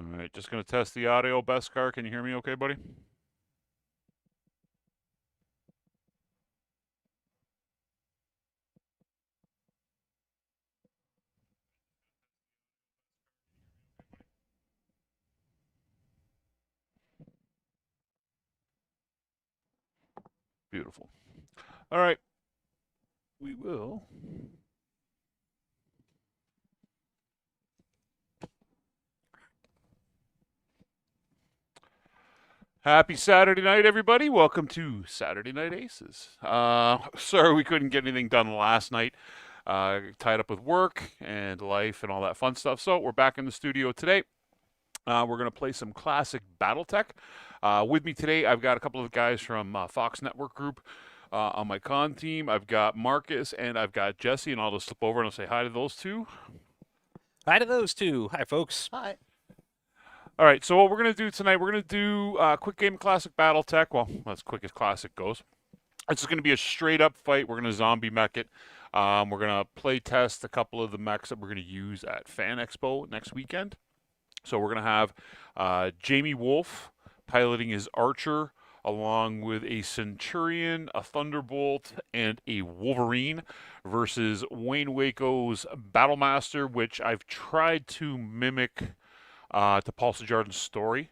All right, just going to test the audio. Beskar, can you hear me okay, buddy? Beautiful. All right, we will. Happy Saturday night, everybody. Welcome to Saturday Night Aces. Sorry we couldn't get anything done last night. Tied up with work and life and all that fun stuff. So we're back in the studio today. We're going to play some classic Battletech. With me today, I've got a couple of guys from Fox Network Group on my con team. I've got Marcus and I've got Jesse, and I'll just slip over and I'll say hi to those two. Hi to those two. Hi, folks. Hi. All right, so what we're going to do tonight, we're going to do a quick game of classic Battletech. Well, as quick as classic goes. It's going to be a straight-up fight. We're going to zombie mech it. We're going to play test a couple of the mechs that we're going to use at Fan Expo next weekend. So we're going to have Jamie Wolf piloting his Archer, along with a Centurion, a Thunderbolt, and a Wolverine versus Wayne Waco's Battlemaster, which I've tried to mimic to Paul Sajardin's story.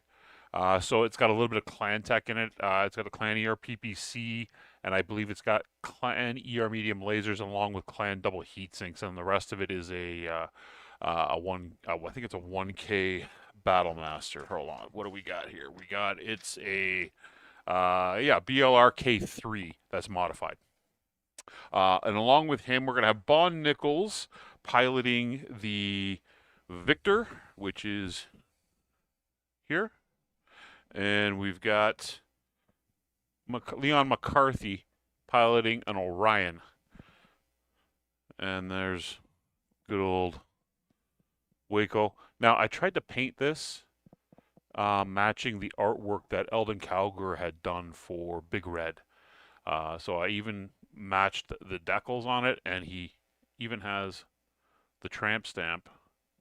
So it's got a little bit of clan tech in it. It's got a clan ER PPC, and I believe it's got clan ER medium lasers along with clan double heat sinks, and the rest of it is I think it's a 1K Battlemaster. Hold on, what do we got here? It's a BLR K3 that's modified. And along with him, we're gonna have Bon Nichols piloting the Victor, which is here. And we've got Leon McCarthy piloting an Orion. And there's good old Waco. Now, I tried to paint this matching the artwork that Eldon Cowger had done for Big Red. So I even matched the decals on it, and he even has the tramp stamp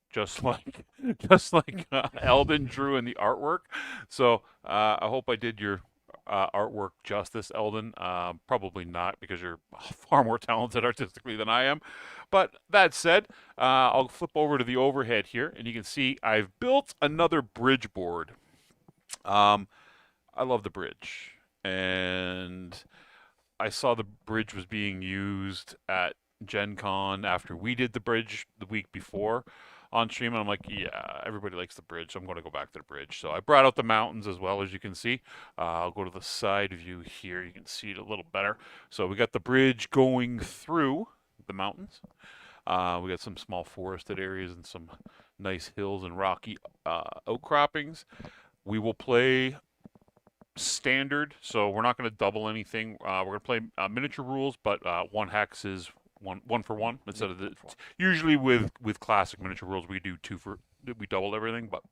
just like Eldon drew in the artwork. So I hope I did your artwork justice, Eldon. Probably not, because you're far more talented artistically than I am. But that said, I'll flip over to the overhead here, and you can see I've built another bridge board. I love the bridge, and I saw the bridge was being used at Gen Con after we did the bridge the week before on stream, and I'm like, yeah, everybody likes the bridge, so I'm going to go back to the bridge. So I brought out the mountains as well, as you can see. I'll go to the side view here. You can see it a little better. So we got the bridge going through the mountains. We got some small forested areas and some nice hills and rocky outcroppings. We will play standard, so we're not going to double anything. We're going to play miniature rules, but one hex is one for one instead of usually with classic miniature rules we double everything, but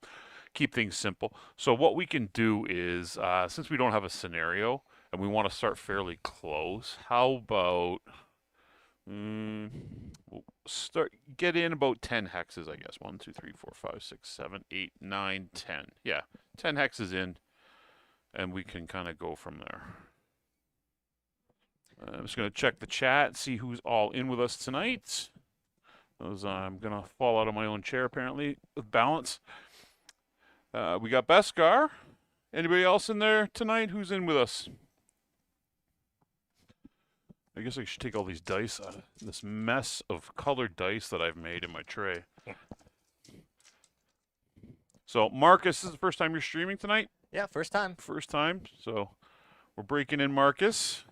keep things simple. So what we can do is since we don't have a scenario and we want to start fairly close, how about we'll get in about 10 hexes, I guess. 1 2 3 4 5 6 7 8 9 10. Yeah, 10 hexes in, and we can kind of go from there. I'm just going to check the chat, see who's all in with us tonight. I'm going to fall out of my own chair, apparently, with balance. We got Beskar. Anybody else in there tonight? Who's in with us? I guess I should take all these dice out of this mess of colored dice that I've made in my tray. So, Marcus, this is the first time you're streaming tonight? Yeah, first time. First time. So, we're breaking in Marcus.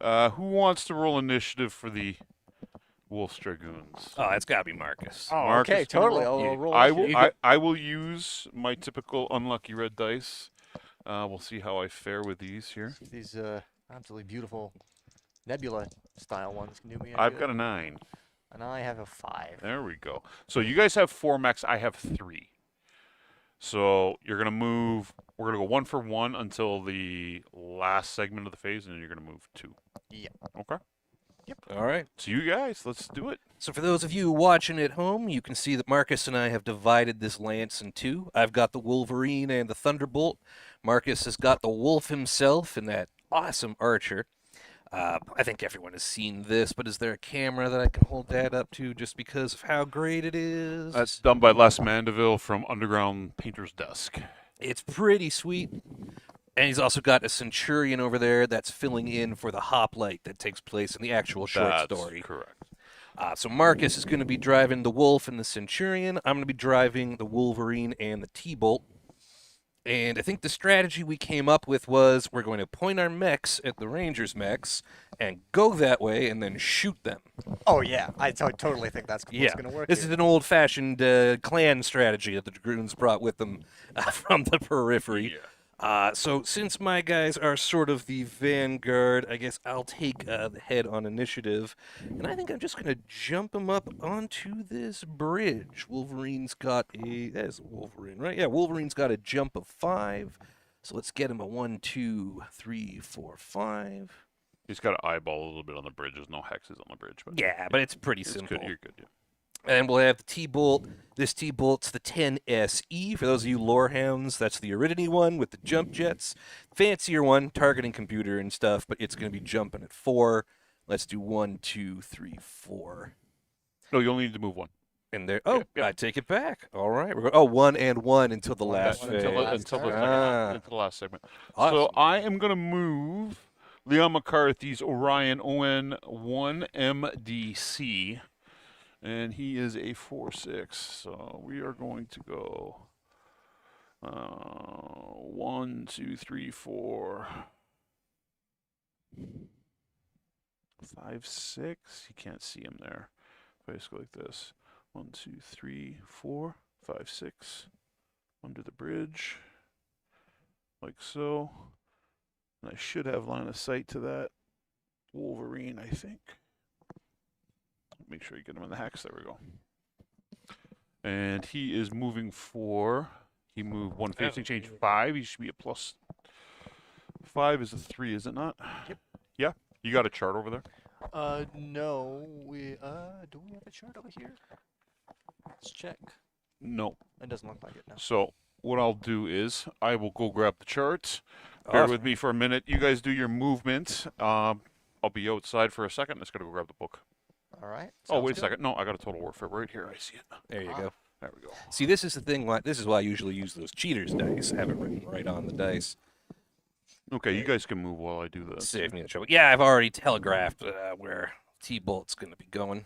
Who wants to roll initiative for the Wolf's Dragoons? Oh, it's got to be Marcus. Oh, Marcus okay, can totally. roll. I'll roll. I will use my typical unlucky red dice. We'll see how I fare with these here. These absolutely beautiful nebula style ones can do me. I've got a 9. And I have a 5. There we go. So you guys have 4 mechs. I have 3. So you're gonna move. We're gonna go 1 for 1 until the last segment of the phase, and then you're gonna move 2. Yeah. Okay. All right. So you guys, let's do it. So for those of you watching at home, you can see that Marcus and I have divided this lance in two. I've got the Wolverine and the Thunderbolt. Marcus has got the Wolf himself and that awesome archer. I think everyone has seen this, but is there a camera that I can hold that up to just because of how great it is? That's done by Les Mandeville from Underground Painter's Desk. It's pretty sweet. And he's also got a Centurion over there that's filling in for the hoplite that takes place in the actual short That's story. correct. So Marcus is going to be driving the Wolf and the Centurion. I'm going to be driving the Wolverine and the T-Bolt. And I think the strategy we came up with was we're going to point our mechs at the Rangers' mechs and go that way and then shoot them. Oh yeah, I totally think that's what's Yeah, gonna work. this here. is an old-fashioned clan strategy that the Dragoons brought with them from the periphery. Yeah. So since my guys are sort of the vanguard, I guess I'll take the head on initiative, and I think I'm just gonna jump them up onto this bridge. Wolverine's got that is Wolverine, right? Yeah, Wolverine's got a jump of 5. So let's get him a 1, 2, 3, 4, 5. He's got to eyeball a little bit on the bridge. There's no hexes on the bridge. But Yeah, but it's pretty it's simple. good. You're good. Yeah. And we'll have the T-Bolt. This T-Bolt's the 10SE. For those of you lorehounds, that's the Aridity one with the jump jets. Fancier one, targeting computer and stuff, but it's going to be jumping at 4. Let's do 1, 2, 3, 4. No, you only need to move one. And there. Oh, yeah. I take it back. All right. We're going. Oh, 1 and 1 until the last One phase. until the Until the, last until the last segment. Awesome. So I am going to move Leon McCarthy's Orion ON1 MDC. And he is a 4/6, so we are going to go 1, 2, 3, 4, 5, 6. You can't see him there. If I just go like this, 1, 2, 3, 4, 5, 6, under the bridge, like so. And I should have line of sight to that Wolverine, I think. Make sure you get him in the hex. There we go. And he is moving for. He moved one facing change 5. He should be a plus. 5 is a 3, is it not? Yep. Yeah. You got a chart over there? No, we do we have a chart over here? Let's check. No. It doesn't look like it now. So what I'll do is I will go grab the chart. Bear with me for a minute. You guys do your movement. I'll be outside for a second. I'm just gonna go grab the book. All right. Oh, sounds wait a good. second. No, I got a Total Warfare right here. I see it. There you Ah. go. There we go. See, this is the thing. This is why I usually use those cheaters dice. Have it written right on the dice. Okay, you guys can move while I do this. Save me the trouble. Yeah, I've already telegraphed where T-Bolt's going to be going.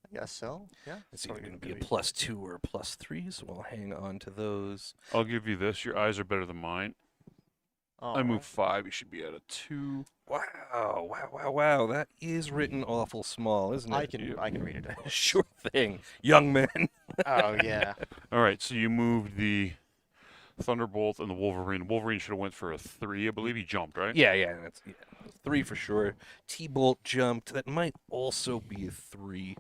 I guess so. Yeah. It's either Probably going to be a gonna +2 or a +3, so we'll hang on to those. I'll give you this. Your eyes are better than mine. I moved 5. You should be at a 2. Wow. That is written awful small, isn't it? I can read it. Sure thing, young man. Oh yeah. All right, so you moved the Thunderbolt and the Wolverine. Wolverine should have went for a 3. I believe he jumped, right? Yeah, that's 3 for sure. T-Bolt jumped. That might also be a 3.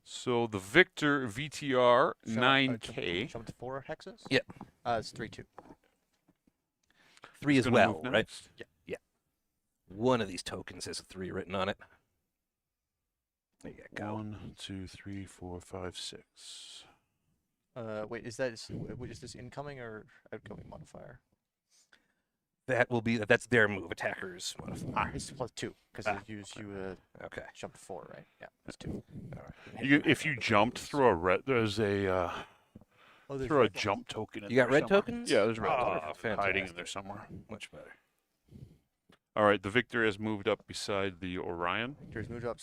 So the Victor VTR So, 9K. Jump to 4 hexes. Yep. It's 3-2. 3 is as gonna well, move right? next. Yeah. One of these tokens has a 3 written on it. There you go. 1, 2, 3, 4, 5, 6. Wait, is this incoming or outgoing modifier? That will be that's their move, attackers modifier. It's +2 because Ah, you Okay. jump to 4, right? Yeah, that's 2. If you jumped through a red, there's a Oh, there's through a red ones. jump token. In You got there red somewhere. tokens? Yeah, there's red Oh, tokens hiding in fantastic. there somewhere. Much better. All right, the Victor has moved up beside the Orion, Victor's moved up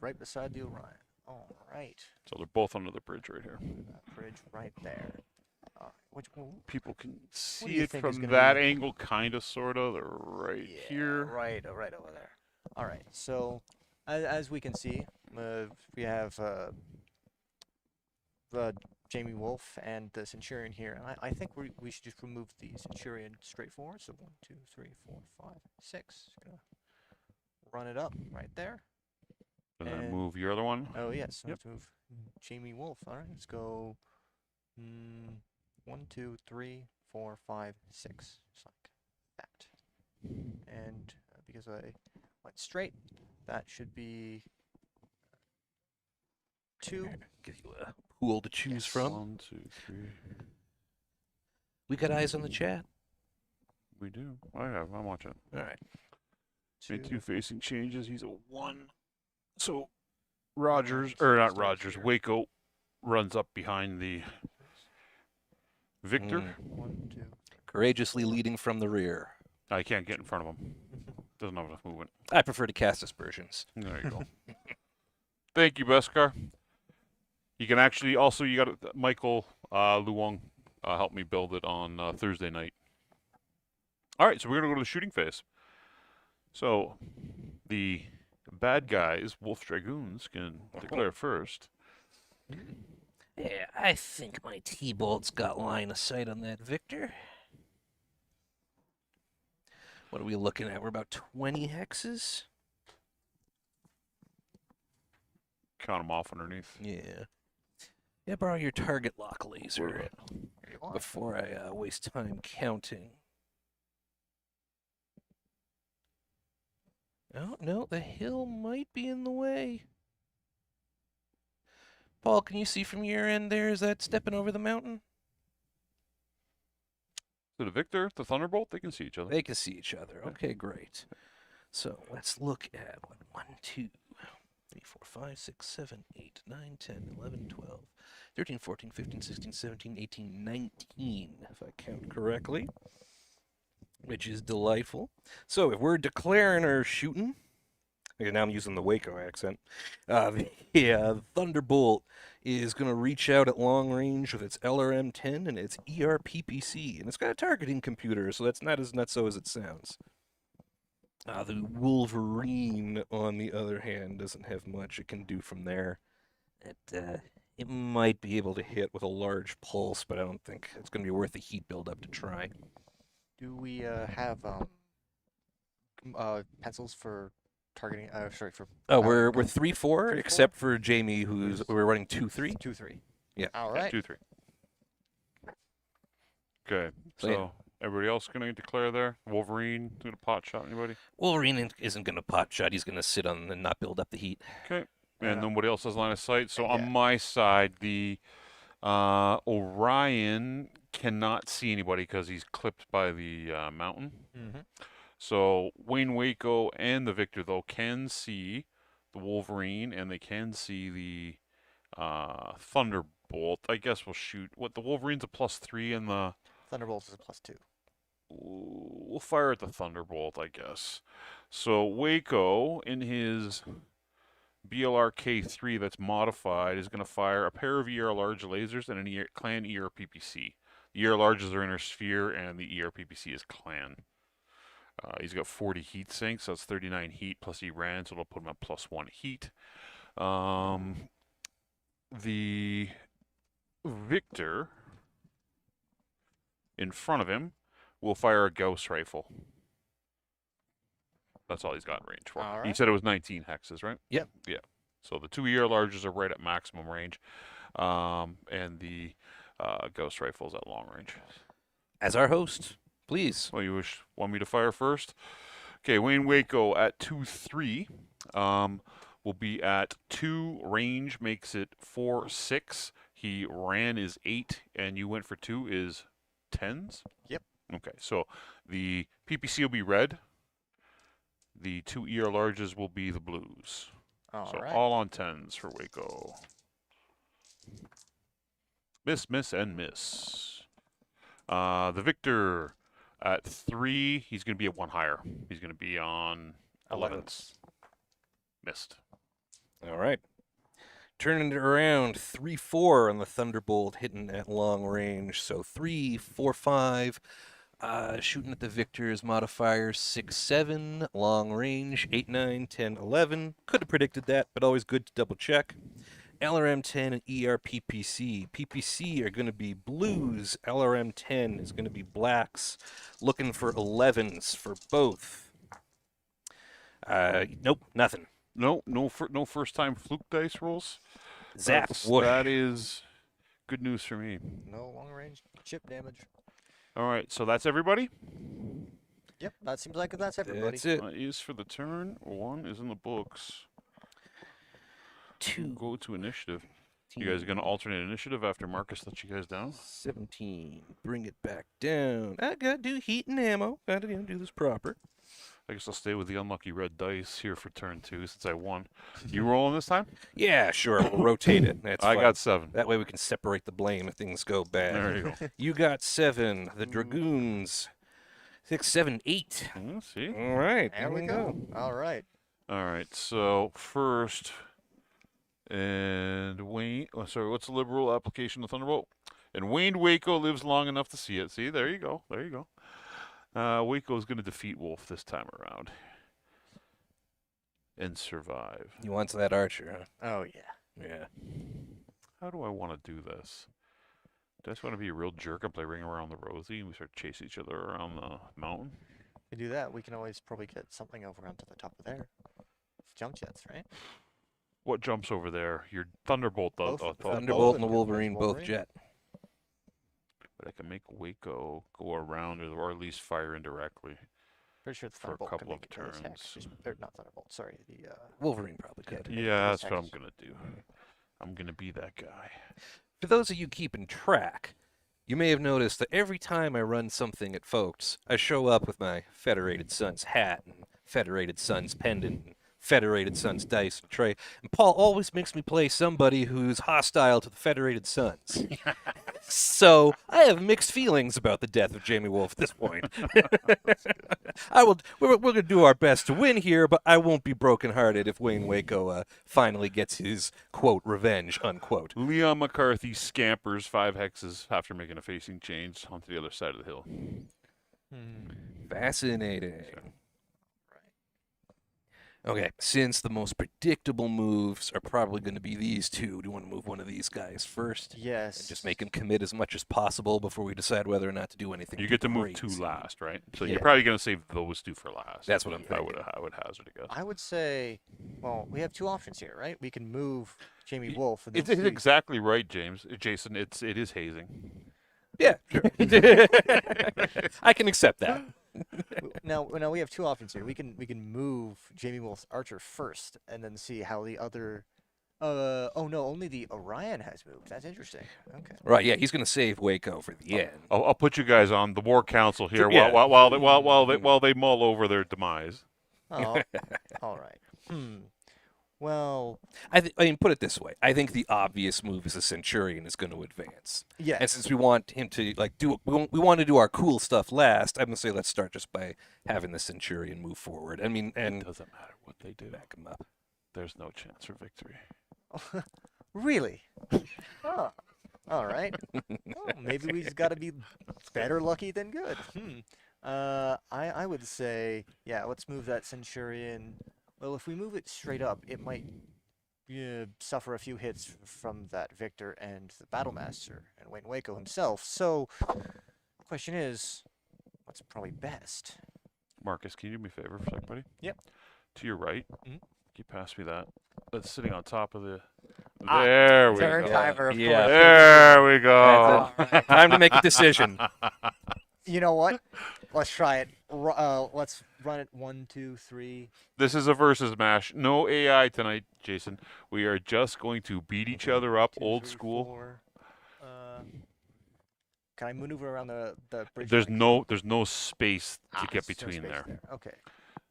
right beside the Orion. All right. so they're both under the bridge right here. That bridge right there. People can do see you it think is from gonna that be- angle, kind of, sort of. They're right Yeah, here. right over there. All right. So, as we can see, we have Jamie Wolf and the Centurion here, and I think we should just remove the Centurion straight forward. So 1, 2, 3, 4, 5, 6. Gonna run it up right there. And then And- move your other one. Oh yes, Yep. let's move Jamie Wolf. All right, let's go. 1, 2, 3, 4, 5, 6, just like that. And because I went straight. That should be 2. Give you a pool to choose Yes. from. 1, 2, 3. We got eyes on the chat. We do. I have. I'm watching. All right. Made 2 2. facing changes. He's a 1. So Rogers, or not Rogers, Waco runs up behind the Victor. 1, 2. Courageously leading from the rear. I can't get in front of him. Doesn't have enough movement. I prefer to cast aspersions. There you go. Thank you, Beskar. You can actually also, you got Michael Luong help me build it on Thursday night. All right, so we're going to go to the shooting phase. So the bad guys, Wolf Dragoons, can declare first. Yeah, I think my T-Bolt's got line of sight on that Victor. What are we looking at? We're about 20 hexes? Count them off underneath. Yeah. Yeah, borrow your target lock laser Here you are. before I waste time counting. Oh, no, the hill might be in the way. Paul, can you see from your end there? Is that stepping over the mountain? So the Victor, the Thunderbolt, they can see each other. They can see each other. Okay, great. So let's look at 1, 2, 3, 4, 5, 6, 7, 8, 9, 10, 11, 12, 13, 14, 15, 16, 17, 18, 19, if I count correctly, which is delightful. So if we're declaring or shooting, okay, now I'm using the Waco accent, the Thunderbolt is going to reach out at long range with its LRM-10 and its ERPPC, and it's got a targeting computer, so that's not as nutso as it sounds. The Wolverine, on the other hand, doesn't have much it can do from there. It might be able to hit with a large pulse, but I don't think it's going to be worth the heat buildup to try. Do we have pencils for targeting? Sorry, for. Oh, we're go- 3-4, 3-4? except for Jamie, who's we're running 2-3. 2, 3. Yeah. All Yeah, right. 2, 3. Okay, So, so yeah. everybody else going to declare there? Wolverine going to pot shot anybody? Wolverine isn't going to pot shot. He's going to sit on and not build up the heat. Okay. Uh, And nobody else has line of sight. So on yeah. my side, the Orion cannot see anybody because he's clipped by the mountain. Mm-hmm. So Wayne Waco and the Victor, though, can see the Wolverine, and they can see the Thunderbolt. I guess we'll shoot. What, the Wolverine's a +3, and the... Thunderbolt is a +2. We'll fire at the Thunderbolt, I guess. So Waco, in his BLR K3 that's modified, is going to fire a pair of ER large lasers and an clan ERPPC. The ER larges are inner sphere, and the ERPPC is clan. He's got 40 heat sinks, so that's 39 heat plus he ran, so it'll put him at +1 heat. The Victor, in front of him, will fire a Gauss rifle. That's all he's got in range for. All He right. said it was 19 hexes, right? Yep. Yeah. So the 2 ER larges are right at maximum range, and the Gauss rifle is at long range. As our host, please. Well, you want me to fire first? Okay, Wayne Waco at 2-3 will be at 2 range, makes it 4-6. He ran is 8, and you went for 2 is 10s? Yep. Okay, so the PPC will be red. The 2 ER larges will be the blues. All So right. all on 10s for Waco. Miss, miss, and miss. The Victor at 3, he's going to be at 1 higher. He's going to be on 11s. Missed. All right. Turning it around, 3-4 on the Thunderbolt, hitting at long range. So 3, 4, 5. Shooting at the Victor's modifier 6-7, long range 8-9, 10-11. Could have predicted that, but always good to double check. LRM-10 and ERPPC. PPC are going to be blues. LRM-10 is going to be blacks. Looking for 11s for both. Nope, nothing. No first time fluke dice rolls. Zap. That is good news for me. No long range chip damage. All right, so that's everybody. Yep, that seems like that's everybody. That's it. Is for the turn. 1 is in the books. 2. Go to initiative. You guys are going to alternate initiative after Marcus lets you guys down? 17. Bring it back down. I gotta do heat and ammo. Gotta do this proper. I guess I'll stay with the unlucky red dice here for turn 2 since I won. You rolling this time? Yeah, sure. We'll rotate it. That's I fine. got 7. That way we can separate the blame if things go bad. There you go. You got 7. The Dragoons. 6, 7, 8. See? All right. There we go. All right. All right, so first, and Wayne, sorry, what's the liberal application of Thunderbolt? And Wayne Waco lives long enough to see it. See, there you go. There you go. Waco's going to defeat Wolf this time around. And survive. You want that archer, huh? Oh, yeah. Yeah. How do I want to do this? Do I just want to be a real jerk and play Ring Around the Rosie and we start chasing each other around the mountain? If we do that, we can always probably get something over onto the top of there. Jump jets, right? What jumps over there? Your Thunderbolt. Both. Thunderbolt and the and Wolverine both Wolverine. jet. But I can make Waco go around or at least fire indirectly. Pretty sure the For a Thunderbolt couple can of make an attack. turns. Or not Thunderbolt, sorry. The Wolverine probably could. Make Yeah, that's what I'm attacks. going to do. I'm going to be that guy. For those of you keeping track, you may have noticed that every time I run something at folks, I show up with my Federated Sons hat and Federated Sons pendant and Federated Sons dice and tray. And Paul always makes me play somebody who's hostile to the Federated Sons. So I have mixed feelings about the death of Jamie Wolf at this point. We're going to do our best to win here, but I won't be brokenhearted if Wayne Waco finally gets his, quote, revenge, unquote. Leon McCarthy scampers 5 hexes after making a facing change onto the other side of the hill. Fascinating. Okay, since the most predictable moves are probably going to be these two, do you want to move one of these guys first? yes. And just make him commit as much as possible before we decide whether or not to do anything. You too get to move 2 crazy. last, right? So Yeah. you're probably going to save those 2 for last. That's what I'm I thinking. would hazard a guess. I would say, well, we have 2 options here, right? We can move Jamie Wolf. And It's then see- exactly right, Jason. It is hazing. Yeah, sure. I can accept that. now we have 2 options here. We can move Jamie Wolf's archer first, and then see how the other. Oh no, only the Orion has moved. That's interesting. Okay. Right, yeah, he's going to save Waco for the end. I'll put you guys on the War Council here Yeah. while they mull over their demise. Oh, all right. Well, I mean, put it this way. I think the obvious move is the Centurion is going to advance. yes. And since we want him to we want to do our cool stuff last, I'm going to say let's start just by having the Centurion move forward. I mean, and It doesn't matter what they do. back him up. There's no chance for victory. Really? Oh, all right. Well, maybe we just got to be better lucky than good. I would say, yeah, let's move that Centurion. Well, if we move it straight up, it might suffer a few hits from that Victor and the Battlemaster and Wayne Waco himself. So, the question is, what's probably best? Marcus, can you do me a favor for a sec, buddy? Yep. To your right. Mhm. Can you pass me that? That's sitting on top of the. Ah, There we Turn go. timer, of Yeah. course. There we go. That's it. Time to make a decision. You know what? Let's try it. Let's run it 1, 2, 3. This is a versus mash. No AI tonight, Jason. We are just going to beat each other up, 2, old 3, school. 4. Can I maneuver around the bridge? There's like- no space to Ah, get there's no between space there. Okay.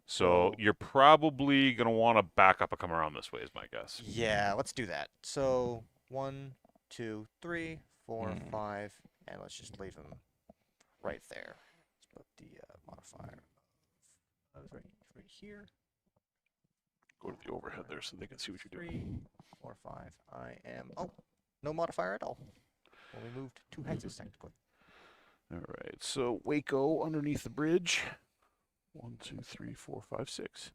So So- you're probably gonna want to back up and come around this way, is my guess. Yeah, let's do that. So 1, 2, 3, 4, Hmm. 5, and let's just leave him right there. Let's put the modifier right here. Go to the overhead there so they can see what you're doing. 3, 4, 5. I am. Oh, no modifier at all. Only moved 2 hexes technically. All right. So Waco underneath the bridge. 1, 2, 3, 4, 5, 6.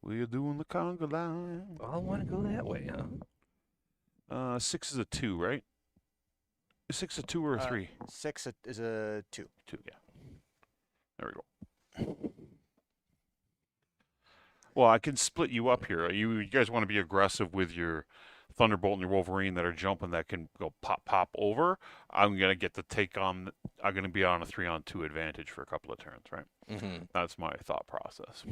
We're doing the conga line. I want to go that way, huh? 6 is a 2, right? Is 6 a 2 or a 3? 6 is a 2. 2, yeah. There we go. Well, I can split you up here. You guys want to be aggressive with your Thunderbolt and your Wolverine that are jumping that can go pop over, I'm gonna get to take on. I'm gonna be on a 3-on-2 advantage for a couple of turns, right? Mm-hmm. That's my thought process.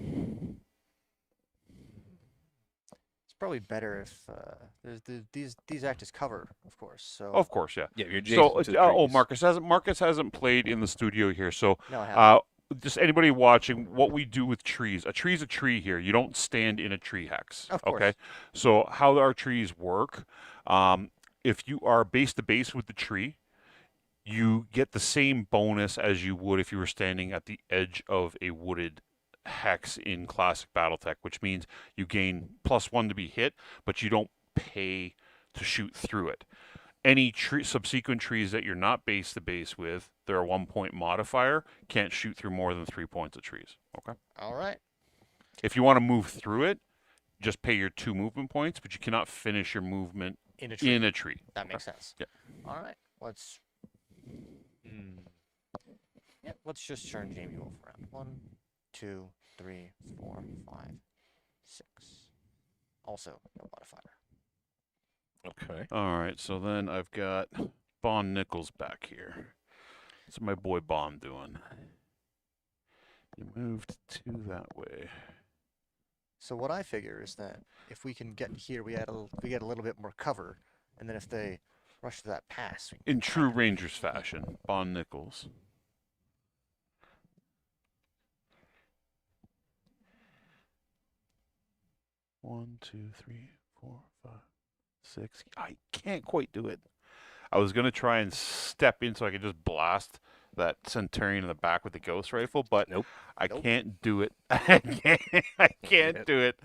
It's probably better if these act as cover, of course. So Of course, yeah. Yeah, you're So, adjacent to the trees. Marcus hasn't played in the studio here, so no, I haven't. just anybody watching, what we do with trees. A tree's a tree here. You don't stand in a tree hex. Of course. Okay. So how our trees work, if you are base to base with the tree, you get the same bonus as you would if you were standing at the edge of a wooded hex in classic Battletech, which means you gain +1 to be hit, but you don't pay to shoot through it. Any subsequent trees that you're not base to base with, they're a 1-point modifier, can't shoot through more than 3 points of trees. Okay. All right. If you want to move through it, just pay your 2 movement points, but you cannot finish your movement In a tree. in a tree. That makes sense. Yeah. All right. Let's. Yeah. Let's just turn Jamie Wolf around. 1, 2, 3, 4, 5, 6. Also no modifier. Okay. All right, so then I've got Bond Nichols back here. What's my boy Bond doing? You moved 2 that way. So what I figure is that if we can get here, we get a little bit more cover, and then if they rush to that pass, we In true Rangers fashion, Bond Nichols. One, 2, 3, 4, 5, 6. I can't quite do it. I was gonna try and step in so I could just blast that Centurion in the back with the Ghost Rifle, but Nope. I Nope. can't do it. I can't do it.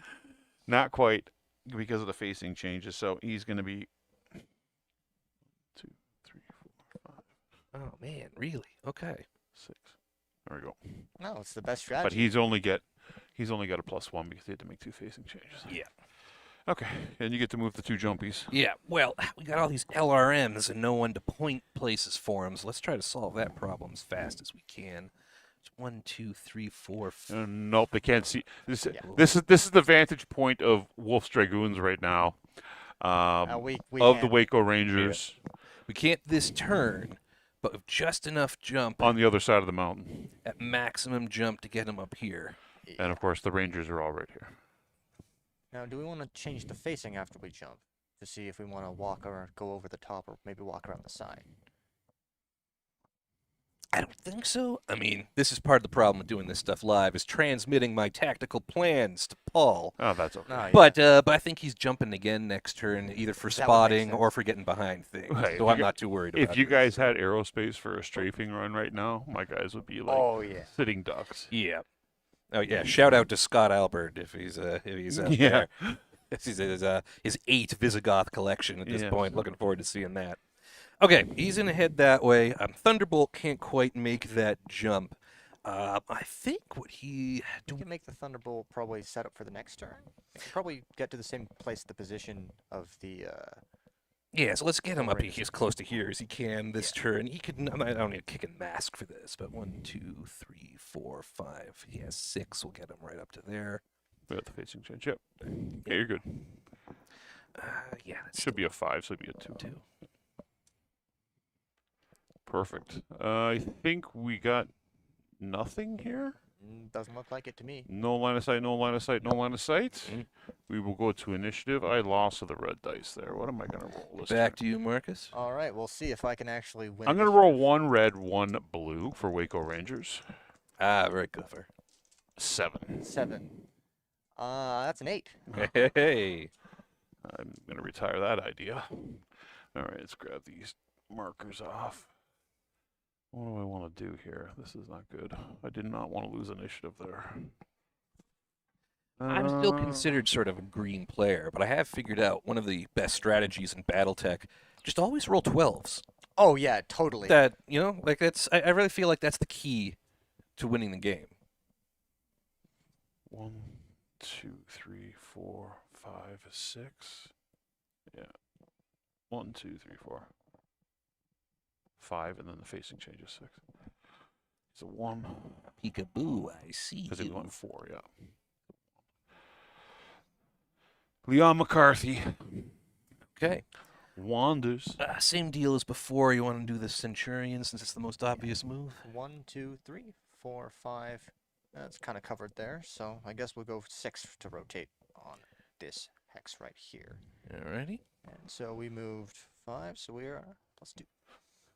Not quite because of the facing changes. So he's gonna be 2, 3, 4, 5, Oh man, really? Okay. 6. There we go. No, it's the best But strategy. he's only got a +1 because he had to make 2 facing changes. Yeah. Okay, and you get to move the 2 jumpies. Yeah. Well, we got all these LRMs and no one to point places for them. So let's try to solve that problem as fast as we can. It's 1, 2, 3, 4. Nope, they can't see. This Yeah. this is the vantage point of Wolf's Dragoons right now. We Of the can. Waco Rangers We can't this turn, but with just enough jump on the other side of the mountain, at maximum jump to get them up here. and of course the Rangers are all right here. Now, do we want to change the facing after we jump to see if we want to walk or go over the top, or maybe walk around the side? I don't think so. I mean, this is part of the problem with doing this stuff live is transmitting my tactical plans to Paul. Oh, that's okay. No, yeah. But I think he's jumping again next turn, either for That would make spotting or sense. for getting behind things. Hey, so if I'm you not too worried about If you this. guys had aerospace for a strafing run right now, my guys would be like Oh yeah. sitting ducks. Yeah. Oh yeah. Shout out to Scott Albert if he's out Yeah. there. This is his 8 Visigoth collection at this Yes. point. Looking forward to seeing that. Okay, he's gonna head that way. Thunderbolt can't quite make that jump. I think what he We can make the Thunderbolt probably set up for the next turn. We can probably get to the same place, the position of the. yeah. So let's get him up Rangers. as close to here as he can this turn. He could. I don't need a kick and mask for this, but 1, 2, 3, 4, 5. He has 6. We'll get him right up to there. We got the facing change. Yep. Yeah, you're good. Yeah, that Should be a 5, so it'd be a 2. 2. Perfect. I think we got nothing here. Doesn't look like it to me. No line of sight, no line of sight, no line of sight. Mhm. We will go to initiative. I lost to the red dice there. What am I going to roll this Back turn? to you, Marcus. All right, we'll see if I can actually win. I'm going to roll 1 red, 1 blue for Waco Rangers. Very clever. 7. 7. That's an 8. Hey. I'm going to retire that idea. All right, let's grab these markers off. What do I want to do here? This is not good. I did not want to lose initiative there. I'm still considered sort of a green player, but I have figured out one of the best strategies in Battletech. Just always roll 12s. Oh yeah, totally. That, like that's, I really feel like that's the key to winning the game. 1, 2, 3, 4, 5, 6. Yeah. 1, 2, 3, 4, 5, and then the facing change is 6. It's a 1 Peekaboo, I see because he you. went 4. Yeah. Leon McCarthy. Okay. Wanders. Same deal as before. You want to do the Centurion since it's the most obvious move? 1, 2, 3, 4, 5. That's kind of covered there, so I guess we'll go 6 to rotate on this hex right here. Alrighty. And so we moved 5, so we are +2.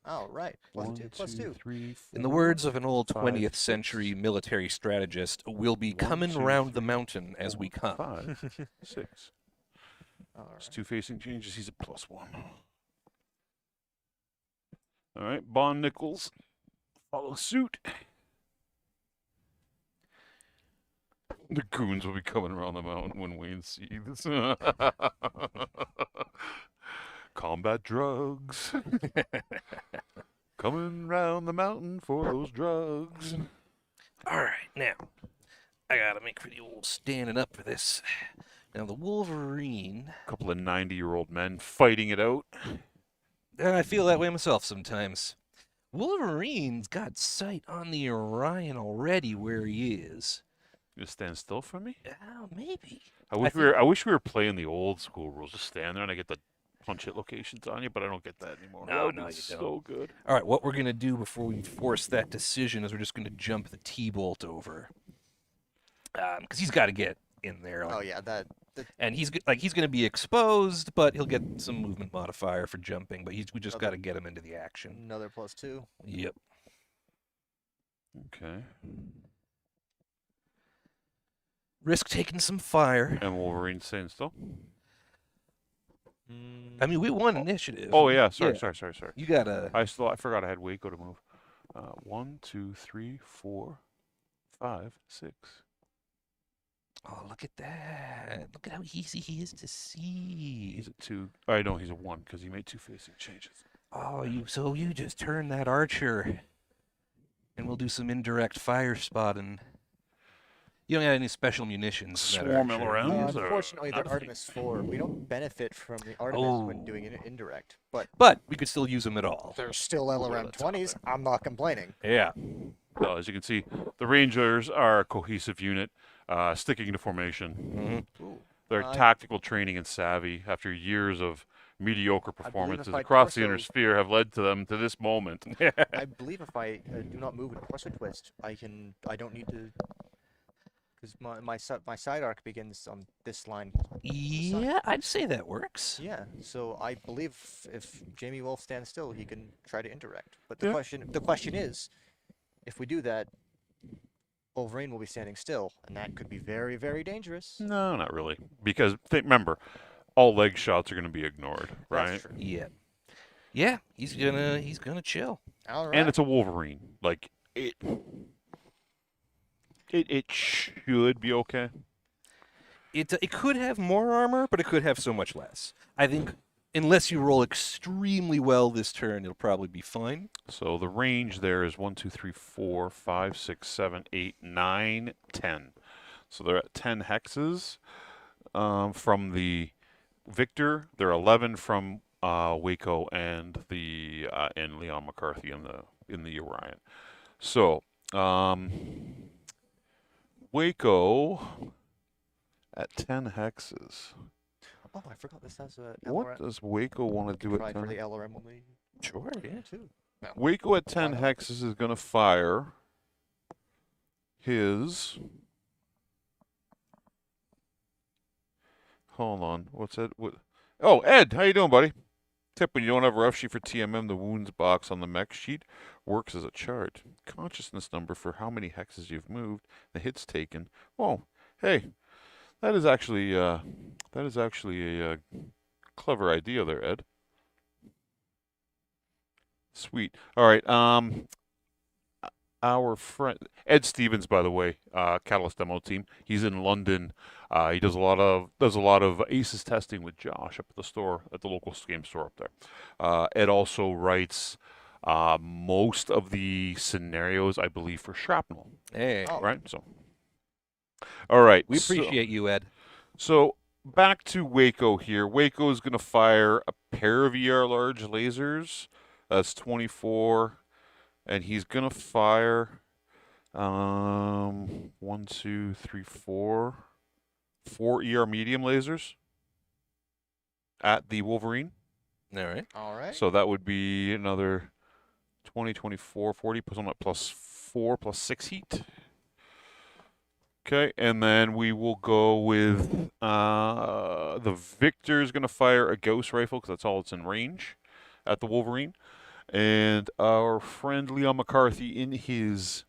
Oh, right. +2, 1, +2. 2, 3, 4. In the words of an old 5, 20th 6. century military strategist, we'll be 1, coming 2, round the 3, mountain as 4, we come. 5, 6. All It's right. 2 facing changes. He's a +1. All right, Bond Nichols, follow suit. The goons will be coming around the mountain when Wayne sees. Combat drugs. Coming round the mountain for those drugs. Alright, now, I gotta make pretty old standing up for this. Now, the Wolverine, A couple of 90-year-old men fighting it out. I feel that way myself sometimes. Wolverine's got sight on the Orion already where he is. You stand still for me? Oh, maybe. I wish we were playing the old school rules. Just stand there and I get the punch hit locations on you, but I don't get that anymore. No, That would no, be you so don't. good. All right, what we're going to do before we force that decision is we're just going to jump the T-bolt over. Because he's got to get in there. Oh, yeah, that And he's going to be exposed, but he'll get some movement modifier for jumping. But we just Okay. got to get him into the action. another +2. Yep. Okay. Risk taking some fire. And Wolverine staying still? I mean, we won initiative. Oh, yeah. Sorry. You gotta. I forgot I had Waco to move. 1, 2, 3, 4, 5, 6. Oh, look at that! Look at how easy he is to see. He's a 2. I know he's a 1 because he made 2 facing changes. Oh, you just turn that archer, and we'll do some indirect fire spotting. You don't have any special munitions. in that Swarm archer. around. Unfortunately, the nothing. Artemis 4, we don't benefit from the Artemis when doing it indirect, but But we could still use them at all. they're still at the LRM top 20s. I'm not complaining. Yeah. So as you can see, the Rangers are a cohesive unit, sticking to formation. Mm-hmm. Ooh. They're tactical training and savvy after years of mediocre believe if performances I across the torso- inner sphere have led to them to this moment. I believe if I do not move with torso twist, I don't need to, because my side arc begins on this line. Yeah, I'd say that works. Yeah, so I believe if Jamie Wolf stands still, he can try to indirect. But the Yeah. question is, if we do that, Wolverine will be standing still, and that could be very, very dangerous. No, not really. Because remember, all leg shots are going to be ignored, right? That's true. Yeah. Yeah, he's gonna chill. All right. And it's a Wolverine. Like it should be okay. It could have more armor, but it could have so much less. I think unless you roll extremely well this turn, it'll probably be fine. So the range there is 1, 2, 3, 4, 5, 6, 7, 8, 9, 10. So they're at 10 hexes from the Victor. They're 11 from Waco and the and Leon McCarthy in the Orion. So Waco at 10 hexes. Oh, I forgot this has a What LRM. does Waco want to do Try at for 10? the LRM when we Sure, yeah. too. Waco at 10 not? hexes is going to fire his. Hold on. What's that? Oh, Ed, how you doing, buddy? Tip: when you don't have a rough sheet for TMM, the wounds box on the mech sheet works as a chart. Consciousness number for how many hexes you've moved, the hits taken. Oh, hey, that is actually a clever idea there, Ed. Sweet. All right. Our friend Ed Stevens, by the way, Catalyst demo team. He's in London. He does a lot of Aces testing with Josh up at the store, at the local game store up there. Ed also writes most of the scenarios, I believe, for Shrapnel. Hey, Oh. Right. So, all right. we so- appreciate you, Ed. So back to Waco here. Waco is going to fire a pair of ER large lasers. That's 24. And he's going to fire 1, 2, 3, 4. 4 ER medium lasers. at the Wolverine. All right. All right. So that would be another 20, 24, 40, plus 4 plus 6 heat. Okay, and then we will go with the Victor is going to fire a ghost rifle because that's all it's in range at the Wolverine. And our friend Leon McCarthy in his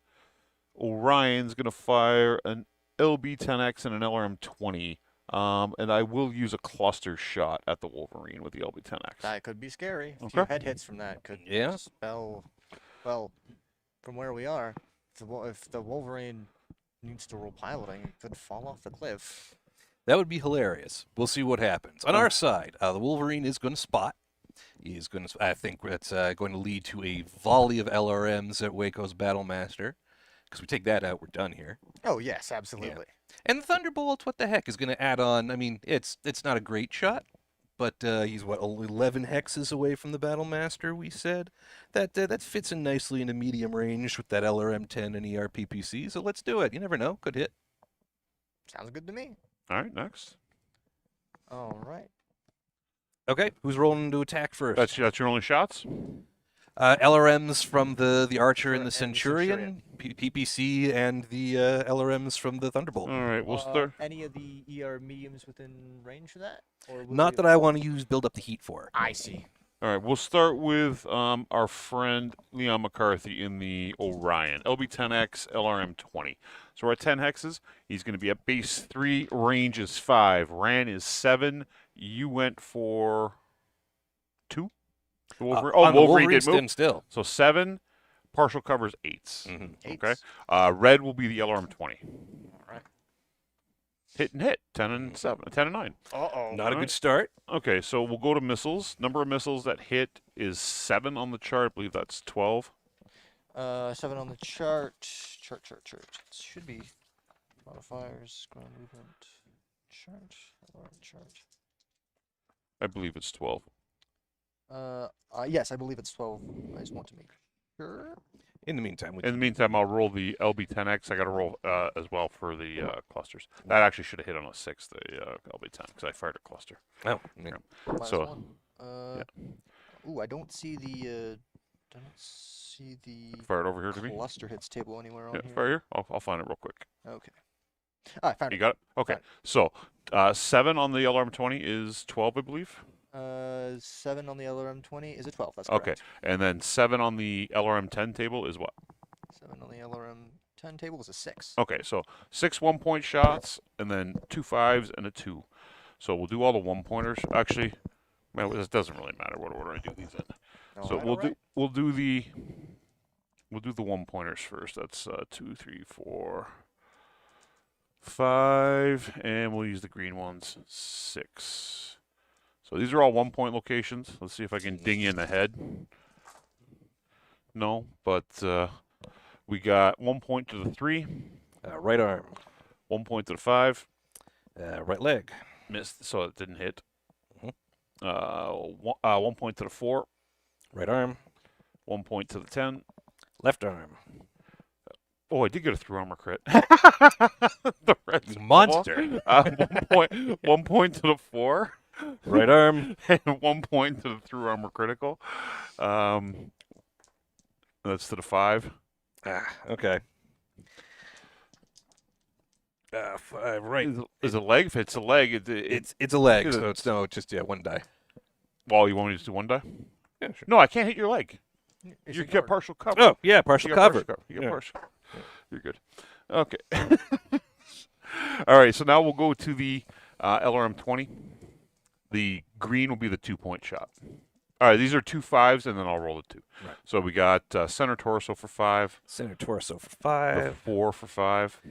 Orion's going to fire an LB-10X and an LRM-20. And I will use a cluster shot at the Wolverine with the LB-10X. That could be scary. A Okay. few head hits from that could Yeah. spell. Well, from where we are, if the Wolverine needs to roll piloting, it could fall off the cliff. That would be hilarious. We'll see what happens. On our side, the Wolverine is going to spot. He is going to. I think that's going to lead to a volley of LRMs at Waco's Battlemaster. Because we take that out, we're done here. Oh yes, absolutely. And the Thunderbolt, what the heck, is going to add on. I mean, it's not a great shot, but he's what 11 hexes away from the Battlemaster. We said that fits in nicely into medium range with that LRM-10 and ERPPC. So let's do it. You never know, could hit. Sounds good to me. All right, next. All right. Okay, who's rolling to attack first? That's your only shots? LRMs from the Archer and And the the Centurion, PPC, and the LRMs from the Thunderbolt. All right, we'll start. Any of the ER mediums within range of that? Or will Not we- that I want to build up the heat for. I see. All right, we'll start with our friend Leon McCarthy in the Orion. LB-10X, LRM-20. So we're at 10 hexes. He's going to be at base 3, range is 5, ran is 7. You went for 2? The Wolverine, On the Wolverine Wolverine did move. stand still. So 7, partial covers 8s. Mhm. Okay. Red will be the LRM-20. All right. Hit and hit, 10 and 7, 10 and 9. Uh-oh. Not a Alright. good start. Okay, so we'll go to missiles. Number of missiles that hit is 7 on the chart. I believe that's 12. 7 on the chart. Chart. It should be modifiers, ground movement, chart. I believe it's 12. Yes, I believe it's 12. I just want to make sure. In the meantime, we In the meantime, I'll roll the LB-10X. I got to roll as well for the clusters. That actually should have hit on a 6, the LB-10, because I fired a cluster. oh, yeah. Minus So, 1. Ooh, I don't see the Fire it over here to me. cluster hits table anywhere on Yeah, here. fire here. I'll find it real quick. Okay. I found You it. got it? Okay. Got So 7 on the LRM-20 is 12, I believe. 7 on the LRM-20 is a 12. That's Okay. correct. And then 7 on the LRM-10 table is what? 7 on the LRM-10 table is a 6. Okay, so 6 1-point shots, and then 2 5s and a 2. So we'll do all the 1-pointers. Actually, man, this doesn't really matter what order I do these in. So we'll do the 1-pointers first. That's 2 3 4 5, and we'll use the green ones 6. So these are all 1-point locations. Let's see if I can ding you in the head. No, but we got 1 point to the 3, Right arm, 1 point to the 5. right leg, Missed, so it didn't hit. Mhm. 1 point to the 4, right arm, 1 point to the 10. left arm. Oh, I did get a through armor crit. The red Monster. 1 point to the 4, Right arm, and 1 point to the through armor critical. That's to the 5. okay. 5, right. Is a leg? If it's a leg, It's a leg, is it- so it's just 1 die. well, you want me to just do 1 die? Yeah, sure. No, I can't hit your leg. It's You ignored. get partial cover. Oh, yeah, partial You get cover. You get Yeah. partial. You're good. Okay. All right. So now we'll go to the LRM-20. The green will be the 2-point shot. All right. These are 2 5s, and then I'll roll the 2. Right. So we got center torso for 5, Center torso for the 5, 4 for 5,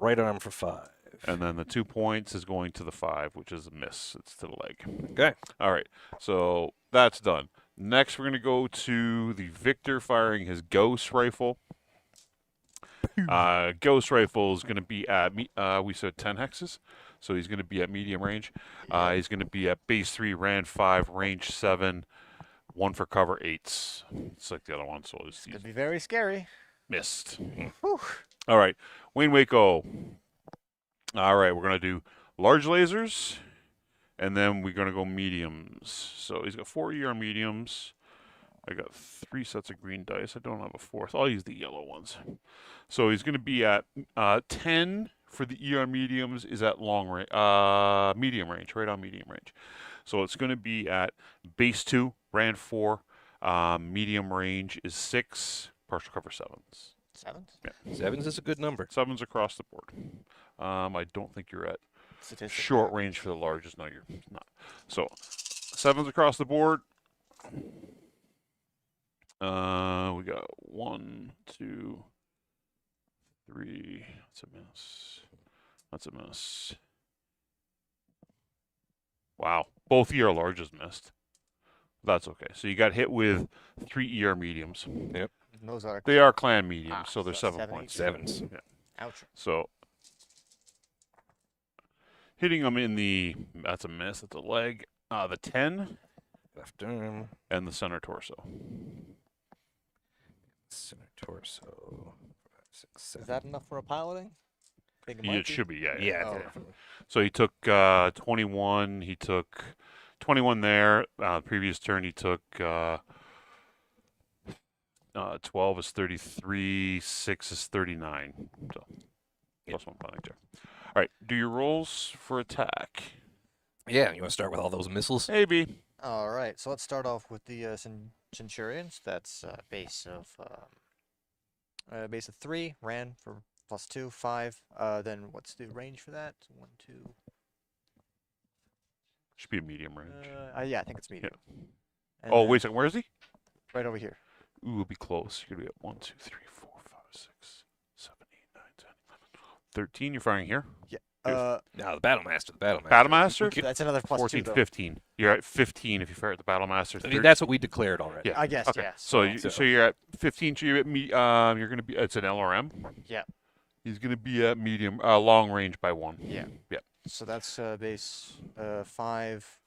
right arm for 5. and then the 2 points is going to the 5, which is a miss. It's to the leg. Okay. All right. So that's done. Next, we're going to go to the Victor firing his Ghost Rifle. Ghost Rifle is going to be at, we said 10 hexes, so he's going to be at medium range. He's going to be at base 3, ran 5, range 7, 1 for cover 8s. It's like the other one, so it's Could be very scary. missed. Whew. All right, Wayne Waco. All right, we're going to do large lasers And then we're going to go mediums. So he's got 4 ER mediums. I got 3 sets of green dice. I don't have a fourth. I'll use the yellow ones. So he's going to be at 10 for the ER mediums is at long range, medium range, right on medium range. So it's going to be at base 2, ran 4, medium range is 6, partial cover 7s. 7? Yeah. 7s is a good number. 7s across the board. I don't think you're at Statistic. short range for the largest. No, you're not. So 7s across the board. We got 1, 2, 3. That's a miss. That's a miss. Wow. Both ER larges missed. That's okay. So you got hit with 3 ER mediums. Yep. Those are. They are clan mediums, so they're so 7 7, points. 7s. Yeah. Ouch. So hitting them in the, that's a miss. That's a leg. The 10 Left arm. and the center torso. Center torso. 5, 6, 7. Is that enough for a piloting? Think it Yeah, might it be? should be. Yeah. Yeah, Oh. definitely. So he took 21. He took 21 there. Previous turn he took 12 is 33. 6 is 39. So plus 1 piloting check. All right. Do your rolls for attack. Yeah, you want to start with all those missiles? Maybe. All right, so let's start off with the Centurions. That's base of 3, ran for +2, 5. Then what's the range for that? 1, 2. Should be a medium range. Yeah, I think it's medium. And Oh, then wait a second. Where is he? right over here. Ooh, it'll be close. You're going to be at 1, 2, 3, 4, 5, 6, 7, 8, 9, 10, 11, 12, 13. You're firing here. Yeah. Good. No, the Battlemaster. The Battlemaster. Battlemaster? That's another +2 14, though. 15. You're at 15 if you fire at the Battlemaster. I mean, that's what we declared already. Yeah. I guess. Okay. Yeah. So, so- so you're at 15. So you're at you're going to be. It's an LRM. Yeah. He's going to be at medium, long range by 1. Yeah. Yeah. So that's base 5,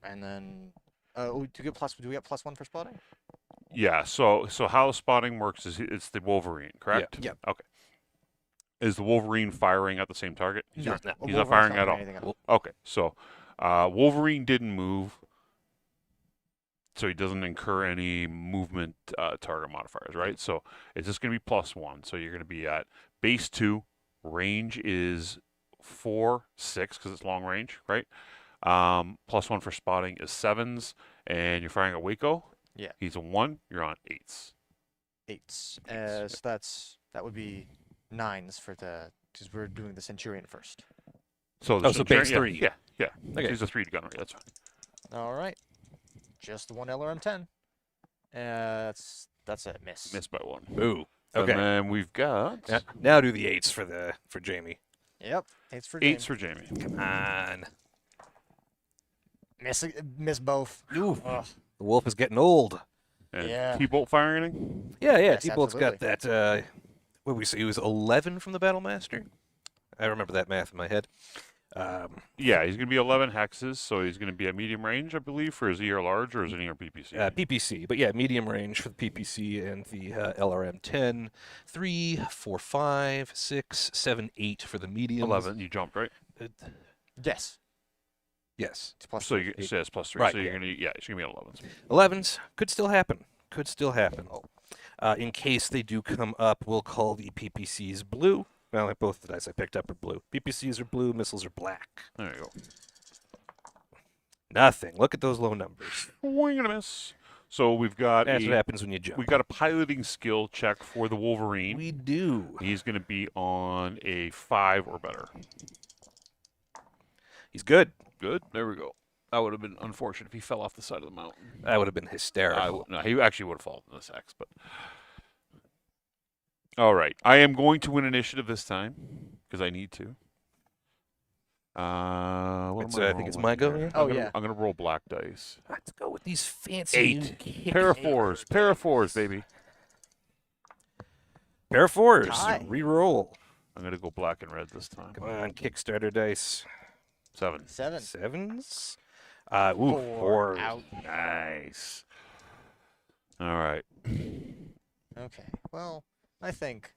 and then do we get +1 for spotting? Yeah. So how spotting works is it's the Wolverine, correct? Yeah. Okay. Is the Wolverine firing at the same target? No, He's no. not Wolverine's firing not at all. doing anything Okay. So Wolverine didn't move. So he doesn't incur any movement target modifiers, right? So it's just going to be +1. So you're going to be at base 2. Range is 4, 6 because it's long range, right? +1 for spotting is 7s, and you're firing at Waco. Yeah. He's a 1. You're on 8s. 8s. Eights, So that would be 9s for because we're doing the Centurion first. So Oh, so base Centurion- 3. Yeah. Yeah. Okay. He's a 3 gunner. That's fine. All right. Just the one LRM-10. That's a miss. Missed by 1. Boo. Okay. And then we've got Yeah. Now do the 8s for Jamie. Yep. 8s for 8s James. for Jamie. Come on. Miss both. Ooh. Ugh. The wolf is getting old. And Yeah. T-bolt firing anything? Yeah, Yes, T-Bolt's got absolutely. that. What did we say? He was 11 from the Battlemaster. I remember that math in my head. Yeah, he's going to be 11 hexes, so he's going to be at medium range, I believe, for his ER large, or is it ER PPC? PPC, but yeah, medium range for the PPC and the LRM 10. 3, 4, 5, 6, 7, 8 for the medium. 11, you jumped, right? Yes. Yes. It's +3. So you it says +3, Right, so you're yeah. going to, it's going to be at 11s. 11s could still happen. Could still happen. Oh. In case they do come up, we'll call the PPCs blue. Well, like both the dice I picked up are blue. PPCs are blue, missiles are black. There you go. Nothing. Look at those low numbers. We're going to miss. So we've got That's what happens when you jump. we've got a piloting skill check for the Wolverine. We do. He's going to be on a 5 or better. He's good. Good. There we go. That would have been unfortunate if he fell off the side of the mountain. That would have been hysterical. No, he actually would have fallen in this X, but. All right. I am going to win initiative this time because I need to. What It's, am I I think it's rolling my go, here? yeah? I'm Oh, gonna- yeah. I'm going to roll black dice. Let's go with these fancy 8. kick Pair of eight. 4s. Pair of 4s, baby. Pair of 4s. Tie. Reroll. I'm going to go black and red this time. Come on, Kickstarter dice. 7. 7. 7s. 4. 4s. Out. Nice. All right. Okay. Well, I think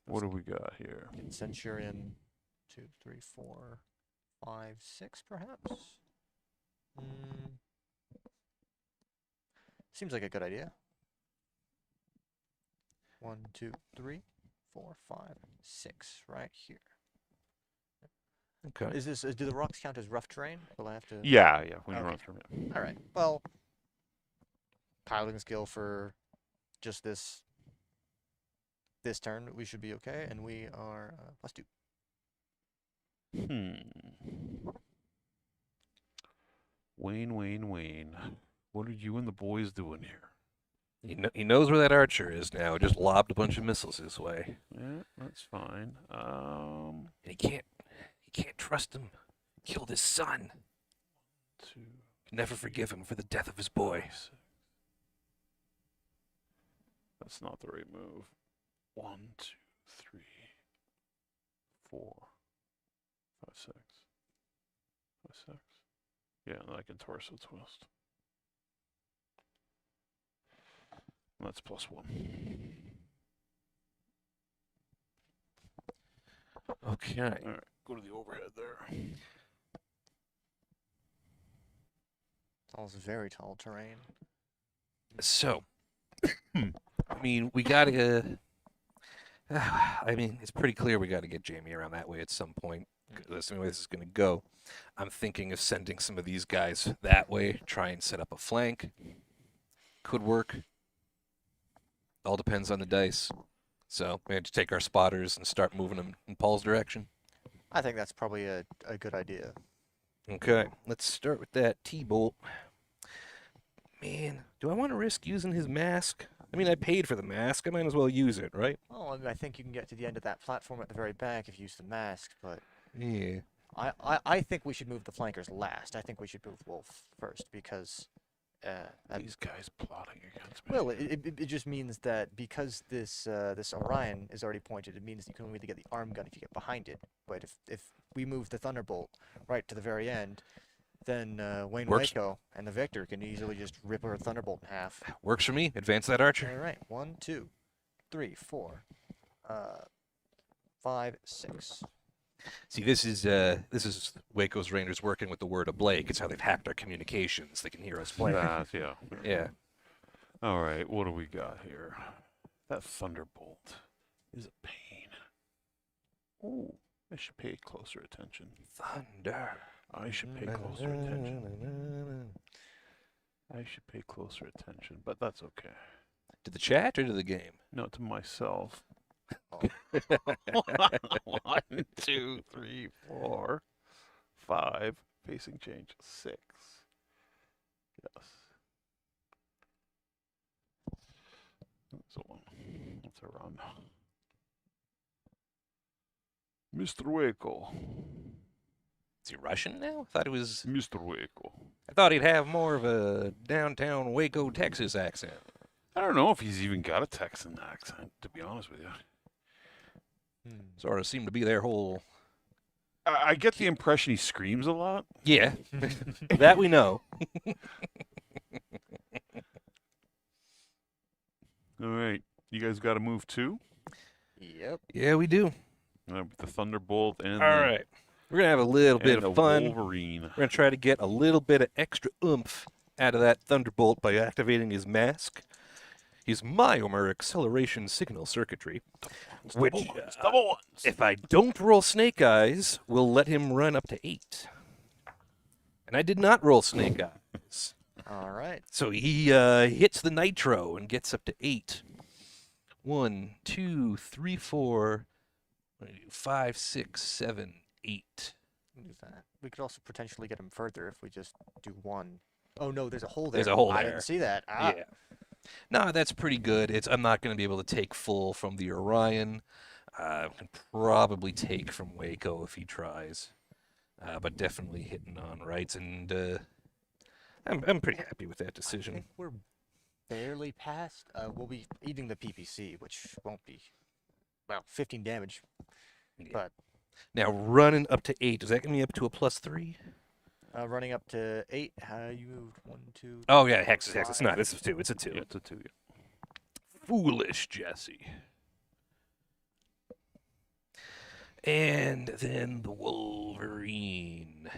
What do we got here? Centurion 2, 3, 4. 5, 6, perhaps. Seems like a good idea. 1, 2, 3, 4, 5, 6, right here. Okay. Is this? Do the rocks count as rough terrain? Will I have to? Yeah, when you Okay. run through it. All right. Well, piloting skill for just this turn, we should be okay, and we are +2. Wayne. What are you and the boys doing here? He knows where that archer is now. Just lobbed a bunch of missiles his way. Yeah, that's fine. And he can't trust him. Killed his son. 2, Can never forgive him for the death of his boy. 6. That's not the right move. 1, 2, 3, 4, 5, 6. 5, 6. Yeah, and I can torso twist. And that's +1. Okay. All right, go to the overhead there. It's all very tall terrain. So, I mean, we gotta. I mean, it's pretty clear we gotta get Jamie around that way at some point. That's the only way this is gonna go. I'm thinking of sending some of these guys that way, try and set up a flank. Could work. All depends on the dice. So we have to take our spotters and start moving them in Paul's direction. I think that's probably a good idea. Okay, let's start with that T-bolt. Man, do I want to risk using his mask? I mean, I paid for the mask. I might as well use it, right? Well, I mean, I think you can get to the end of that platform at the very back if you use the mask, but Yeah. I think we should move the flankers last. I think we should move Wolf first because These guys plotting against me. well, it just means that because this Orion is already pointed, it means you can only get the arm gun if you get behind it. But if we move the Thunderbolt right to the very end, then Wayne Works. Waco and the Victor can easily just rip our Thunderbolt in half. Works for me. Advance that archer. All right, 1, 2, 3, 4, 5, 6. See, this is Waco's Rangers working with the word of Blake. It's how they've hacked our communications. They can hear us play. Yeah. Yeah. All right, what do we got here? That Thunderbolt is a pain. Oh, I should pay closer attention. Thunder. I should pay closer attention. I should pay closer attention, but that's okay. To the chat or to the game? No, to myself. Oh. 1, 2, 3, 4, 5. Facing change 6. Yes. That's a 1. That's a run. Mr. Waco. Is he Russian now? I thought he was. Mr. Waco. I thought he'd have more of a downtown Waco, Texas accent. I don't know if he's even got a Texan accent, to be honest with you. Sort of seemed to be their whole. I get the impression he screams a lot. Yeah, that we know. All right. You guys got to move too? Yep. Yeah, we do. With the Thunderbolt and All right. We're going to have a little bit and of the fun. Wolverine. We're going to try to get a little bit of extra oomph out of that Thunderbolt by activating his mask. His Myomer acceleration signal circuitry, which, double ones. if I don't roll Snake Eyes, will let him run up to 8. And I did not roll Snake Eyes. All right. So he hits the Nitro and gets up to 8. 1, 2, 3, 4, 5, 6, 7, 8. Do that. We could also potentially get him further if we just do 1. Oh no, there's a hole there. There's a hole I there. didn't see that. Ah. Yeah. No, that's pretty good. I'm not going to be able to take full from the Orion. I can probably take from Waco if he tries. But definitely hitting on rights, and I'm pretty happy with that I decision. think we're barely past. We'll be eating the PPC, which won't be, 15 damage. Yeah. But Now running up to 8, does that get me up to a +3? running up to 8, you moved 1, 2. Oh yeah, hex. It's not. This is 2. It's a 2. Yeah, it's a 2. Yeah. Foolish Jesse. And then the Wolverine.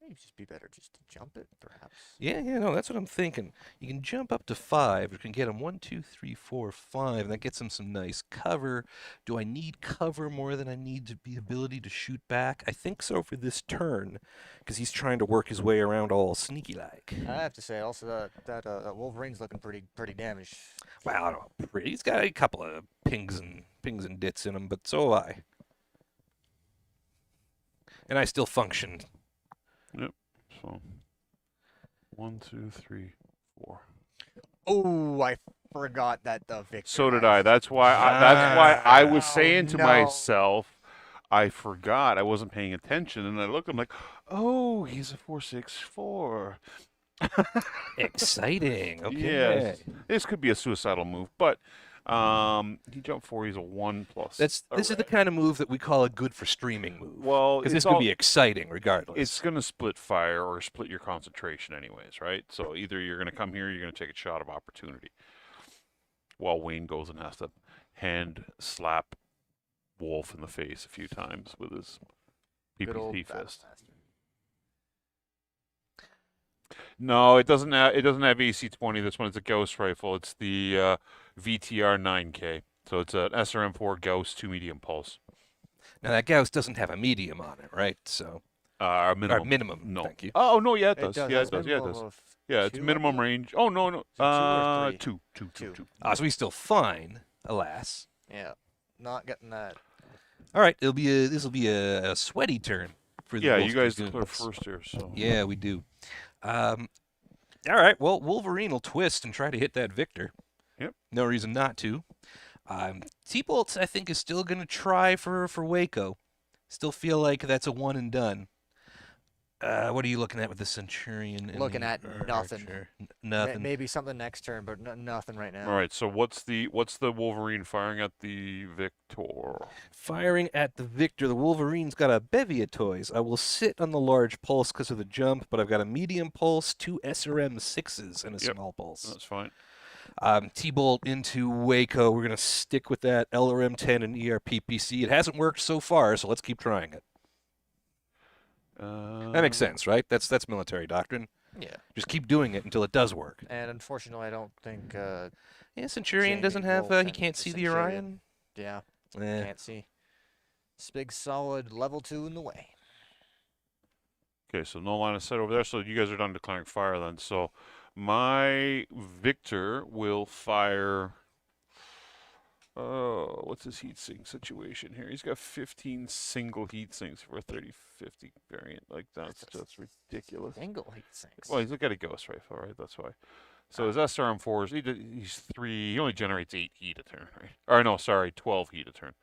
Maybe just be better just to jump it, perhaps. Yeah, no, that's what I'm thinking. You can jump up to 5. You can get him 1, 2, 3, 4, 5, and that gets him some nice cover. Do I need cover more than I need the ability to shoot back? I think so for this turn, because he's trying to work his way around all sneaky-like. I have to say also that Wolverine's looking pretty damaged. Well, I don't know, pretty. He's got a couple of pings and dits in him, but so have I. And I still function. So 1, 2, 3, 4. Oh, I forgot that the Victor. So did I. That's why I was saying to myself, I forgot. I wasn't paying attention, and I looked. I'm like, oh, he's a 4/6/4. Exciting. Okay. Yes. This could be a suicidal move, but he jumped 4. He's a 1+. This is the kind of move that we call a good for streaming move. Well, because this could be exciting regardless. It's going to split fire or split your concentration anyways, right? So either you're going to come here, or you're going to take a shot of opportunity. While Wayne goes and has to hand slap Wolf in the face a few times with his Good old PPT fist. Battlemaster. No, it doesn't have AC-20. This one is a Gauss rifle. It's the VTR 9K. So it's an SRM4 Gauss 2 medium pulse. Now that Gauss doesn't have a medium on it, right? So Our minimum. or minimum. No. Thank you. Oh no, yeah, it does. Yeah, has it does. Yeah, it minimum does. of Yeah, it's 2, I minimum think? range. Oh no, no. Is it 2 or 3? Two. Two. So he's still fine, alas. Yeah, not getting that. All right, this will be a sweaty turn for the Yeah, Wolf you guys Dragoons. declare first here. So Yeah, we do. All right, well, Wolverine will twist and try to hit that Victor. Yep. No reason not to. T-Bolts, I think, is still going to try for Waco. Still feel like that's a one and done. What are you looking at with the Centurion? And Looking the at nothing. Archer? Nothing. Maybe something next turn, but nothing right now. all right. So what's the Wolverine firing at the Victor? Firing at the Victor. The Wolverine's got a bevy of toys. I will sit on the large pulse because of the jump, but I've got a medium pulse, 2 SRM 6s, and a Yep. small pulse. That's fine. T-Bolt into Waco. We're going to stick with that LRM 10 and ERPPC. It hasn't worked so far, so let's keep trying it. That makes sense, right? That's military doctrine. Yeah. Just keep doing it until it does work. And unfortunately, I don't think. Yeah, Centurion doesn't Jamie have. Wolf He and can't the see the Centurion. Orion. Yeah, can't see. It's big, solid level 2 in the way. Okay, so no line of sight over there. So you guys are done declaring fire then. So my Victor will fire. Oh, what's his heat sink situation here? He's got 15 single heat sinks for a 30-50 variant. Like that's just ridiculous. Single heat sinks. Well, he's got a Ghost Rifle, right? That's why. So his SRM4s, he's 3. He only generates 8 heat a turn, right? Or no, sorry, 12 heat a turn.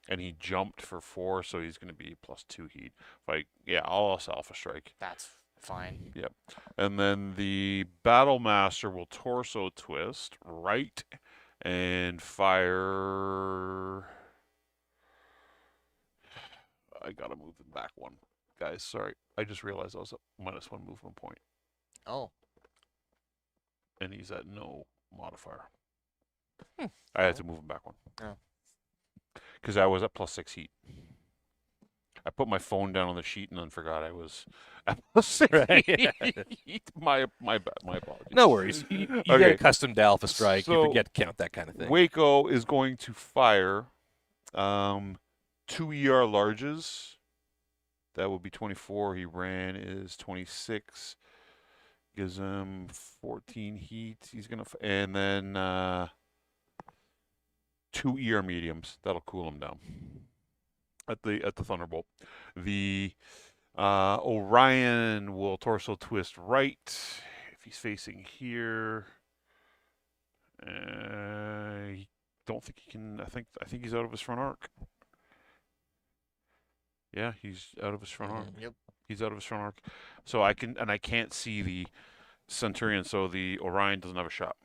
And he jumped for 4, so he's going to be +2 heat. Like, yeah, I'll Alpha Strike. That's fine. Yep. And then the Battlemaster will torso twist right and fire. I gotta move them back one, guys. Sorry, I just realized I was at -1 movement point, Oh. and he's at no modifier. Hmm. I had to move him back one. Oh. Because I was at +6 heat. I put my phone down on the sheet and then forgot I was at +6 Right, heat. My bad. My apologies. No worries. You get Okay. accustomed to Alpha Strike. So, you forget to count that kind of thing. Waco is going to fire 2 ER larges. That would be 24. He ran is 26. Gives him 14 heat. He's gonna and then 2 ER mediums. That'll cool him down. At the Thunderbolt, the Orion will torso twist right if he's facing here. I don't think he can. I think he's out of his front arc. Yeah, he's out of his front arc. Yep. He's out of his front arc. So I can't see the Centurion. So the Orion doesn't have a shot.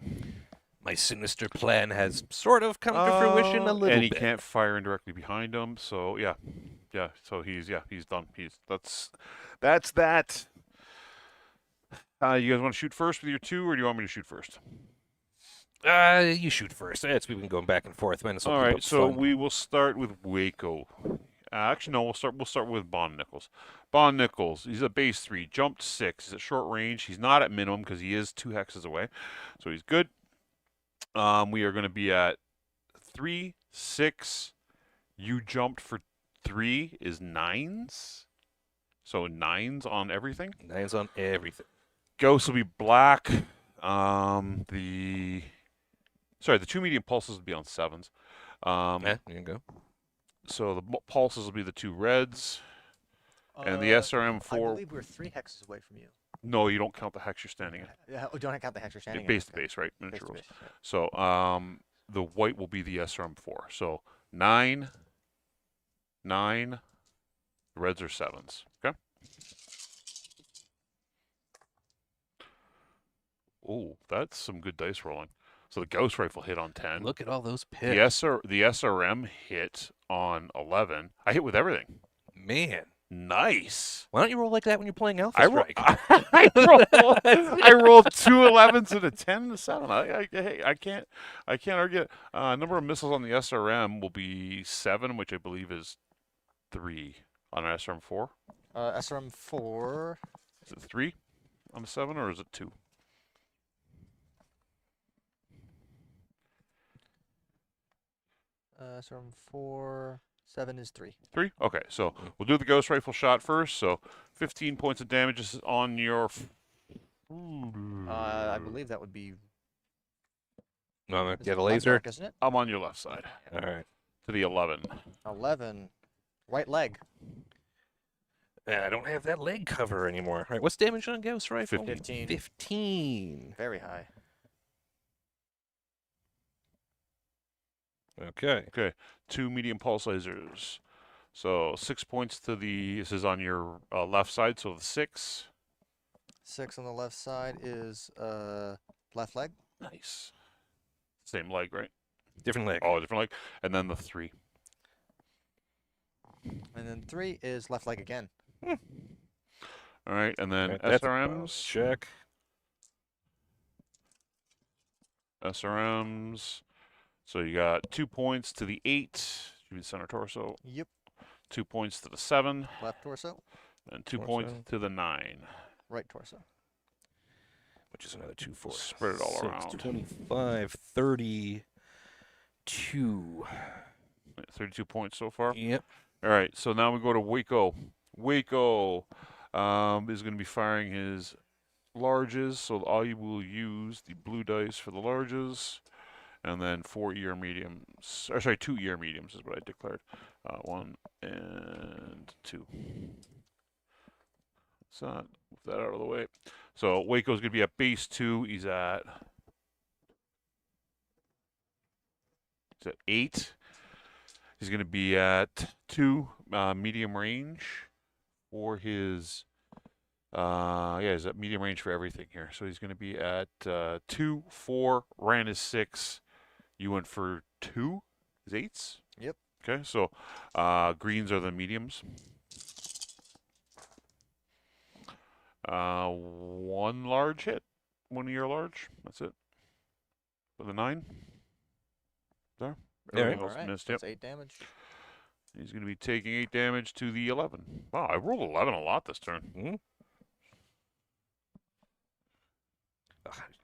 My sinister plan has sort of come to fruition a little and he bit. can't fire indirectly behind him. So yeah. So he's done. That's that. You guys want to shoot first with your 2, or do you want me to shoot first? You shoot first. We've been going back and forth. Might as well All keep right. up So fun. we will start with Waco. Actually, no. We'll start with Bond Nichols. Bond Nichols. He's a base 3, jumped 6. He's at short range. He's not at minimum because he is 2 hexes away, so he's good. We are going to be at 3, 6. You jumped for 3 is 9s. So 9s on everything. 9s on everything. Ghost will be black. The 2 medium pulses will be on 7s. There you go. So the pulses will be the 2 reds. And the I SRM4. believe we're 3 hexes away from you. No, you don't count the hex you're standing in. Yeah, don't count the hex you're standing in. Base to Okay. base, right? Base Miniature to rules. base, yeah. So the white will be the SRM4. So 9, 9. The reds are 7s. Okay. Oh, that's some good dice rolling. So the ghost rifle hit on 10. Look at all those The picks. the SRM hit on 11. I hit with everything. Man. Nice. Why don't you roll like that when you're playing Alpha I, Strike? I rolled 2 11s and a 10 and a 7. I can't argue. Number of missiles on the SRM will be 7, which I believe is 3 on an SRM4. SRM4. Is it 3 on the 7 or is it 2? SRM4. 7 is 3. 3? Okay, so we'll do the ghost rifle shot first. So 15 points of damage is on your. I believe that would be. No, is get it a left laser. mark, isn't it? I'm on your left side All right. to the 11. 11. Right leg. I don't have that leg cover anymore. All right, what's damage on Ghost Rifle? 15. 15. Very high. Okay. Okay, 2 medium pulse lasers. So 6 points to the. This is on your left side, so the 6. 6 on the left side is left leg. Nice. Same leg, right? Different leg. Oh, different leg. And then the 3. And then 3 is left leg again. All right, and then Right, that's a SRMs. check. SRMs. So you got 2 points to the 8. Should be the center torso. Yep. 2 points to the 7. Left torso. And 2 Torso. points to the 9. Right torso. Which is another 2, 4. Spread it all 6, around. 25, 32. 32 points so far. Yep. All right, so now we go to Waco. Waco is going to be firing his larges, so all you will use the blue dice for the larges, and then 4 ER mediums. Or sorry, 2 ER mediums is what I declared. 1 and 2. So move that out of the way. So Waco's going to be at base 2. He's at 8. He's going to be at 2 medium range for his. He's at medium range for everything here. So he's going to be at 2, 4. Ran his 6. You went for 2. His 8s. Yep. Okay, so greens are the mediums. 1 large hit. 1 of your large. That's it. For the 9. There. Everything else Alright, missed. Yep. that's 8 damage. He's going to be taking 8 damage to the 11. Wow, I rolled 11 a lot this turn.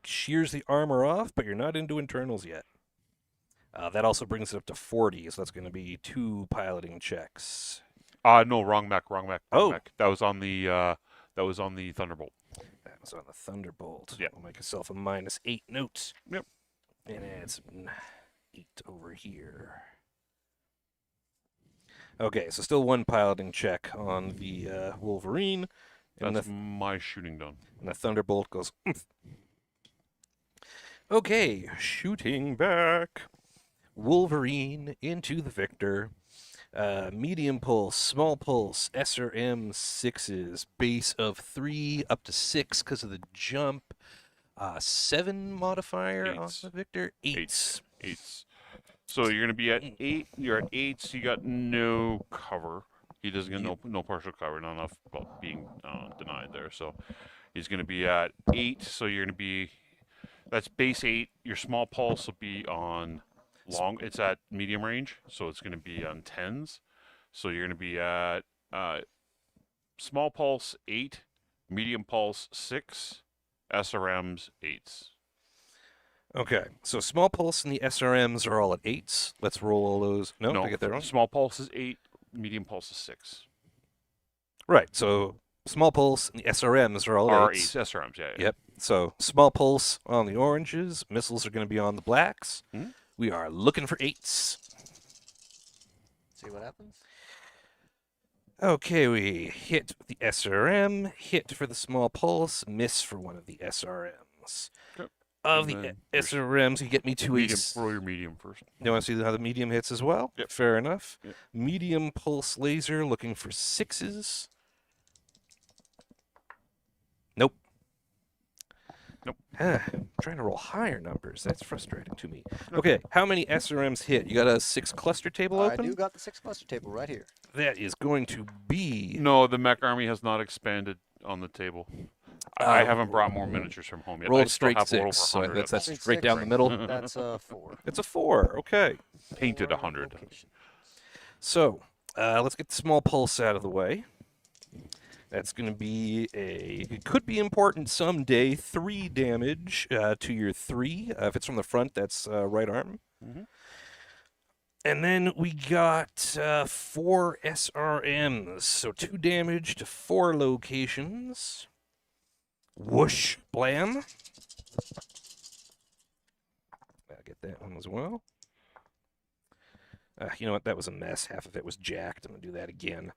Shears the armor off, but you're not into internals yet. That also brings it up to 40, so that's going to be 2 piloting checks. No, wrong mech. Oh. Mech. That was on the Thunderbolt. That was on the Thunderbolt. Yeah. I'll make myself a -8 notes. Yep. And it's 8 over here. Okay, so still 1 piloting check on the Wolverine. And That's my shooting done. and the Thunderbolt goes. "Oomph." Okay, shooting back. Wolverine into the Victor. Medium pulse, small pulse, SRM 6s, base of 3 up to 6 because of the jump. 7 modifier on Eights. the Victor. 8s. 8s. So you're going to be at 8. You're at 8, so you got no cover. He doesn't get no partial cover, not enough being denied there. So he's going to be at 8. So you're going to be. That's base 8. Your small pulse will be on long. It's at medium range, so it's going to be on 10s. So you're going to be at small pulse 8, medium pulse 6, SRMs 8s. Okay, so small pulse and the SRMs are all at 8s. Let's roll all those. No, did I get that wrong? Small pulse is 8, medium pulse is 6. Right, so small pulse and the SRMs are all at 8s. SRMs, yeah. Yep. So small pulse on the oranges, missiles are going to be on the blacks. Mhm. We are looking for 8s. See what happens. Okay, we hit the SRM, hit for the small pulse, miss for one of the SRMs. Yep. Of And the then there's SRMs, you get me to Medium, a. roll your medium first. You want to see how the medium hits as well? Yep. Fair enough. Yep. Medium pulse laser looking for 6s. Nope. Nope. I'm trying to roll higher numbers. That's frustrating to me. Okay, how many SRMs hit? You got a 6 cluster table I open? do got the 6 cluster table right here. That is going to be. No, the mech army has not expanded on the table. I haven't brought more miniatures from home yet. Rolled I a still straight have well over 6, so 100 of that's them. straight down the Six. middle. That's a 4. It's a 4. Okay. Painted 4 100. locations. So let's get the small pulse out of the way. That's going to be it could be important someday. 3 damage to your 3. If it's from the front, that's right arm. Mhm. And then we got 4 SRMs. So 2 damage to 4 locations. Whoosh, blam. I'll get that one as well. You know what? That was a mess. Half of it was jacked. I'm going to do that again.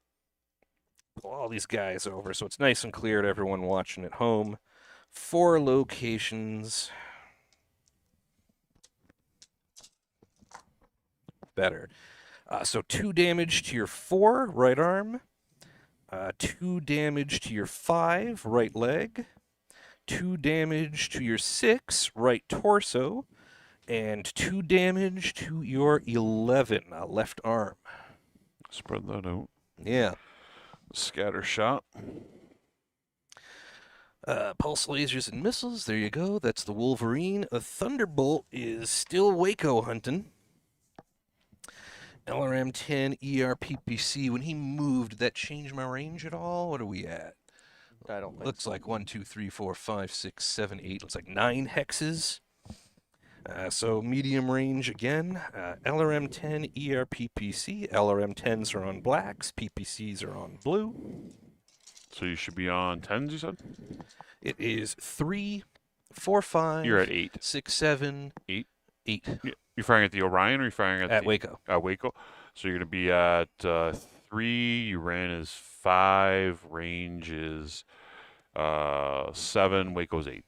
Pull all these guys over so it's nice and clear to everyone watching at home. 4 locations. Better. So 2 damage to your 4, right arm. 2 damage to your 5, right leg. 2 damage to your 6, right torso. And 2 damage to your 11, left arm. Spread that out. Yeah. Scatter shot. Pulse lasers and missiles. There you go. That's the Wolverine. A Thunderbolt is still Waco hunting. LRM-10 ERPPC. When he moved, did that change my range at all? What are we at? I don't think Looks so. like 1, 2, 3, 4, 5, 6, 7, 8. Looks like 9 hexes. So medium range again. LRM-10 ERPPC. LRM-10s are on blacks. PPCs are on blue. So you should be on 10s, you said? It is 3, 4, 5. You're at 8. 6, 7, 8. 8 You're firing at the Orion or you're firing at at the Waco. Waco? So you're going to be at 3. You ran is 5. Range is 7. Waco's 8.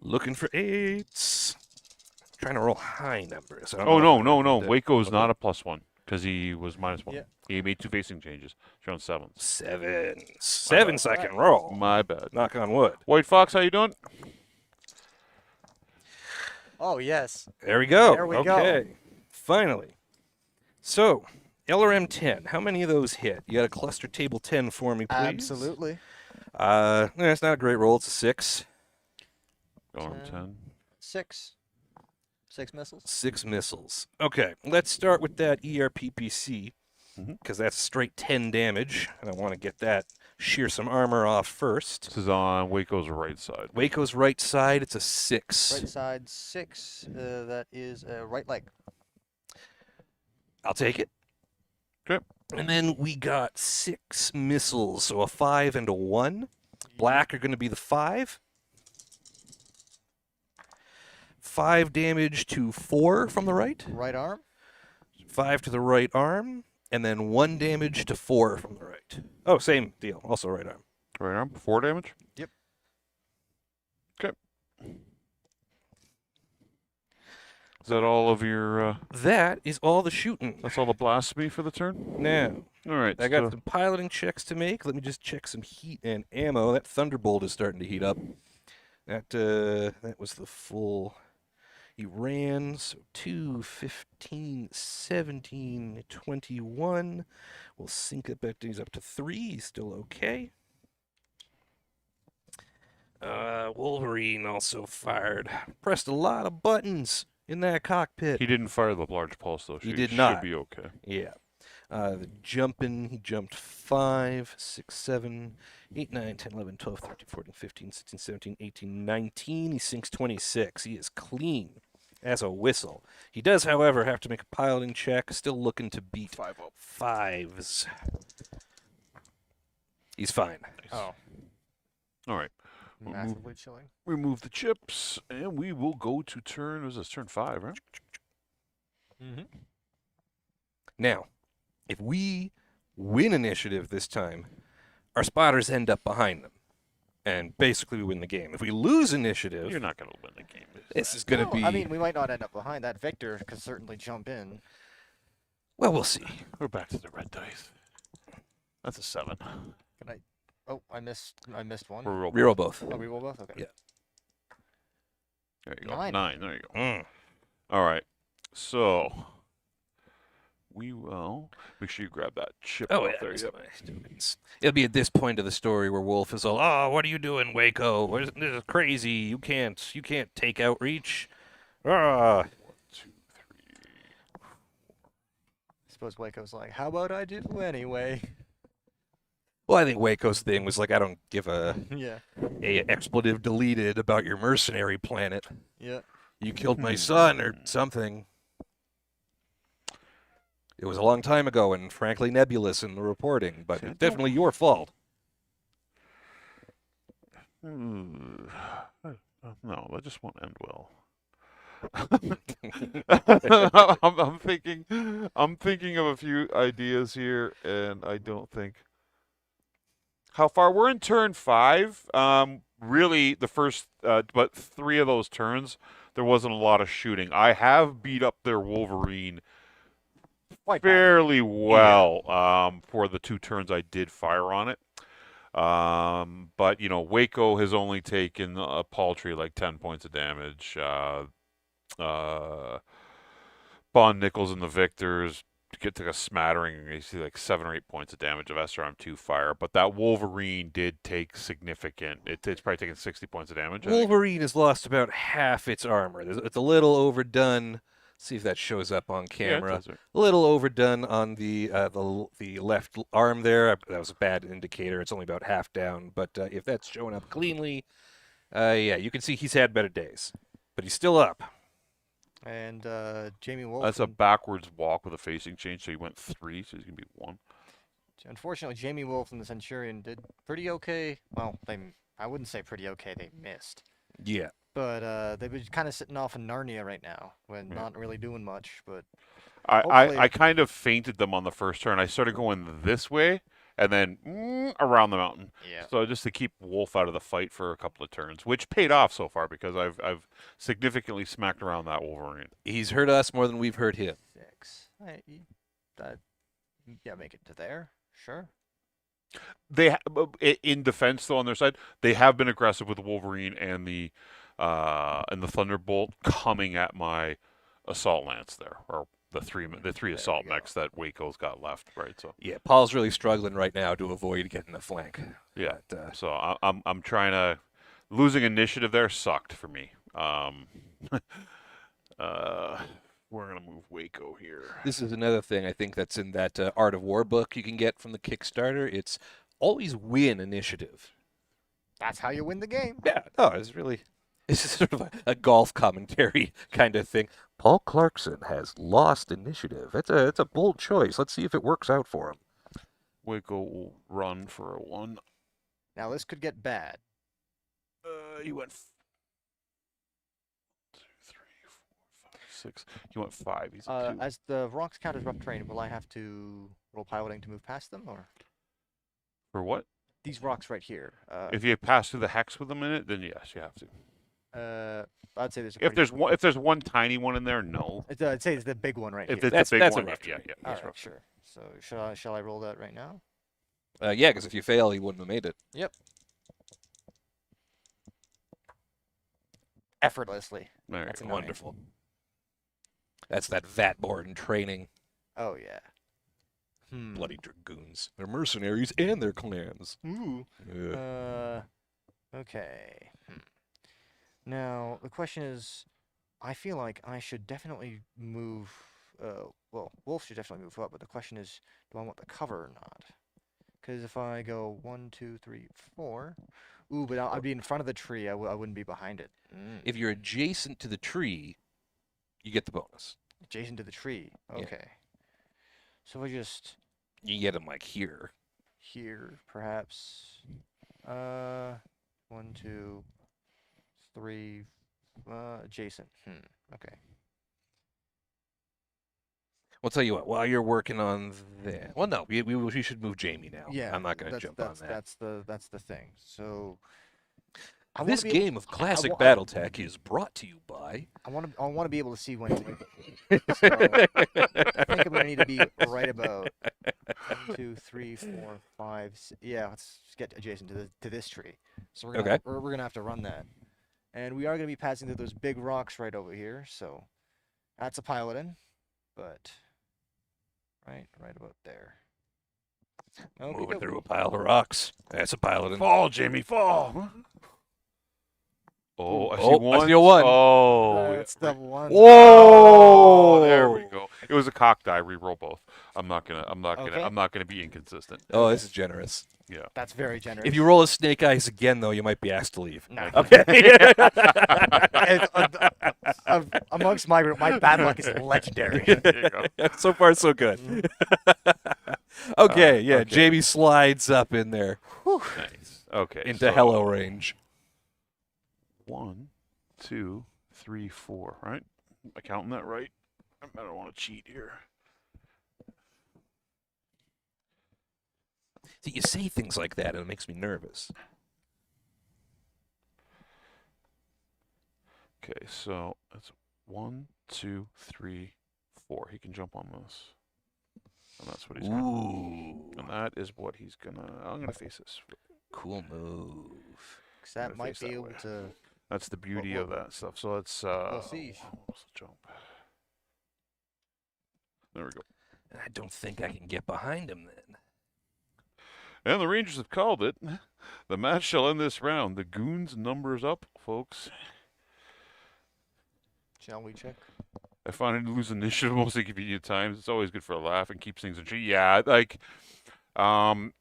Looking for 8s. Trying to roll high numbers. I don't Oh, know no. if I- Waco's okay. not a +1 because he was -1. Yeah. He made 2 facing changes. You're on 7s. 7. 7s I can roll. My bad. Knock on wood. White Fox, how you doing? Oh, yes. There we go. There we go. Okay. Finally. So, LRM-10. How many of those hit? You got a cluster table 10 for me, please? Absolutely. It's not a great roll. It's a 6. Going on 10. 10. 6. 6 missiles. 6 missiles. Okay, let's start with that ERPPC, Mhm. because that's straight 10 damage, and I want to get that, shear some armor off first. This is on Waco's right side. Waco's right side, it's a 6. Right side 6. That is right leg. I'll take it. Okay. And then we got 6 missiles, so a 5 and a 1. Black are going to be the 5. 5 damage to 4 from the right. Right arm. 5 to the right arm. And then 1 damage to 4 from the right. Oh, same deal. Also right arm. Right arm, 4 damage? Yep. Okay. Is that all of your, That is all the shooting. that's all the blasphemy for the turn? Now, All right. I got some piloting checks to make. Let me just check some heat and ammo. That Thunderbolt is starting to heat up. That was the full. He ran, so 2, 15, 17, 21. We'll sync it back. He's up to 3. He's still okay. Wolverine also fired. Pressed a lot of buttons in that cockpit. He didn't fire the large pulse, though. He She did should not. be okay. Yeah. The jumping, he jumped 5, 6, 7, 8, 9, 10, 11, 12, 13, 14, 15, 16, 17, 18, 19. He sinks 26. He is clean as a whistle. He does, however, have to make a piloting check. Still looking to beat 5 up. 5s. He's fine. Oh, All right. We'll move, massively chilling. remove the chips, and we will go to turn. Was this turn 5, right? Mm-hmm. Now, if we win initiative this time, our spotters end up behind them. And basically we win the game. If we lose initiative, You're not going to win the game. this is going to be... I mean, we might not end up behind that. Victor could certainly jump in. Well, we'll see. We're back to the red dice. That's a 7. Can I? Oh, I missed one. We're roll. Reroll both. Oh, we roll both. Okay. Yeah. There you go. 9. 9. There you go. Mm. All right. So we will make sure you grab that chip Oh, up yeah. there. that's Yep. my tokens. It'll be at this point of the story where Wolf is all, "Oh, what are you doing, Waco? This is crazy. You can't take outreach." Ah. 1, 2, 3. I suppose Waco's like, how about I do anyway? Well, I think Waco's thing was like, I don't give a Yeah. expletive deleted about your mercenary planet. Yeah. You killed my son or something. It was a long time ago and frankly nebulous in the reporting, but See, I it's definitely your fault. No, that just won't end well. I'm thinking of a few ideas here, and I don't think. How far we're in turn 5? Really, the first, but 3 of those turns, there wasn't a lot of shooting. I have beat up their Wolverine Quite bad. fairly well for the 2 turns I did fire on it. But Waco has only taken a paltry like 10 points of damage. Bond Nichols and the Victors took a smattering. You see like 7 or 8 points of damage of SRM2 fire. But that Wolverine did take significant. It's probably taken 60 points of damage. I think. Wolverine has lost about half its armor. It's a little overdone. See if that shows up on Yeah, it camera. does, right. A little overdone on the left arm there. That was a bad indicator. It's only about half down. But if that's showing up cleanly, yeah, you can see he's had better days. But he's still up. And Jamie Wolf. That's a backwards walk with a facing change, so he went 3, so he's gonna be 1. Unfortunately, Jamie Wolf and the Centurion did pretty okay. Well, I wouldn't say pretty okay. They missed. Yeah. But they were kind of sitting off in Narnia right now, when not really doing much. But I hopefully- kind of feinted them on the first turn. I started going this way and then around the mountain. yeah, So just to keep Wolf out of the fight for a couple of turns, which paid off so far because I've significantly smacked around that Wolverine. He's hurt us more than we've hurt him. 6. Yeah, make it to there. Sure. They in defense though on their side, they have been aggressive with the Wolverine and the Thunderbolt coming at my assault lance there, or the three assault you go. mechs that Waco's got left, right? So Yeah, Paul's really struggling right now to avoid getting a flank. yeah, But, so I'm trying to losing initiative there sucked for me. We're gonna move Waco here. this is another thing I think that's in that Art of War book you can get from the Kickstarter. It's always win initiative. That's how you win the game. Yeah, no, it's sort of a golf commentary kind of thing. Paul Clarkson has lost initiative. It's a bold choice. Let's see if it works out for him. Waco will run for a 1. Now this could get bad. You went 2, 3, 4, 5, 6. You went 5. He's a 2. As the rocks count as rough terrain, will I have to roll piloting to move past them, or For what? these rocks right here? If you pass through the hex with them in it, then yes, you have to. I'd say there's. If there's one tiny one in there, no. I'd say it's the big one right If here. it's the big that's a one, rough yeah, terrain. yeah. All that's right, rough. sure. So shall I roll that right now? Yeah, because if you fail, he wouldn't have made it. Yep. Effortlessly. There you That's go. a 9. Wonderful. That's that Vatborn training. Oh yeah. Bloody dragoons. They're mercenaries and they're clans. Ooh. Yeah. Okay. Now the question is, I feel like I should definitely move well, Wolf should definitely move up, but the question is, do I want the cover or not? Because if I go 1, 2, 3, 4, ooh, but I'd be in front of the tree. I wouldn't be behind it. If you're adjacent to the tree, you get the bonus. Adjacent to the tree. Yeah. Okay. So if I just You get them like here. here, perhaps. 1, 2, 3. Adjacent. Okay. We'll tell you what. While you're working on that, well, no, we should move Jamie now. Yeah. I'm not going to jump on that. That's the thing. So. This game of classic wa- I- Battletech is brought to you by. I want to be able to see when. So, I think I'm gonna need to be right about 1, 2, 3, 4, 5. Yeah, let's get adjacent to this tree. So we're gonna have to run that, and we are gonna be passing through those big rocks right over here. So that's a piloting, but right about there. Moving through a pile of rocks. That's a piloting. Fall, Jamie, fall. Oh, I see Oh, one. I see a one. Oh, That's the one. Whoa! There we go. It was a cock die. Reroll both. I'm not gonna be inconsistent. Oh, this is generous. Yeah. That's very generous. If you roll a snake eyes again, though, you might be asked to leave. No. Okay. Amongst my bad luck is legendary. There you go. So far, so good. Okay, yeah. okay. Jamie slides up in there Nice. Okay. into so hello range. 1, 2, 3, 4. Right? Am I counting that right? I don't want to cheat here. See, you say things like that, and it makes me nervous. Okay, so that's 1, 2, 3, 4. He can jump on this. And that's what he's gonna Ooh, And that is what he's gonna I'm gonna face this. cool move. 'Cause that Gonna might face be that able way. to. That's the beauty Well, of that stuff. So let's see. what's the jump? There we go. I don't think I can get behind him then. And the Rangers have called it. The match shall end this round. The Goons numbers up, folks. Shall we check? I find it to lose initiative most inconvenient times. It's always good for a laugh and keeps things in check. Yeah, like I'm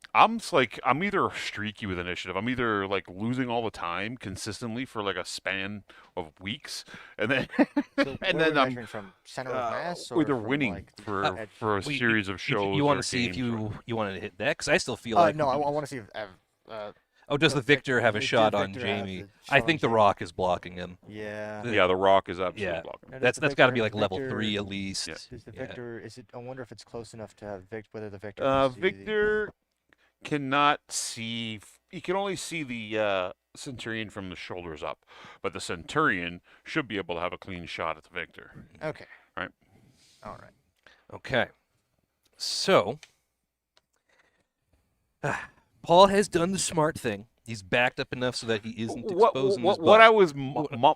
either streaky with initiative. I'm either like losing all the time consistently for like a span of weeks, and then So and where then are we I'm measuring from center of mass, or either from, winning like, the for edge? for a Well, series of shows. You want or to see if games or- you wanted to hit that? Because I still feel like. No, I want to see if. Oh, does the Victor have a Did shot on Victor have Jamie? the I shot on think the Jamie? Rock is blocking him. Yeah. The- Yeah, the Rock is absolutely Yeah. blocking. Now, does That's the got to Victor- be like level Victor- 3 at least. Yeah. Does the Yeah. Victor? Is it? I wonder if it's close enough to have whether the Victor. Can see Victor cannot see. He can only see the Centurion from the shoulders up, but the Centurion should be able to have a clean shot at the Victor. Okay. Right. All right. Okay. So, Paul has done the smart thing. He's backed up enough so that he isn't exposing his butt. What I was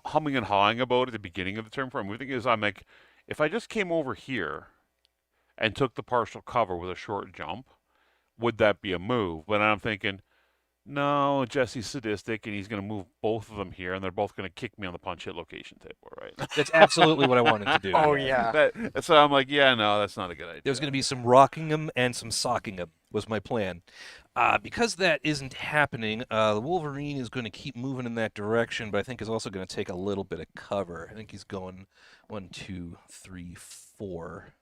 humming and hawing about at the beginning of the term for I'm moving is I'm like, if I just came over here and took the partial cover with a short jump, would that be a move? But I'm thinking, no, Jesse's sadistic and he's going to move both of them here and they're both going to kick me on the punch hit location table, right? That's absolutely what I wanted to do. Oh yeah. So I'm like, yeah, no, that's not a good idea. There's going to be some rocking him and some socking him, was my plan. Because that isn't happening, the Wolverine is going to keep moving in that direction, but I think is also going to take a little bit of cover. I think he's going 1, 2, 3, 4.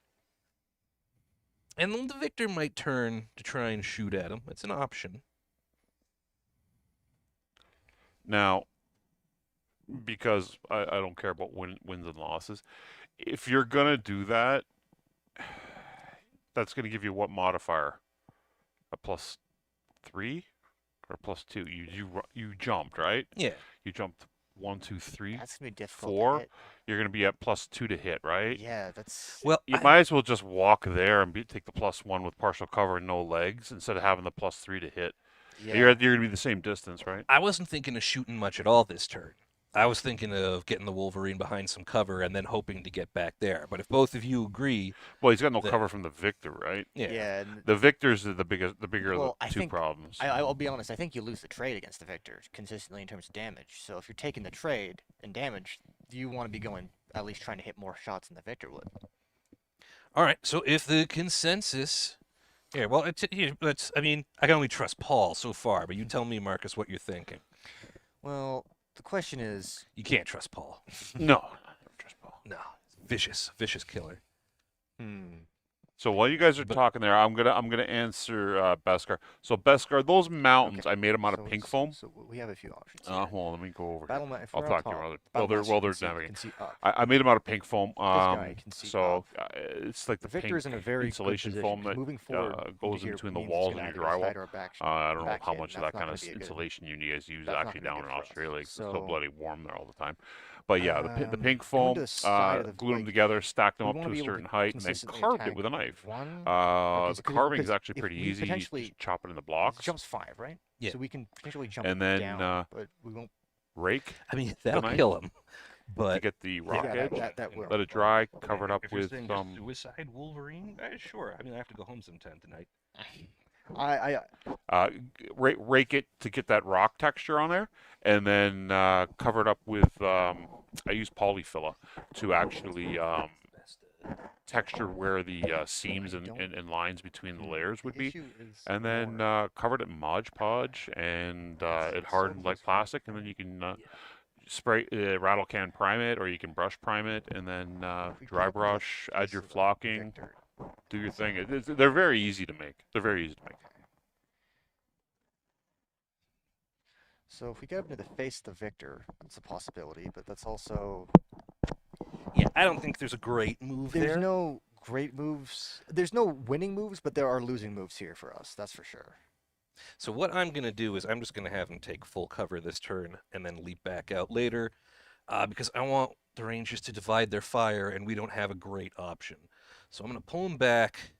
And then the Victor might turn to try and shoot at him. It's an option. Now, because I don't care about wins and losses, if you're going to do that, that's going to give you what modifier? A +3 or +2? You jumped, right? Yeah. You jumped 1, 2, 3, That's gonna be difficult. 4. To hit. You're going to be at +2 to hit, right? Yeah, that's. Well, You might as well just walk there and take the +1 with partial cover and no legs instead of having the +3 to hit. Yeah. You're going to be the same distance, right? I wasn't thinking of shooting much at all this turn. I was thinking of getting the Wolverine behind some cover and then hoping to get back there. But if both of you agree, Well, he's got no The- cover from the Victor, right? yeah. Yeah. And The Victor's the bigger Well, of I the two think problems. I'll be honest. I think you lose the trade against the Victor consistently in terms of damage. So if you're taking the trade and damage, you want to be going at least trying to hit more shots than the Victor would. All right. So if the consensus here, well, here, I mean, I can only trust Paul so far, but you tell me, Marcus, what you're thinking. Well, the question is, You can't trust Paul. No. Just Paul. No, vicious killer. hmm. So while you guys are But talking there, I'm gonna answer Beskar. So Beskar, those mountains, Okay. I made them out of So, pink so, foam. so we have a few options here. Hold on, let me go over here. Battle if I'll we're on talk to you top, while they're battle master while can they're see, navigating. can see up. I made them out of pink foam. This guy can see So up. it's like The the victor pink is in a very good insulation position. foam 'Cause that moving forward goes into in here between the means walls it's and gonna your either drywall. side or back, I don't know back how hit, much and of that that's not kind gonna of be a good. insulation you guys use That's not actually gonna be down good in for us. Australia. 'Cause it's so So, bloody warm there all the time. But yeah, the pink going to foam, the side of the glued them like together, stacked them we up want to to a be able to certain height, and then consistently carved it attack with a knife. one. Okay, The so carving is because actually if pretty we easy. You potentially just chop it into it blocks, jumps 5, right? yeah, So we can potentially jump and then down, but we won't. rake I mean the that'll knife kill him. to But get the yeah, rock Yeah, edge. that will. Let it dry, okay, cover it up if you're with saying just some. suicide Wolverine, sure. I mean, I have to go home sometime tonight. I Rake it to get that rock texture on there, and then cover it up with. I use polyfilla to actually Best, texture where the seams I and, don't. and lines between the layers would The be, issue is and then more. covered it in Mod Podge, and it So hardened like close. plastic, and then you can yeah. spray rattle can prime it, or you can brush prime it, and then If we dry get up into the brush, add face your of the flocking, Victor, do your thing. They're very easy to make. They're very easy to make. so if we get up into the face of the Victor, it's a possibility, but that's also Yeah, I don't think there's a great move there's there. no great moves. There's no winning moves, but there are losing moves here for us. That's for sure. So what I'm gonna do is I'm just gonna have him take full cover this turn and then leap back out later, because I want the Rangers to divide their fire, and we don't have a great option. So I'm gonna pull him back.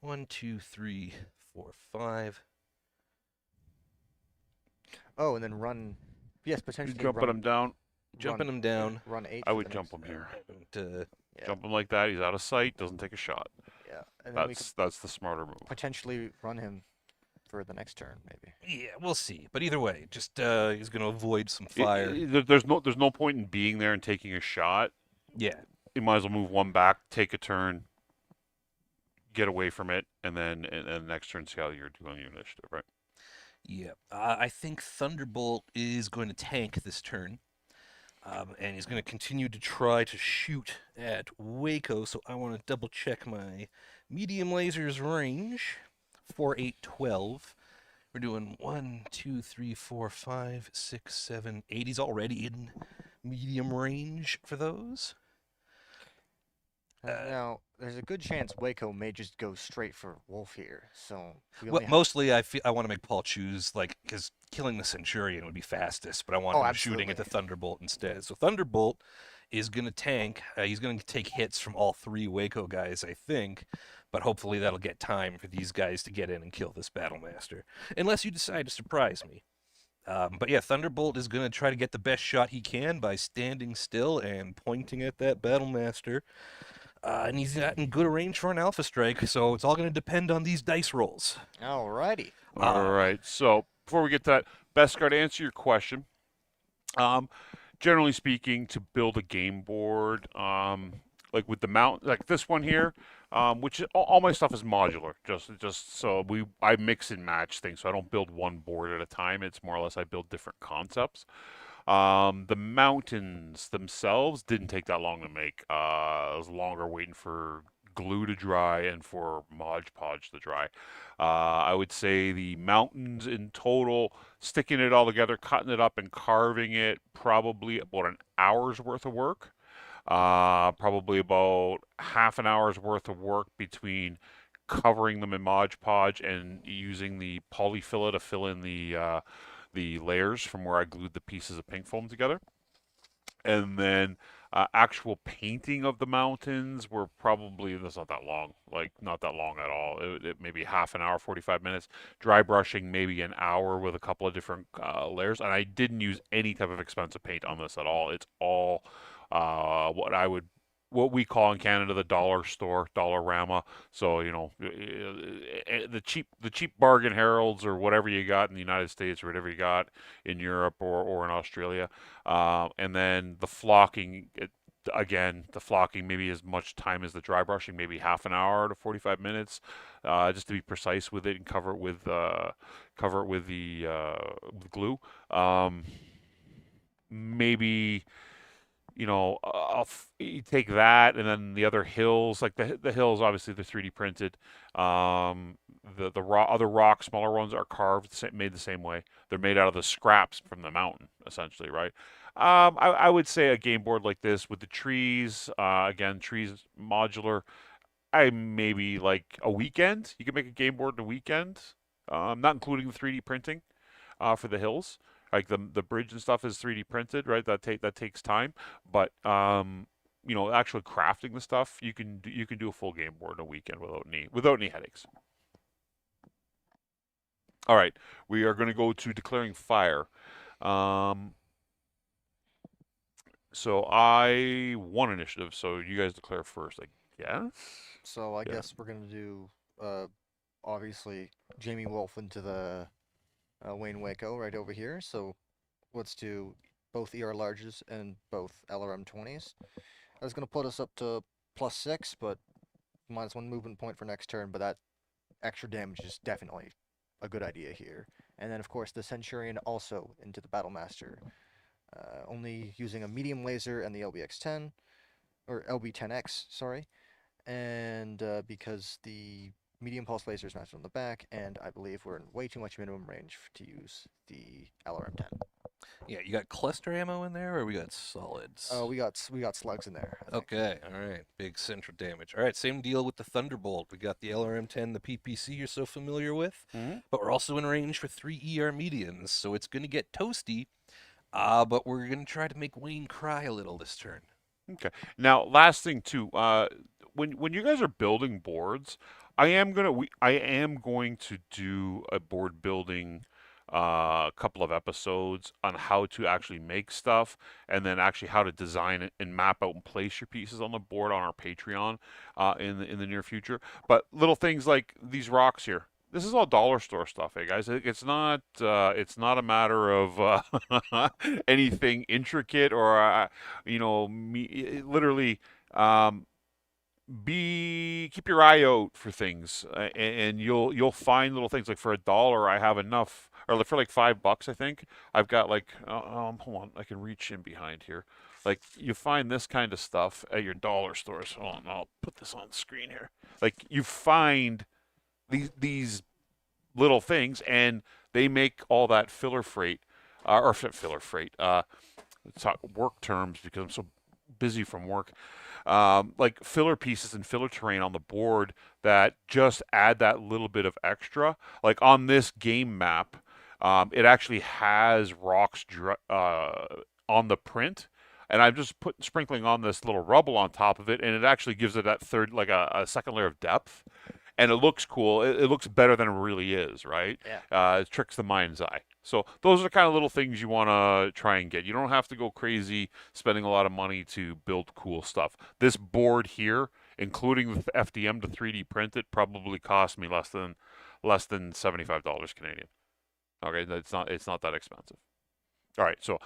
1, 2, 3, 4, 5. Oh, and then run. Yes, You potentially jumping him down. Jumping him down. Run 8. I for would the jump next him here. And, Yeah, Jump him like that. He's out of sight. Doesn't take a shot. yeah, and then we could That's the smarter move. potentially run him for the next turn, maybe. yeah, we'll see. But either way, just he's gonna avoid some fire. There's no point in being there and taking a shot. Yeah. You might as well move one back, take a turn, get away from it, and then next turn see how you're doing your initiative, right? Yeah, I think Thunderbolt is going to tank this turn, and he's going to continue to try to shoot at Waco. So I want to double check my medium laser's range. 4, 8, 12. We're doing 1, 2, 3, 4, 5, 6, 7, 8. He's already in medium range for those. Now, there's a good chance Waco may just go straight for Wolf here, so we Well, only have. mostly I want to make Paul choose, like, because killing the Centurion would be fastest, but I want Oh, him shooting at the absolutely. Thunderbolt instead. So Thunderbolt is going to tank. He's going to take hits from all 3 Waco guys, I think, but hopefully that'll get time for these guys to get in and kill this Battlemaster, unless you decide to surprise me. But yeah, Thunderbolt is going to try to get the best shot he can by standing still and pointing at that Battlemaster. And he's not in good range for an Alpha Strike, so it's all going to depend on these dice rolls. Alrighty. All right. So before we get to that, Beskar, to answer your question, generally speaking, to build a game board, like with the mount, like this one here, which all my stuff is modular. Just so I mix and match things, so I don't build one board at a time. It's more or less I build different concepts. The mountains themselves didn't take that long to make. It was longer waiting for glue to dry and for Mod Podge to dry. I would say the mountains in total, sticking it all together, cutting it up and carving it, probably about an hour's worth of work. Probably about half an hour's worth of work between covering them in Mod Podge and using the polyfilla to fill in the layers from where I glued the pieces of pink foam together. And then actual painting of the mountains were probably, that's not that long, like not that long at all. It maybe half an hour, 45 minutes. Dry brushing maybe an hour with a couple of different layers. And I didn't use any type of expensive paint on this at all. It's all what we call in Canada the dollar store, Dollarama. So the cheap bargain heralds or whatever you got in the United States or whatever you got in Europe or in Australia, and then the flocking. again, the flocking maybe as much time as the dry brushing, maybe half an hour to 45 minutes, just to be precise with it and cover it with with glue. Maybe you take that and then the other hills, like the hills, obviously they're 3D printed. Other rocks, smaller ones, are carved, made the same way. They're made out of the scraps from the mountain, essentially, right? I would say a game board like this with the trees, again, trees modular. I maybe like a weekend. You can make a game board in a weekend, not including the 3D printing for the hills. Like the bridge and stuff is 3D printed, right? That takes time, but actually crafting the stuff, you can do a full game board in a weekend without any headaches. All right, we are going to go to declaring fire. So I won initiative, so you guys declare first, I guess. So I Yeah. guess we're gonna do obviously Jamie Wolf into the Wayne Waco right over here. So let's do both ER larges and both LRM 20s. That's gonna put us up to +6, but -1 movement point for next turn. But that extra damage is definitely a good idea here. And then of course the Centurion also into the Battlemaster, only using a medium laser and the LBX-10 or LB-10X, sorry. And because the medium pulse laser is mounted on the back, and I believe we're in way too much minimum range to use the LRM-10. Yeah, you got cluster ammo in there, or we got solids? Oh, we got slugs in there. I think. Okay, all right. Big central damage. All right, same deal with the Thunderbolt. We got the LRM-10, the PPC you're so familiar with, but we're also in range for 3 ER medians, so it's going to get toasty, but we're going to try to make Wayne cry a little this turn. Okay. Now, last thing too, when you guys are building boards, I am going to do a board building couple of episodes on how to actually make stuff, and then actually how to design it and map out and place your pieces on the board on our Patreon in the near future. But little things like these rocks here. This is all dollar store stuff, hey guys. It's not a matter of anything intricate or literally. Keep your eye out for things, and you'll find little things. Like for $1 I have enough, or for like $5 I think I've got like hold on, I can reach in behind here. Like you find this kind of stuff at your dollar stores. Hold on, I'll put this on the screen here. Like you find these little things, and they make all that filler freight, or filler freight. Talk work terms because I'm so busy from work. Like filler pieces and filler terrain on the board that just add that little bit of extra. Like on this game map, it actually has rocks on the print, and I'm just sprinkling on this little rubble on top of it, and it actually gives it that third, like a second layer of depth. And it looks cool. It looks better than it really is, right? Yeah. It tricks the mind's eye. So those are the kind of little things you want to try and get. You don't have to go crazy spending a lot of money to build cool stuff. This board here, including the FDM to 3D print it, probably cost me less than $75 Canadian. Okay, it's not that expensive. All right, so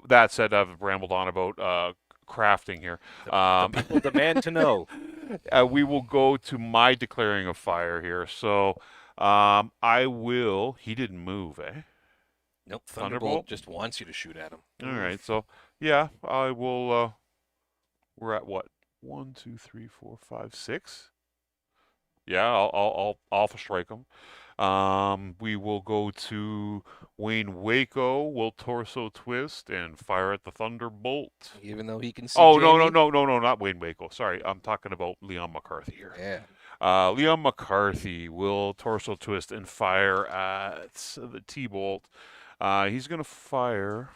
that said, I've rambled on about crafting here. The people demand to know. We will go to my declaring of fire here. So I will. He didn't move, eh? Nope, Thunderbolt? just wants you to shoot at him. All right. So yeah, I will. We're at what? 1, 2, 3, 4, 5, 6. Yeah, I'll alpha strike him. We will go to Wayne Waco. We'll torso twist and fire at the Thunderbolt. Even though he can see Oh Jamie? no, not Wayne Waco. Sorry, I'm talking about Leon McCarthy here. Yeah. Leon McCarthy will torso twist and fire at the T-bolt. He's gonna fire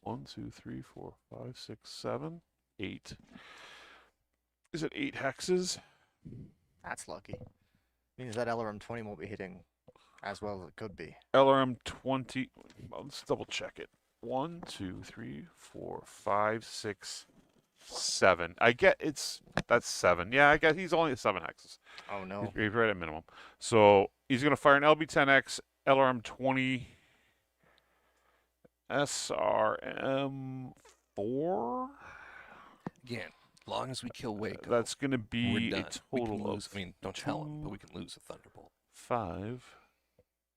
1, 2, 3, 4, 5, 6, 7, 8. Is it 8 hexes? That's lucky. Means that LRM 20 won't be hitting as well as it could be. LRM 20. Well, let's double check it. 1, 2, 3, 4, 5, 6, 7. That's 7. Yeah, I guess he's only at 7 hexes. Oh no. He's right at minimum. So he's gonna fire an LB-10X, LRM 20, SRM 4. Again, as long as we kill Waco, That's going to we're be done. a We can total lose. of I mean, don't tell him, but we can lose a Thunderbolt. 5,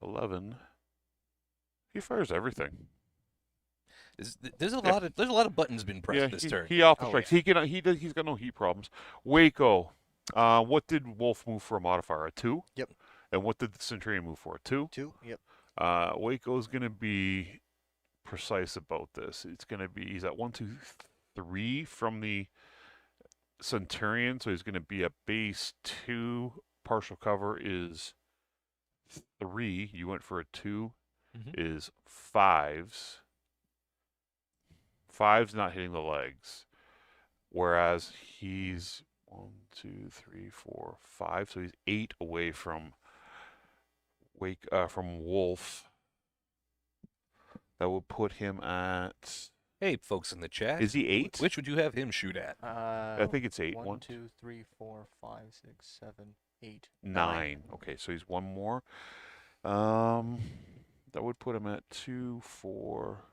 11. He fires everything. There's a Yeah. lot of buttons been pressed Yeah, this turn. he alpha Oh, strikes. yeah. He's got no heat problems. Waco. What did Wolf move for a modifier? A 2? Yep. And what did the Centurion move for? A 2? 2. Yep. Waco's going to be precise about this. It's going to be, he's at 1, 2, 3 from the Centurion, so he's going to be a base 2. Partial cover is 3. You went for a 2. Mhm. Is 5s. 5's not hitting the legs. Whereas he's 1, 2, 3, 4, 5. So he's 8 away from from Wolf. That would put him at. Hey, folks in the chat. Is he 8? Which would you have him shoot at? I think it's 8. 1, 2, 3, 4, 5, 6, 7, 8, 9. Okay, so he's 1 more. That would put him at 2, 4.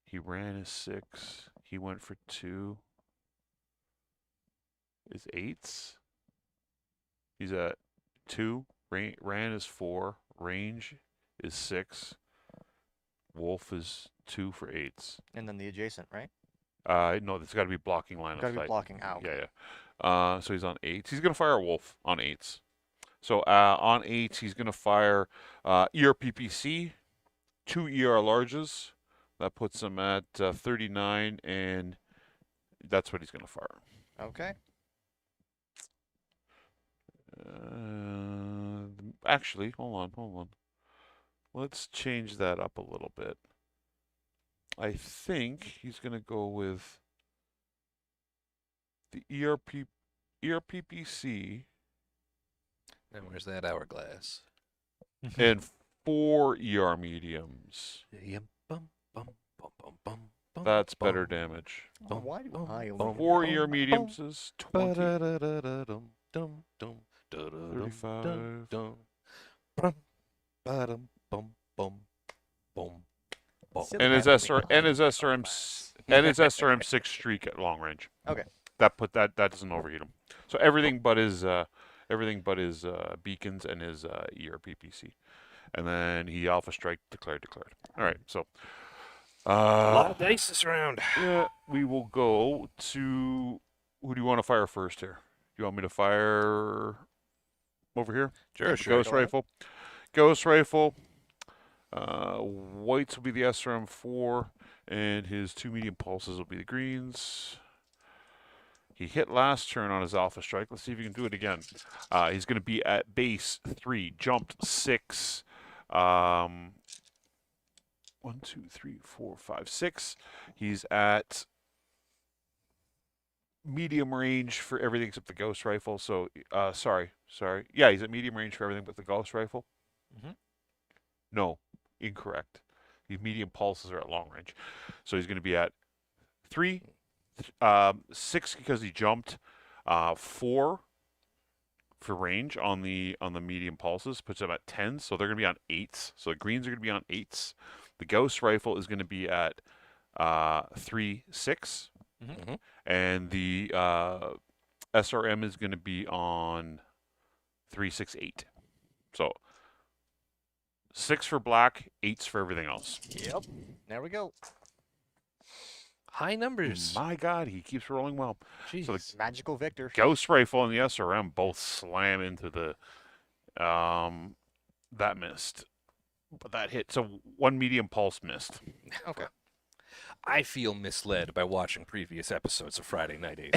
He ran his 6. He went for 2. Is 8s? He's at 2. Ran is 4. Range is 6. Wolf is 2 for 8s. And then the adjacent, right? No, there's got to be blocking line Got to of be sight. blocking out. Yeah, yeah. So he's on 8s. He's going to fire a Wolf on 8s. So on 8s, he's going to fire ERPPC, 2 ER larges. That puts him at 39, and that's what he's going to fire. Okay. Actually, hold on. Let's change that up a little bit. I think he's going to go with the ERPPC And where's that hourglass? and 4 ER mediums. That's better damage. Oh, why do I only 4 ER mediums is 20. 35. Silly And his having me SR and his behind SRM class. and his SRM6 streak at long range. Okay. That doesn't overheat him. So everything but his beacons and his ERPPC. And then he alpha strike declared. All right. So A lot of dice this round. yeah, we will go to who do you want to fire first here? You want me to fire over here? Sure. Ghost Go ahead. rifle. Ghost rifle. Whites will be the SRM4, and his 2 medium pulses will be the greens. He hit last turn on his alpha strike. Let's see if he can do it again. He's going to be at base 3, jumped 6. 1, 2, 3, 4, 5, 6. He's at medium range for everything except the ghost rifle. So, sorry. Yeah, he's at medium range for everything but the ghost rifle. Mhm. No, incorrect. His medium pulses are at long range. So he's going to be at 3, 6 because he jumped, 4 for range on the medium pulses, puts him at 10. So they're going to be on 8s. So the greens are going to be on 8s. The ghost rifle is going to be at 3, 6. Mhm. And the SRM is going to be on 3, 6, 8. So 6 for black, 8s for everything else. Yep. There we go. High numbers. My God, he keeps rolling well. Jeez. So the Magical Victor. Ghost Rifle and the SRM both slam into the that missed, but that hit. So 1 medium pulse missed. Okay. I feel misled by watching previous episodes of Friday Night 8.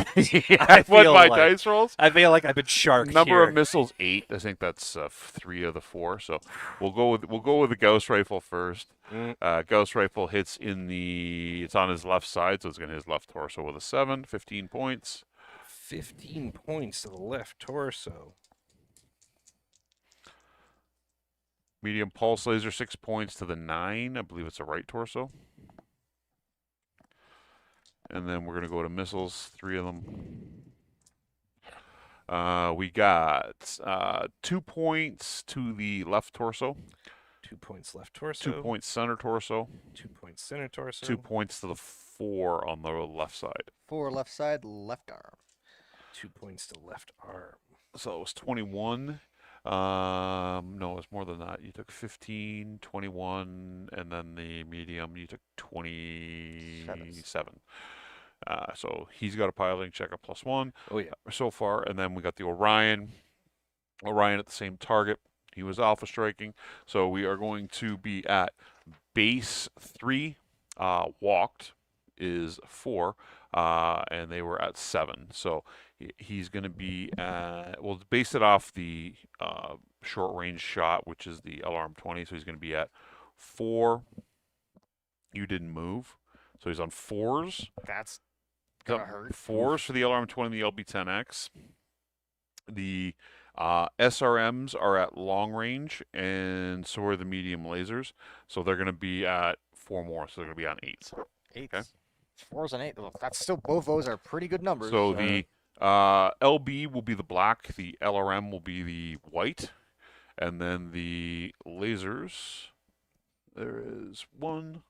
What feel my like- dice rolls? I feel like I've been sharked Number here. of missiles 8. I think that's 3 of the 4. So we'll go with the Ghost Rifle first. Ghost Rifle hits it's on his left side, so it's going to hit his left torso with a 7, 15 points. 15 points to the left torso. Medium pulse laser 6 points to the 9. I believe it's a right torso. And then we're going to go to missiles, 3 of them. We got 2 points to the left torso. 2 points left torso. 2 points center torso. 2 points center torso. 2 points to the 4 on the left side. 4 left side, left arm. 2 points to left arm. So it was 21. No, it's more than that. You took 15, 21, and then the medium, you took 27. So he's got a piloting check of +1 Oh, yeah. so far. And then we got the Orion. Orion at the same target. He was alpha striking. So we are going to be at base 3. Walked is 4. And they were at 7. So he's going to be at, we'll base it off the short range shot, which is the LRM 20. So he's going to be at 4. You didn't move. So he's on 4s. That's gonna hurt. 4s for the LRM 20 and the LB10X. The SRMs are at long range, and so are the medium lasers. So they're going to be at 4 more. So they're going to be on 8s. 8s. Okay. 4s and 8s. Well, that's still, both those are pretty good numbers. So the LB will be the black, the LRM will be the white, and then the lasers, there is 1.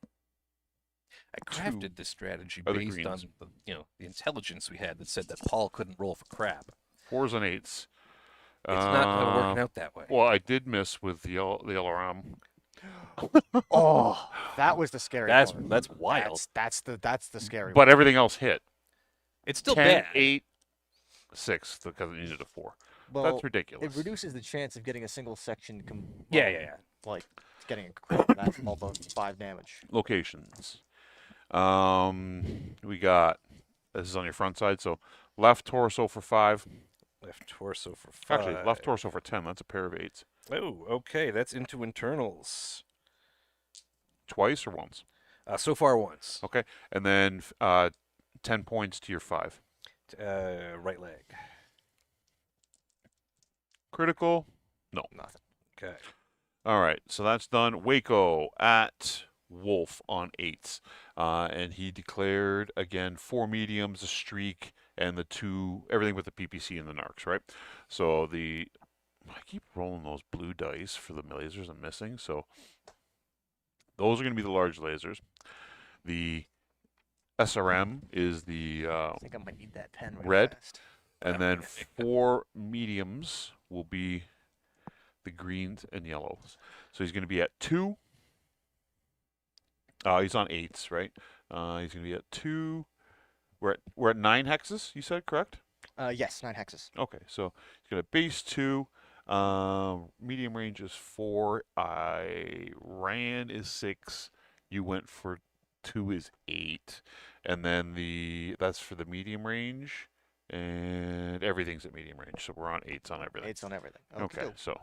I crafted this strategy Are the based on greens. the intelligence we had that said that Paul couldn't roll for crap. 4s and 8s. It's not working out that way. Well, I did miss with the LRM. Oh, that was the scary part. That's wild. That's the scary But everything else hit. It's still 10, bad. 8, 6, because it needed a 4. Well, That's ridiculous. it reduces the chance of getting a single section. Yeah. Like getting a crit. That's all the 5 damage. Locations. We got, this is on your front side, so left torso for 5. Left torso for 5. Actually, left torso for 10. That's a pair of 8s. Oh, okay. That's into internals. Twice or once? So far, once. Okay. And then 10 points to your 5. Right leg. Critical? No. Nothing. Okay. All right. So that's done. Waco at Wolf on 8s. And he declared, again, 4 mediums, a streak, and the 2, everything with the PPC and the narcs, right? So I keep rolling those blue dice for the lasers I'm missing. So those are going to be the large lasers. The SRM is the I think I might need that pen right red. fast. and then 4 mediums will be the greens and yellows. So he's going to be at 2. He's on 8s, right? He's going to be at 2. We're at 9 hexes, you said, correct? Yes, 9 hexes. Okay, so he's got a base 2. Medium range is 4. I ran is 6. You went for 2 is 8. And then that's for the medium range. And everything's at medium range. So we're on 8s on everything. 8s on everything. Okay, so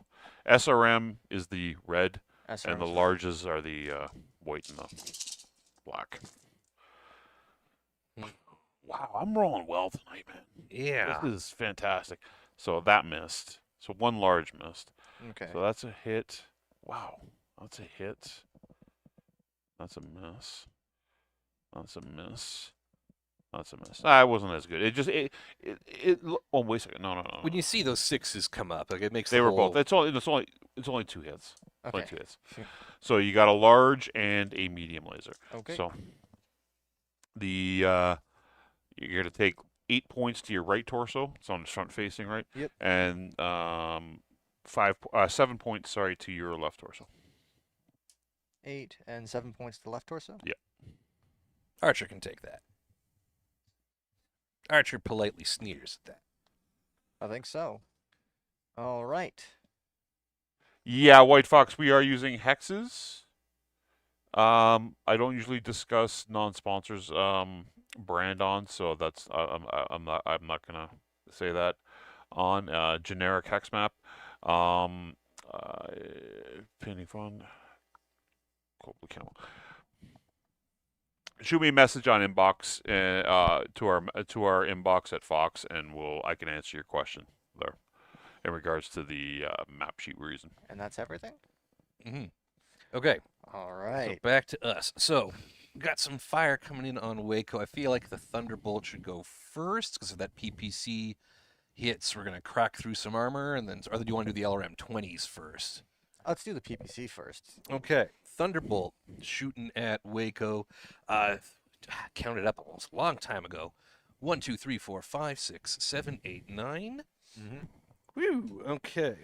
SRM is the red. SRMs. And the larges are the white and the black. Wow, I'm rolling well tonight, man. Yeah. This is fantastic. So that missed. So 1 large missed. Okay. So that's a hit. Wow, that's a hit. That's a miss. That's a miss. That's a miss. It wasn't as good. It just oh, wait a second. No. When you see those 6s come up, like it makes They the were whole... both. It's only 2 hits. Okay. Only 2 hits. Phew. So you got a large and a medium laser. Okay. So you're gonna take 8 points to your right torso. It's on the front facing, right? Yep. And 7 points, sorry, to your left torso. 8 and 7 points to the left torso. Yeah. Archer can take that. Archer politely sneers at that. I think so. All right. Yeah, White Fox, we are using hexes. I don't usually discuss non-sponsors brand on, so that's I'm not gonna say that on generic hex map. Pinning fund. Global account. Shoot me a message on inbox to our inbox at Fox, and I can answer your question there in regards to the map sheet we're using. And that's everything? Mm-hmm. Okay. All So right. back to us. So, we got some fire coming in on Waco. I feel like the Thunderbolt should go first because of that PPC hits. We're going to crack through some armor, and then, or do you want to do the LRM 20s first? Let's do the PPC first. Okay, Thunderbolt shooting at Waco. Counted up almost a long time ago. 1, 2, 3, 4, 5, 6, 7, 8, 9. Mm-hmm. Woo. Okay.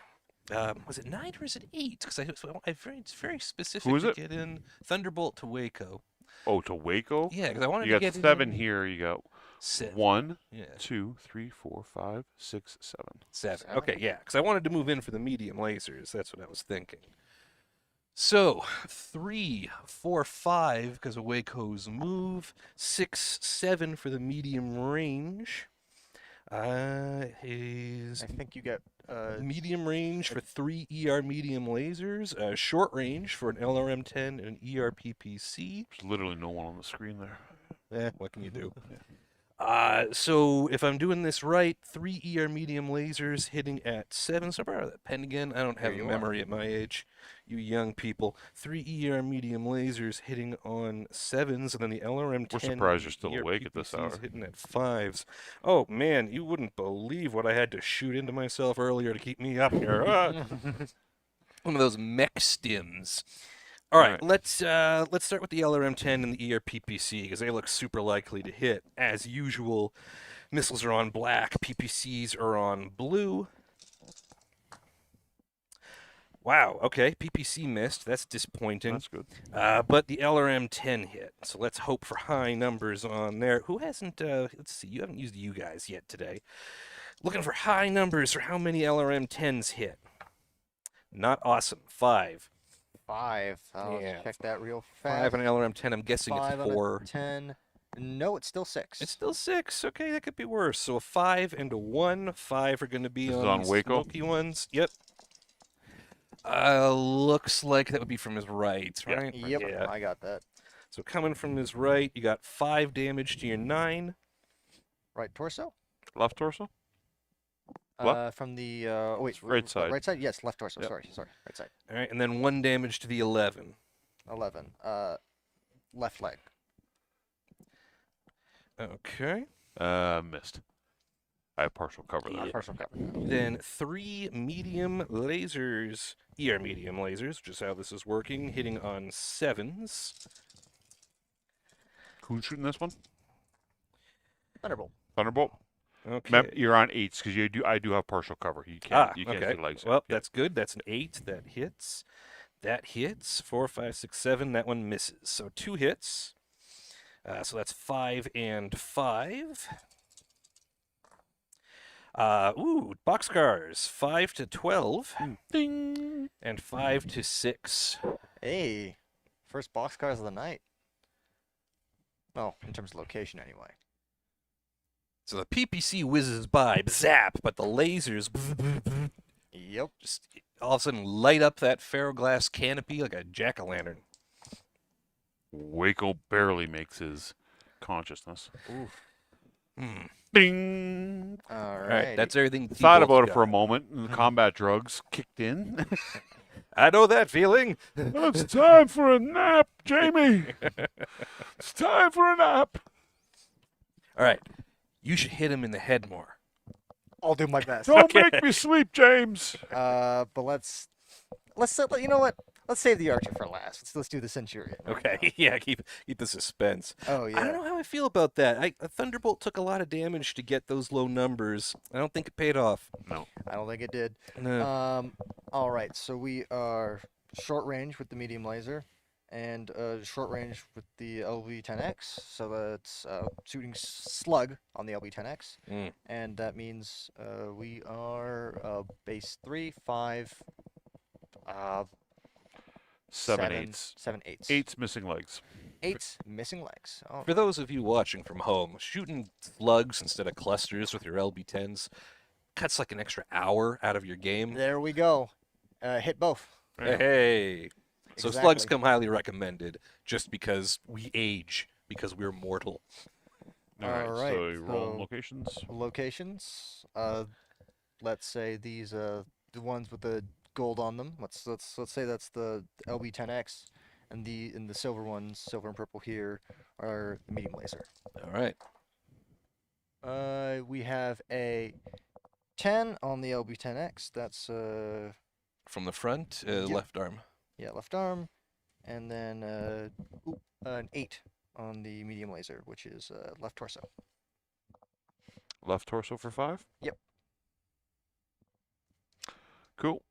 Was it 9 or is it 8? Because it's very specific Who is to it? get in Thunderbolt to Waco. Oh, to Waco? Yeah, because I wanted You to got get 7 in here. You got 7. 1, Yeah, 2, 3, 4, 5, 6, 7. 7. Seven. Okay, yeah, because I wanted to move in for the medium lasers. That's what I was thinking. So 3, 4, 5 because of Waco's move. 6, 7 for the medium range. Is I think you get medium range for 3 ER medium lasers. Short range for an LRM-10 and an ER-PPC. There's literally no one on the screen there. What can you do? So if I'm doing this right, 3 ER medium lasers hitting at 7. So borrow that pen again. I don't have Here a you memory at my age. You young people. 3 ER medium lasers hitting on 7s, and then the LRM-10. We're surprised you're still ER awake at this PPCs hour. hitting at 5s. Oh man, you wouldn't believe what I had to shoot into myself earlier to keep me up here. One of those mech stims. All right, let's start with the LRM-10 and the ER-PPC because they look super likely to hit. As usual, missiles are on black, PPCs are on blue. Wow, okay, PPC missed. That's disappointing. That's good. But the LRM-10 hit, so let's hope for high numbers on there. Who hasn't, let's see, you haven't used you guys yet today. Looking for high numbers for how many LRM-10s hit. Not awesome. 5. 5. I'll Yeah. check that real fast. 5 on LRM-10, I'm guessing 5 it's on 4. a 10. No, it's still 6. It's still 6. Okay, that could be worse. So a 5 and a 1. 5 are going to be This is on on these Waco? smoky ones. Yep. Looks like that would be from his right, Yeah. right? Yep, Yeah. I got that. So coming from his right, you got 5 damage to your 9. Right torso? Left torso? Left? From the wait, Right side. Right side? Yes, left torso. Yep. Sorry, right side. All right, and then 1 damage to the 11. 11. Left leg. Okay. Missed. I have partial cover there. Partial cover. Then 3 medium lasers, ER medium lasers, which is how this is working, hitting on 7s. Who's shooting this one? Thunderbolt. Thunderbolt? Okay. You're on 8s because I do have partial cover. You can't Okay. see legs. Well, Yeah. that's good. That's an 8. That hits. That hits. 4, 5, 6, 7. That one misses. So 2 hits. So that's 5 and 5. Boxcars. 5 to 12 Ding. and 5 to 6. Hey, first boxcars of the night. Well, in terms of location, anyway. So the PPC whizzes by, zap, but the lasers Yep. just all of a sudden light up that ferroglass canopy like a jack-o'-lantern. Waco barely makes his consciousness. Oof. Ding. All All right. right, that's everything. Thought T-Bolt's about it for a got. moment, and the combat drugs kicked in. I know that feeling. It's time for a nap, Jamie. It's time for a nap. All right, you should hit him in the head more. I'll do my best. Don't make me sleep, James. But let's you know what? Let's save the archer for last. Let's do the centurion. Okay, yeah, keep the suspense. Oh yeah. I don't know how I feel about that. A Thunderbolt took a lot of damage to get those low numbers. I don't think it paid off. No. I don't think it did. No. All right. So we are short range with the medium laser, and short range with the LV-10X. So that's shooting slug on the LV-10X, Mm. and that means we are base 3, 5, 7 8s. 7 8s. 8s missing legs. 8s missing legs. Oh, For those of you watching from home, shooting slugs instead of clusters with your LB10s cuts like an extra hour out of your game. there we go. Hit both. Yeah. Hey. So slugs Exactly. come highly recommended just because we age, because we're mortal. All right. Alright, So you roll so- locations. Locations. Let's say these the ones with the gold on them. Let's say that's the LB-10X, and the silver ones, silver and purple here, are the medium laser. All right. We have a 10 on the LB-10X. That's From the front, Yep. left arm. Yeah, left arm, and then an 8 on the medium laser, which is left torso. Left torso for 5? Yep. Cool.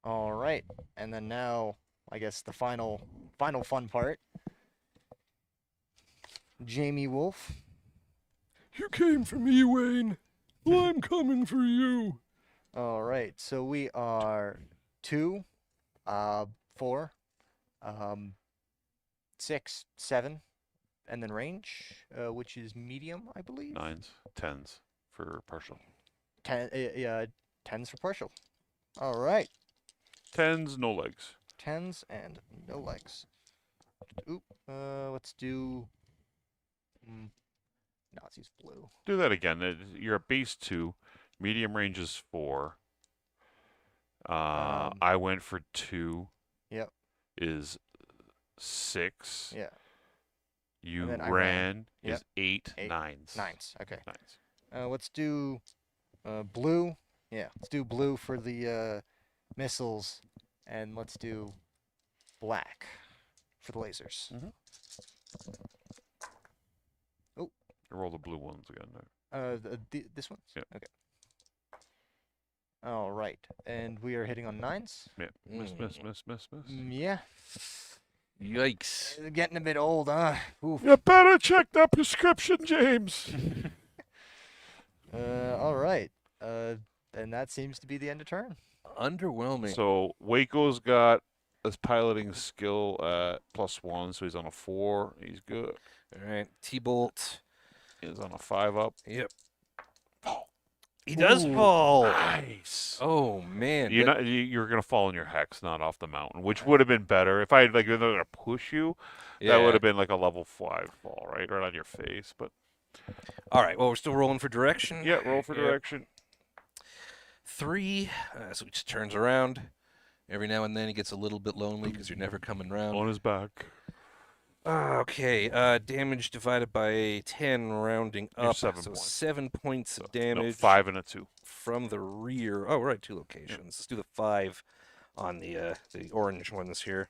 All right, and then now I guess the final fun part. Jamie Wolf. You came for me, Wayne. Well, I'm coming for you. All right, so we are 2, 4, 6, 7, and then range, which is medium, I believe. 9s, 10s for partial. 10s for partial. All right, 10s, no legs. 10s and no legs. Oop. Let's do. No, let's use blue. Do that again. You're at base 2. Medium range is 4. I went for 2. Yep. Is 6. Yeah. You And then I ran Yep. is 8, 8, 9s. 9s. Okay. 9s. Let's do blue. Yeah, let's do blue for the missiles, and let's do black for the lasers. Roll the blue ones again. There. This one? Yep. Okay. All right, and we are hitting on 9s. Yeah. Miss. Yeah, Yikes. getting a bit old, huh? Oof. You better check that prescription, James. All right. And that seems to be the end of turn. Underwhelming. So Waco's got his piloting skill at +1, so he's on a 4. He's good. All right, T-Bolt. He's on a 5 up. Yep. Oh. He does Ooh, fall. Nice. Oh man. You're gonna fall in your hex, not off the mountain, which would have been better if I had been gonna push you. Yeah. That would have been like a level 5 fall, right on your face. But All right. Well, we're still rolling for direction. yeah, roll for Yep. direction. 3. So he just turns around. Every now and then he gets a little bit lonely because you're never coming around. On his back. Okay. Damage divided by 10, rounding You're up. 7 so points. 7 points of No, damage 5 and a 2. from the rear. Oh, right, 2 locations. Let's do the 5 on the orange ones here.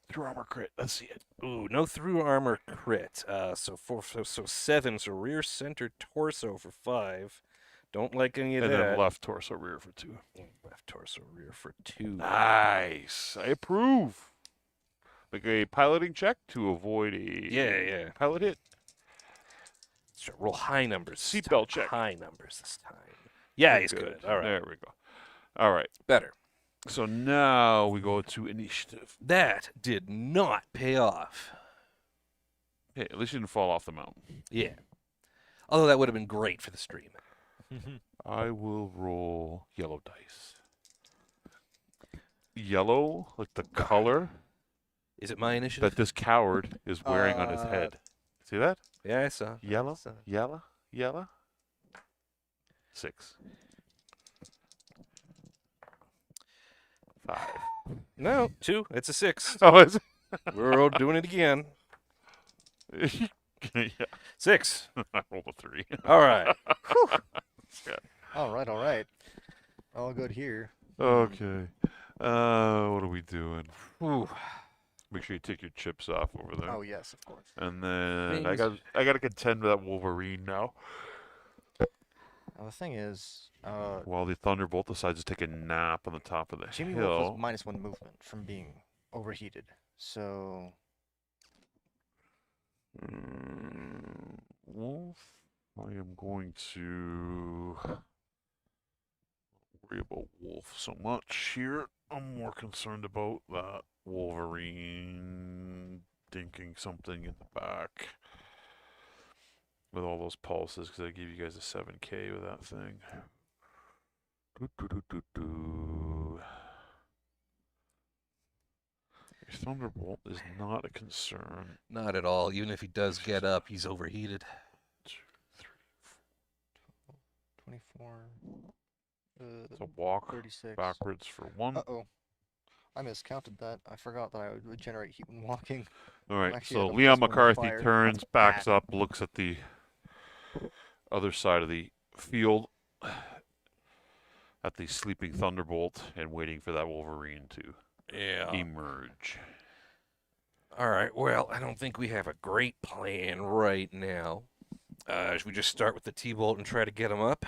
Through armor crit. Let's see it. Ooh, no through armor crit. So 7. So rear, center, torso for 5. Don't like any of And that. then left torso, rear for 2. Left torso, rear for 2. Nice. I approve. Like a piloting check to avoid a Yeah. pilot hit. Let's roll high numbers. this Seatbelt time. check. High numbers this time. Yeah, You're he's good. All right. There we go. All right. Better. So now we go to initiative. That did not pay off. Hey, at least you didn't fall off the mountain. Yeah. Although that would have been great for the stream. I will roll yellow dice. Yellow, like the color Is it my initiative? that this coward is wearing on his head. See that? Yeah, I saw. Yellow, So- yellow, yellow. 6. 5. No, 2. It's a 6. Oh, is We're all doing it again. it? Yeah, 6. I rolled a 3. All right. All right. All good here. Okay. What are we doing? Ooh. Make sure you take your chips off over there. Oh yes, of course. And then I Things- got to contend with that Wolverine now. Now the thing is, While the Thunderbolt decides to take a nap on the top of the Jimmy hill. Wolf was -1 movement from being overheated. So Wolf, I am going to worry about Wolf so much here. I'm more concerned about that Wolverine dinking something in the back with all those pulses, because I gave you guys a 7K with that thing. Your Thunderbolt is not a concern. Not at all. Even if he does get up, he's overheated. 2, 3, 24. It's a walk 36. backwards for 1. Uh-oh. I miscounted that. I forgot that I would generate heat when walking. All right, actually so at a Leon +1 McCarthy modifier. turns, That's backs bad. up, looks at the other side of the field, at the sleeping Thunderbolt and waiting for that Wolverine to Yeah. emerge. All right. Well, I don't think we have a great plan right now. Should we just start with the T-Bolt and try to get him up?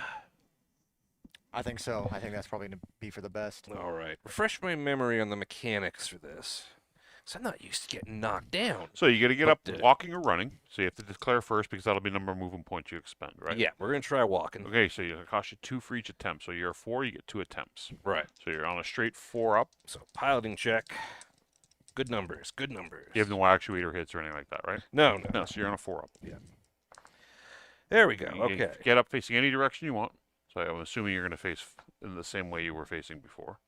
I think so. I think that's probably going to be for the best. All right. Refresh my memory on the mechanics for this. So I'm not used to getting knocked down. So you got to get But, up walking or running. So you have to declare first because that'll be the number of movement points you expend, right? Yeah, we're gonna try walking. Okay, so it costs you 2 for each attempt. So you're a 4, you get 2 attempts. Right. So you're on a straight 4 up. So piloting check. Good numbers. Good numbers. You have no actuator hits or anything like that, right? No. No, so you're on a 4 up. There we go. You Okay. get up facing any direction you want. So I'm assuming you're going to face in the same way you were facing before.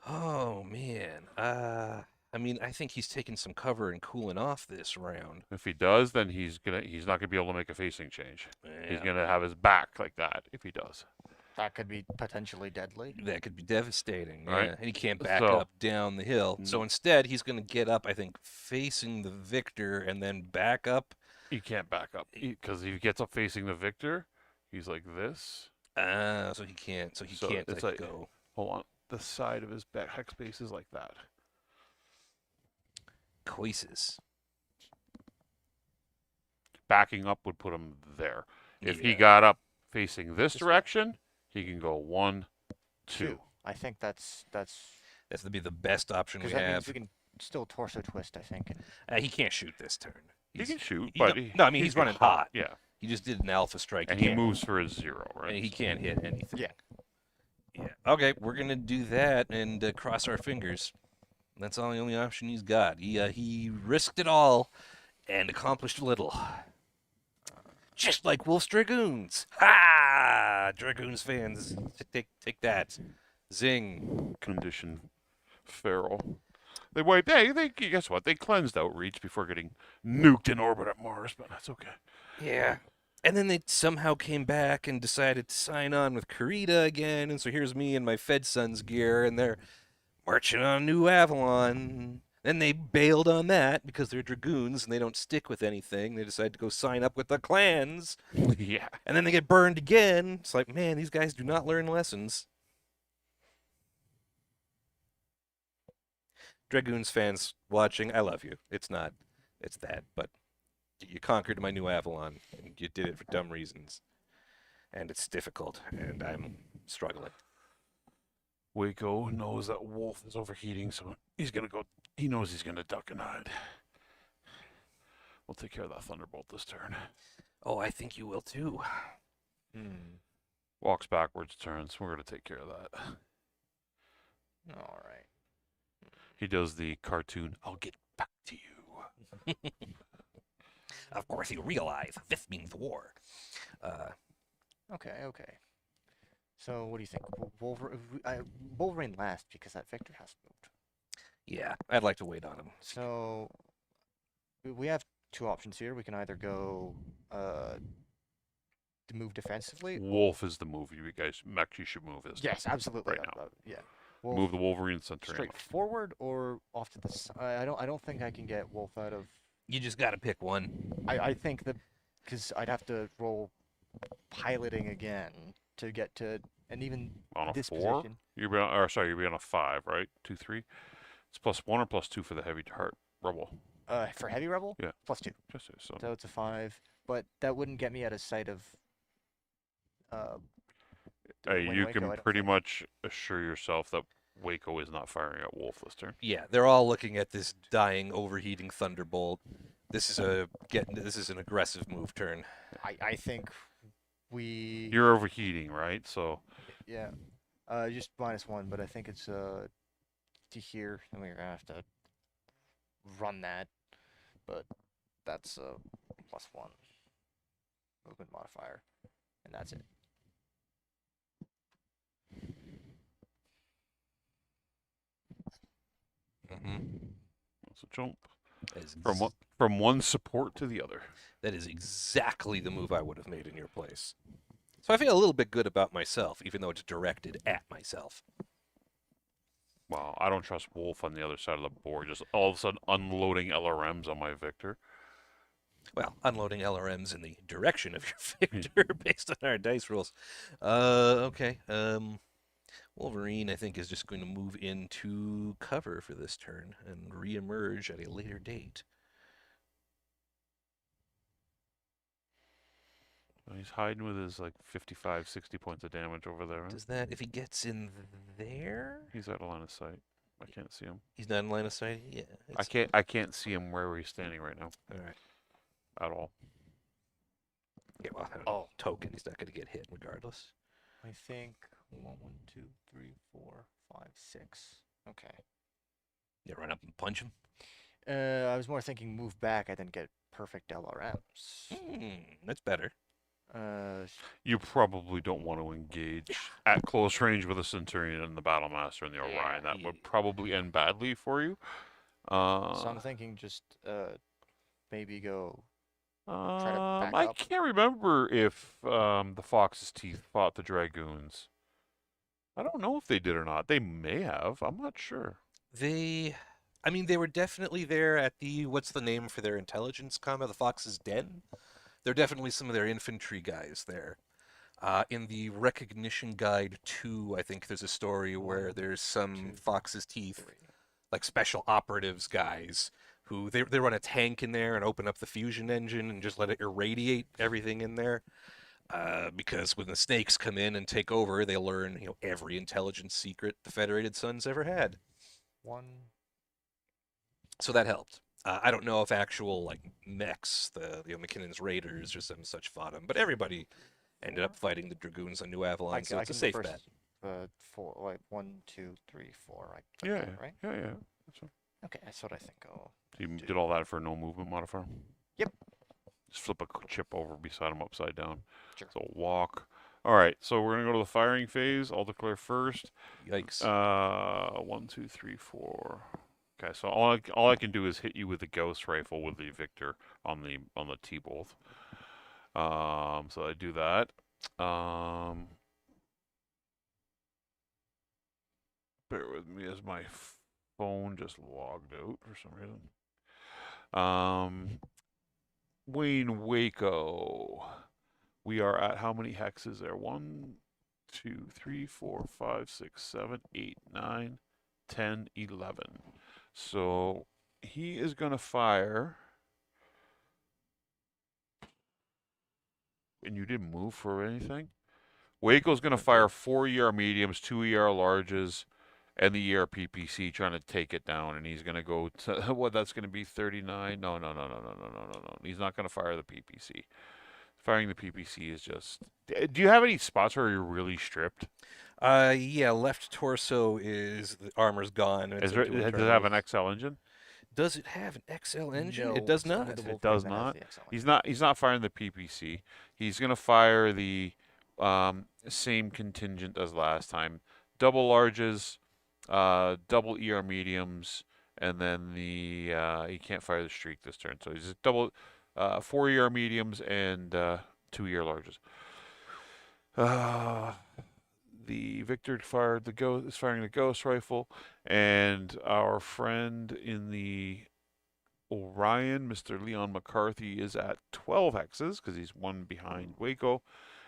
Oh man. I mean, I think he's taking some cover and cooling off this round. If he does, then he's not gonna be able to make a facing change. He's Yeah. gonna have his back like that if he does. That could be potentially deadly. That could be devastating. Right. Yeah. And he can't back So- up down the hill. So No. instead, he's going to get up, I think, facing the victor and then back up. He can't back up because if he gets up facing the victor, he's like this. So he can't. So he So can't it's like, like- go. Hold on, the side of his back hex space is like that. Coises. Backing up would put him there. If he Yeah. got up facing this This way. direction, he can go 1, 2. I think that's That's to be the best option we because that means have. we can still torso twist. I think. He can't shoot this turn. He He's- can shoot, he but don't- no, I mean, he's running hot. Yeah, He just did an alpha strike. and he can't- moves for his 0, right? And he can't hit anything. Yeah. Yeah. Okay, we're gonna do that and cross our fingers. That's the only option he's got. He risked it all and accomplished little. Just like Wolf's Dragoons. Ha! Dragoons fans, take that. Zing. Condition feral. They wiped. Hey, they guess what? They cleansed Outreach before getting nuked in orbit at Mars, but that's okay. Yeah. And then they somehow came back and decided to sign on with Karita again. And so here's me in my Fed Sons gear, and they're marching on New Avalon. Then they bailed on that because they're dragoons and they don't stick with anything. They decide to go sign up with the clans. Yeah. And then they get burned again. It's like, man, these guys do not learn lessons. Dragoons fans watching, I love you. It's not, it's that, but you conquered my New Avalon, and you did it for dumb reasons. And it's difficult, and I'm struggling. Waco knows that Wolf is overheating, so he's gonna go. He knows he's gonna duck and hide. We'll take care of that Thunderbolt this turn. Oh, I think you will too. Walks backwards, turns. We're gonna take care of that. All right. He does the cartoon. I'll get back to you. Of course, you realize this means war. Okay. Okay. So what do you think? Wolverine last because that Victor has moved. Yeah, I'd like to wait on him. So we have two options here. We can either go to move defensively. Wolf is the move. You guys actually should move this. Yes, absolutely. Right now. Yeah. Move the Wolverine center. straight forward or off to the side. I don't think I can get Wolf out of. You just got to pick one. I think that because I'd have to roll piloting again to get to and even On a this 4? position. You'd be on a 5, right? 2, 3. It's +1 or +2 for the heavy heart rebel. For heavy rebel. Yeah. +2. Just so. So it's a 5, but that wouldn't get me out of sight of. You Waco, can I don't pretty think. much assure yourself that Waco is not firing at Wolf this turn. Yeah, they're all looking at this dying, overheating Thunderbolt. This is an aggressive move turn. I think we. You're overheating, right? So Yeah. Just -1, but I think it's to here, and we're gonna have to run that. But that's +1 movement modifier, and that's it. that's a jump That is from one support to the other. That is exactly the move I would have made in your place. So I feel a little bit good about myself, even though it's directed at myself. Wow, I don't trust Wolf on the other side of the board. Just all of a sudden unloading LRMs on my Victor. Well, unloading LRMs in the direction of your victor based on our dice rolls. Okay. Wolverine, I think, is just going to move into cover for this turn and reemerge at a later date. He's hiding with his like 55, 60 points of damage over there. Right? Does that, if he gets in there? He's out of line of sight. I can't see him. He's not in line of sight? Yeah. I can't see him where he's standing right now. All right. At all. Yeah, well, token. He's not going to get hit regardless. I think 1, 2, 3, 4, 5, 6. Okay. You run up and punch him? I was more thinking move back. I didn't get perfect LRMs. That's better. You probably don't want to engage at close range with a Centurion and the Battlemaster and the Orion. That would probably end badly for you. So I'm thinking just maybe go try to back I up. can't remember if the Fox's Teeth fought the Dragoons. I don't know if they did or not. They may have. I'm not sure. They were definitely there at the, what's the name for their intelligence combat? The Fox's Den? They're definitely some of their infantry guys there. In the Recognition Guide 2, I think there's a story where there's some Fox's Teeth, like special operatives guys, who they run a tank in there and open up the fusion engine and just let it irradiate everything in there. Because when the snakes come in and take over, they learn, every intelligence secret the Federated Suns ever had. So that helped. I don't know if actual like mechs, the McKinnon's Raiders or some such fought them, but everybody ended up fighting the Dragoons on New Avalon, so it's a safe bet. 4, like 1, 2, 3, 4. Yeah, right? yeah. That's right. Okay, that's what I think. So you did all that for no movement modifier? Yep. Just flip a chip over beside him upside down. Sure. So walk. All right, so we're gonna go to the firing phase. I'll declare first. Yikes. 1, 2, 3, 4. Okay, so all I can do is hit you with the Ghost Rifle with the Victor on the T-bolt. So I do that. Bear with me as my phone just logged out for some reason. Wayne Waco. We are at how many hexes there? 1, 2, 3, 4, 5, 6, 7, 8, 9, 10, 11. So he is going to fire. And you didn't move for anything? Waco's going to fire 4 ER mediums, 2 ER larges, and the ER PPC trying to take it down. And he's going to go to, what, that's going to be 39? No. He's not going to fire the PPC. Firing the PPC is just... Do you have any spots where you're really stripped? Yeah, left torso is, the armor's gone. Does it have an XL engine? Does it have an XL engine? No, it does it's only not. the It Wolverine does that has not. the XL He's not firing the PPC. He's going to fire the same contingent as last time. Double larges, double ER mediums, and then the he can't fire the streak this turn. So he's just double 4 ER mediums and 2 ER larges. The Victor is firing the Ghost Rifle, and our friend in the Orion, Mr. Leon McCarthy, is at 12 hexes because he's one behind Waco.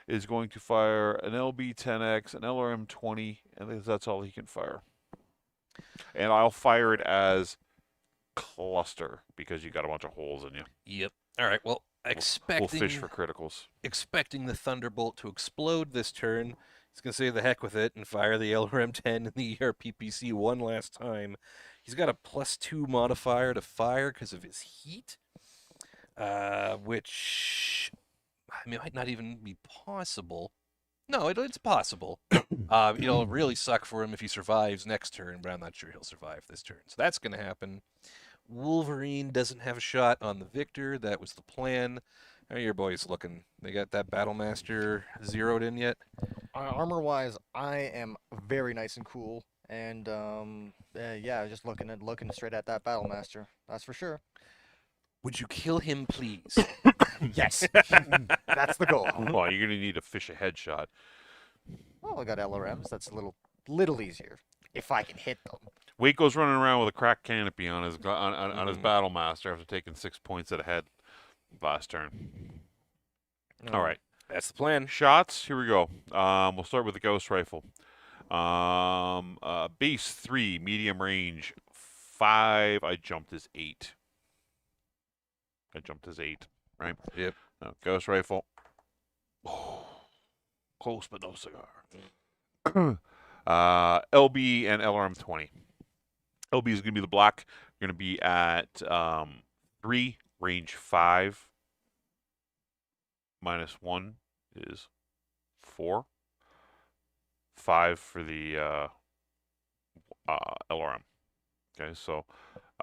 Is going to fire an LB-10X, an LRM-20, and that's all he can fire. And I'll fire it as cluster because you got a bunch of holes in you. Yep. All right. Well, We'll fish for criticals. Expecting the Thunderbolt to explode this turn, he's going to say the heck with it and fire the LRM-10 and the ERPPC one last time. He's got a +2 modifier to fire because of his heat, which might not even be possible. No, it's possible. It'll really suck for him if he survives next turn, but I'm not sure he'll survive this turn. So that's going to happen. Wolverine doesn't have a shot on the Victor. That was the plan. How are your boys looking? They got that Battlemaster zeroed in yet? Armor-wise, I am very nice and cool, and yeah, just looking straight at that Battlemaster. That's for sure. Would you kill him, please? Yes, that's the goal. Well, you're going to need to fish a headshot. Well, I got LRMs. That's a little easier if I can hit them. Waco's running around with a cracked canopy on his on his Battlemaster after taking 6 points at a head. last turn. Oh, All right. That's the plan. Shots. Here we go. We'll start with the ghost rifle. Base 3, medium range 5. I jumped as 8. Right? Yep. Ghost rifle. Oh, close but no cigar. LB and LRM 20. LB is going to be the black. You're going to be at 3, range 5. -1 is 4. 5 for the LRM. Okay, so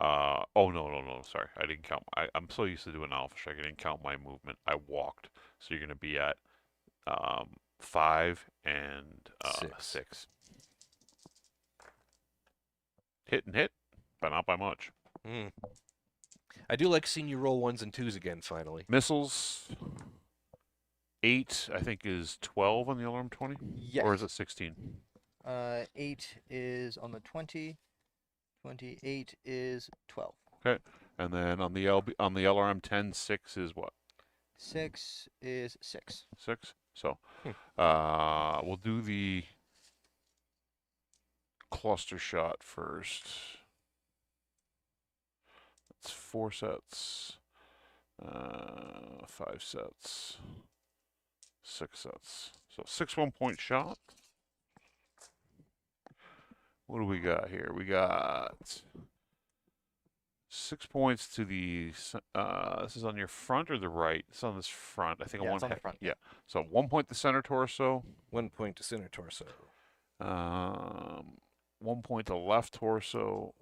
oh no, sorry, I didn't count. I'm so used to doing alpha strike, I didn't count my movement. I walked, so you're gonna be at 5 and 6. Hit and hit, but not by much. Mm. I do like seeing you roll 1s and 2s again. Finally. Missiles. 8, I think, is 12 on the LRM 20, yes. or is it 16? 8 is on the 20. 28 is 12. Okay, and then on the LRM 10, 6 is what? 6 is 6. 6. So, we'll do the cluster shot first. That's 4 sets, 5 sets, 6 sets. So 6 1-point shot. What do we got here? We got 6 points to the. This is on your front or the right? It's on this front. I think Yeah, I it's want on the front. Yeah. So 1 point to center torso. 1 point to center torso. 1 point to left torso.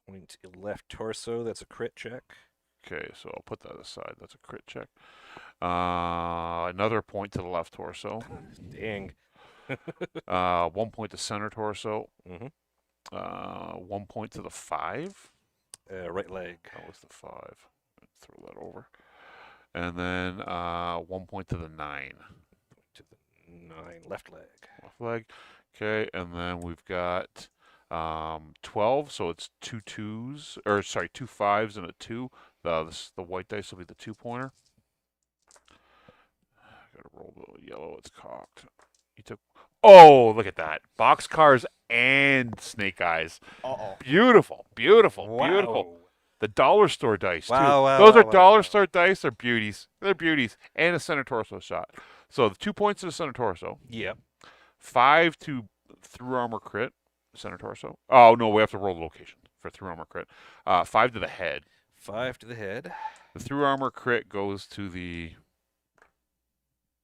1 point to left torso. That's a crit check. Okay, so I'll put that aside. That's a crit check. Another point to the left torso. Dang. 1 point to center torso. Mm-hmm. 1 point to the 5. Right leg. That was the 5. Throw that over. And then 1 point to the 9. To the 9. Left leg. Left leg. Okay, and then we've got 12, so it's 2 2s, or sorry, 2 5s and a 2. The white dice will be the 2-pointer. Gotta roll the yellow, it's cocked. You took. Oh, look at that. Boxcars and snake eyes. Uh-oh. Beautiful, beautiful, Wow. beautiful. The dollar store dice, too. Wow, wow, Those wow, are wow, dollar wow. store dice. They're beauties. They're beauties. And a center torso shot. So the 2 points to the center torso. Yep. 5 to through armor crit, center torso. Oh, no, we have to roll the location for through armor crit. 5 to the head. 5 to the head. The through armor crit goes to the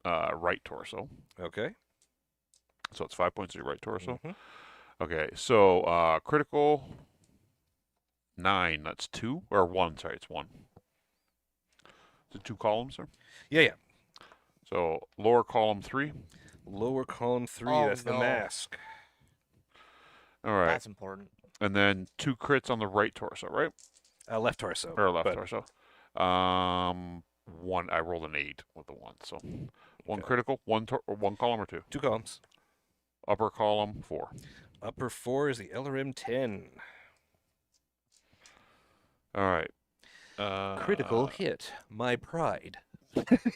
right torso. Okay. So it's 5 points to your right torso. Mhm. Okay, so critical 9, that's 2, or 1, sorry, it's 1. Is it 2 columns, sir? Yeah, yeah. So lower column 3. Lower column 3. Oh, That's the no. mask. All right. That's important. And then 2 crits on the right torso, right? Left torso. Or left but- torso. 1, I rolled an 8 with the 1, so 1 Okay. critical, 1 column or 2. 2 columns. Upper column 4. Upper 4 is the LRM 10. All right. Critical hit. My pride.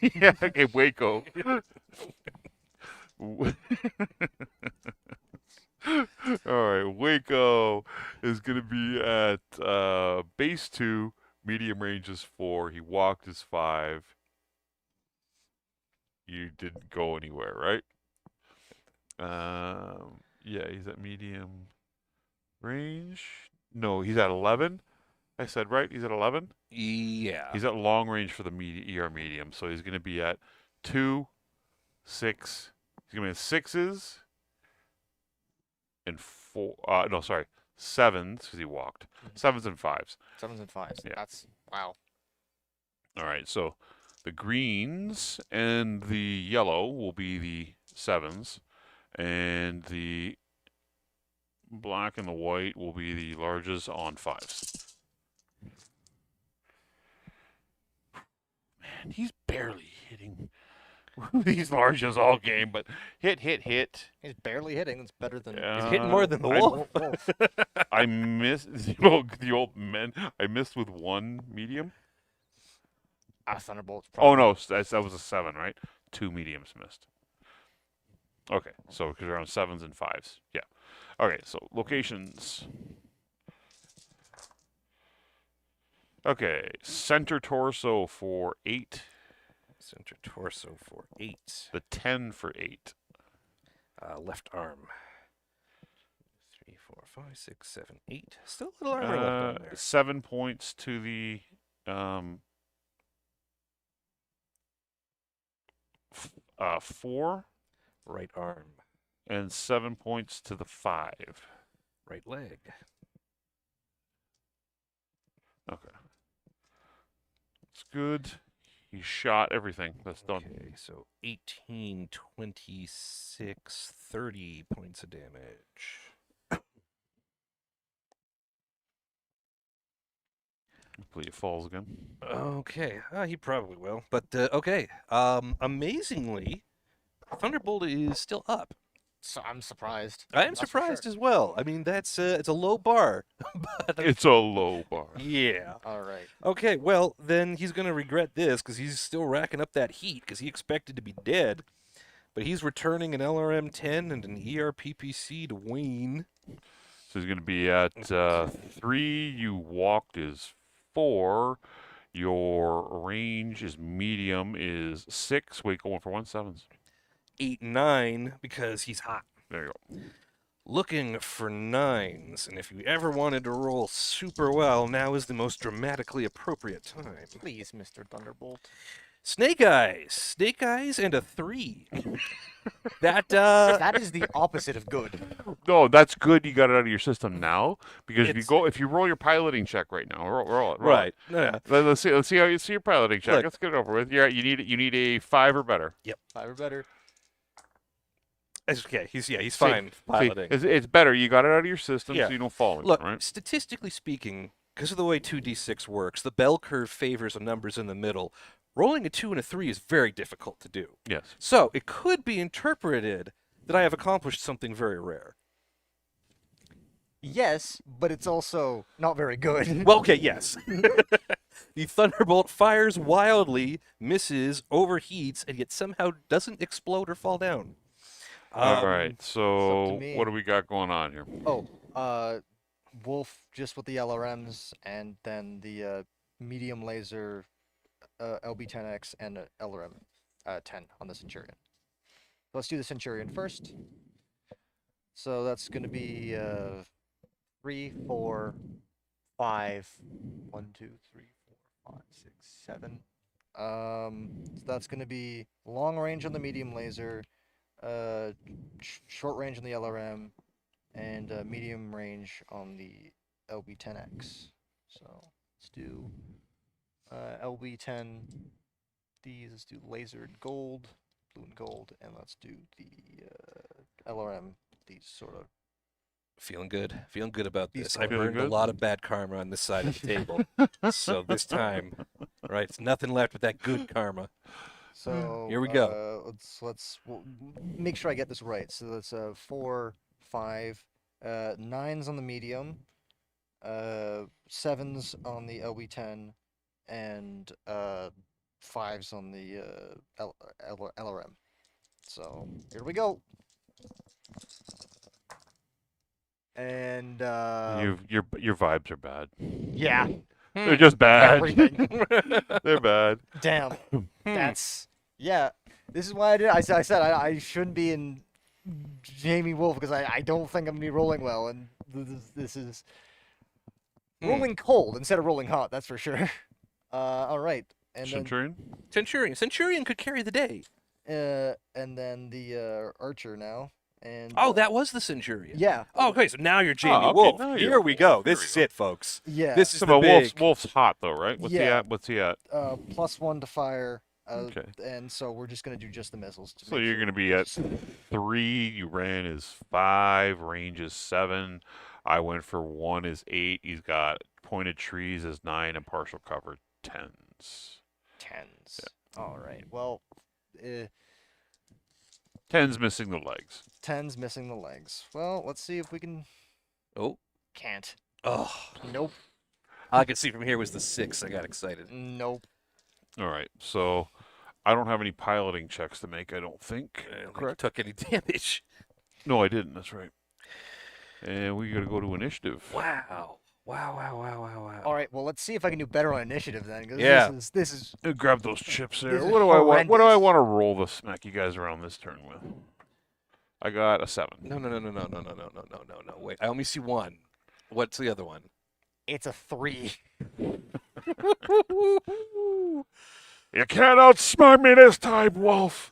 Yeah, okay, Waco. All right, Waco is going to be at base 2, medium range is 4. He walked is 5. You didn't go anywhere, right? Yeah, he's at medium range. No, he's at 11. I said right. He's at 11. Yeah. He's at long range for the ER medium, so he's going to be at 2, 6. He's going to be at 6s and 4. No, sorry, 7s because he walked. 7s and 5s. 7s and 5s. Yeah. That's wow. All right, so the greens and the yellow will be the 7s, and the black and the white will be the larges on 5s. Man, he's barely hitting these larges all game, but hit. He's barely hitting. It's better than. He's hitting more than the I- wolf. I missed the old men. I missed with 1 medium. Thunderbolt's Oh probably. no, that was a 7, right? 2 mediums missed. Okay, so because you're on 7s and 5s. Yeah. Okay, so locations. Okay, center torso for 8. Center torso for 8. The 10 for 8. Left arm. 3, 4, 5, 6, 7, 8. Still a little armor left on there. 7 points to the um, 4, Right arm. and 7 points to the 5. Right leg. Okay. It's good. He shot everything. That's done. Okay, so 18, 26, 30 points of damage. Hopefully it falls again. Okay, he probably will. But okay, amazingly, Thunderbolt is still up. So I'm surprised. I am That's for surprised sure. as well. I mean, that's it's a low bar. But, It's a low bar. yeah. All right. Okay, well then he's gonna regret this because he's still racking up that heat because he expected to be dead, but he's returning an LRM 10 and an ERPPC to Wayne. So he's going to be at 3. You walked is 4. Your range is medium is 6. Wait, going for 1/7s. 8, 9 because he's hot. There you go. Looking for 9s, and if you ever wanted to roll super well, now is the most dramatically appropriate time. Please, Mr. Thunderbolt. Snake eyes, and a 3. That That is the opposite of good. No, that's good. You got it out of your system now because It's- if you roll your piloting check right now, roll it. right. Yeah. Let's see how you see your piloting check. Look. Let's get it over with. Yeah, you need a 5 or better. 5 or better. Okay, he's See- fine See, piloting. it's better. You got it out of your system, Yeah. so you don't fall into Look, it, right? statistically speaking, because of the way 2d6 works, the bell curve favors the numbers in the middle. Rolling a 2 and a 3 is very difficult to do. Yes. So it could be interpreted that I have accomplished something very rare. Yes, but it's also not very good. Well, okay, yes. The Thunderbolt fires wildly, misses, overheats, and yet somehow doesn't explode or fall down. All right. So me. what do we got going on here? Wolf just with the LRMs, and then the medium laser LB10X and LRM 10 on the Centurion. Let's do the Centurion first. So that's going to be 3, 4, 5. 1, 2, 3, 4, 5, 6, 7. So that's going to be long range on the medium laser, short range on the LRM, and medium range on the LB10X. So let's do LB10. Let's do laser and gold, blue and gold, and let's do the LRM. These sort of. Feeling good about These this. two I are feeling burned a good? lot of bad karma on this side of the table. So this time, right, it's nothing left but that good karma. So Here we go. Let's make sure I get this right. So that's 4, 5, 9s on the medium, 7s on the LB10, and 5s on the LRM. So here we go. And Your vibes are bad. yeah, They're just bad. everything. They're bad. Damn. That's yeah. This is why I did. I said I shouldn't be in Jamie Wolf because I don't think I'm gonna be rolling well, and this is rolling cold instead of rolling hot. That's for sure. All right, and Centurion. Centurion could carry the day. and then the Archer now, and Oh, that was the Centurion. yeah, Oh, okay, so now you're Jamie okay, Wolf. now Here you're we Wolf. go. Here This we is go. it, folks. yeah. This is So, the but big. Wolf's hot though, right? What's he Yeah. at? What's he at? +1 to fire. Okay. And so we're just gonna do just the missiles. To So make you're sure. going to be at 3. You ran is 5. Range is 7. I went for 1 is 8. He's got pointed trees is 9 and partial cover 10s. 10s. All right. Well, 10's missing the legs. 10's missing the legs. Well, let's see if we can. Oh, Can't. oh. Nope. All I could see from here was the 6. I got excited. Nope. All right. So I don't have any piloting checks to make. I don't think. I don't think you Correct. took any damage. No, I didn't. That's right. And we got to go to initiative. Wow. Wow, wow, wow, wow, wow. All right, well, let's see if I can do better on initiative then, because Yeah. this is Grab those chips there. This is What do I want? What do I horrendous. want to roll to smack you guys around this turn with? I got a 7. No, no, no, no, no, no, no, no, no, no, no, no. Wait, I only see one. What's the other one? it's a 3. You can't outsmart me this time, Wolf.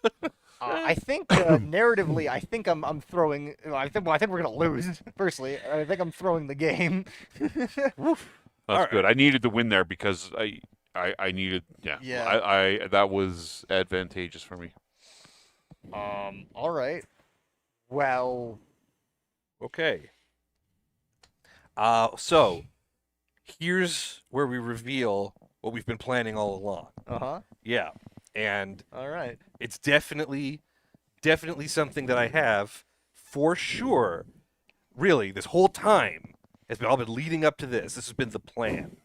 I think narratively, I think I'm throwing. I think we're gonna lose. Firstly, I think I'm throwing the game. That's good. I needed to win there because I needed. Yeah. Yeah. I that was advantageous for me. All right. Well, Okay. So here's where we reveal what we've been planning all along. uh-huh. Yeah. And All right. it's definitely something that I have for sure. Really, this whole time has been all been leading up to this. This has been the plan.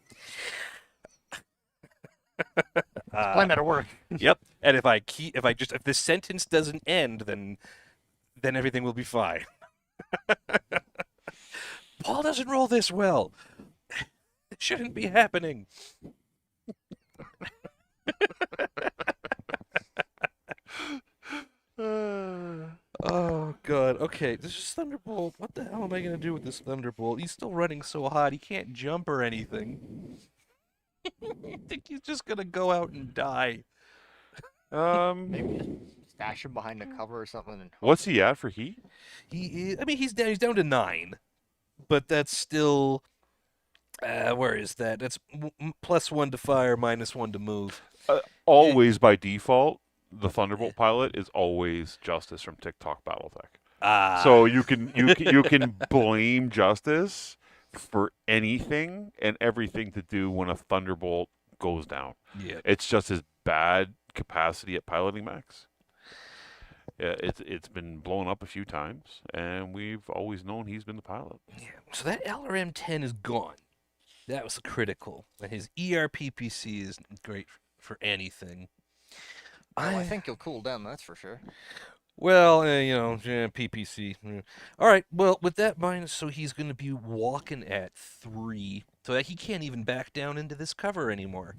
Plan better work. Yep. And if this sentence doesn't end, then everything will be fine. Paul doesn't roll this well. It shouldn't be happening. Oh god. Okay, this is Thunderbolt. What the hell am I gonna do with this Thunderbolt? He's still running so hot. He can't jump or anything. I think he's just gonna go out and die. Maybe just stash him behind the cover or something. And What's he at for heat? He is. I mean, he's down. He's down to 9, but that's still. Where is that? That's +1 to fire, -1 to move. Always by default, the Thunderbolt pilot is always Justice from TikTok Battletech. Ah. So you can blame Justice for anything and everything to do when a Thunderbolt goes down. Yeah. It's just his bad capacity at piloting Max. Yeah, it's been blown up a few times, and we've always known he's been the pilot. Yeah. So that LRM-10 is gone. That was critical. And his ERPPC isn't great for anything. well, I think he'll cool down. That's for sure. Well, PPC. All right. Well, with that in mind, so he's going to be walking at 3, so that he can't even back down into this cover anymore.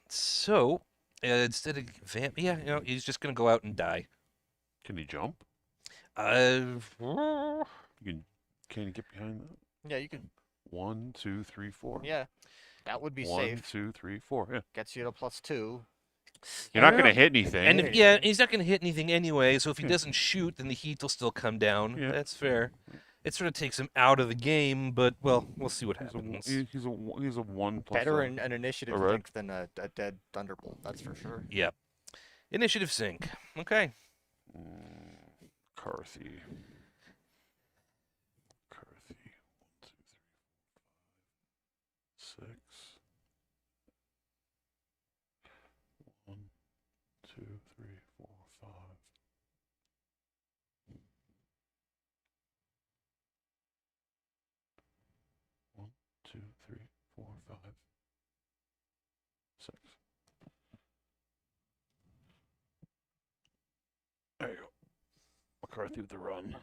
So instead of he's just going to go out and die. Can he jump? Uh, Can you get behind that? Yeah, you can. 1, 2, 3, 4. Yeah, that would be 1, safe. 2, 3, 4. Yeah. Gets you to +2. You're not going to hit anything. And Yeah. he's not going to hit anything anyway. So if he Yeah. doesn't shoot, then the heat will still come down. Yeah. That's fair. It sort of takes him out of the game, but well, we'll see what happens. He's a 1 plus. Better in an initiative a red. link than a dead Thunderbolt. That's for sure. Yep. Initiative sync. Okay. Carthy. 1, 2, 3, 6. 1, 2, 3, 4, 5. 1, 2, 3, 4, 5, 6. There you go. McCarthy with the run.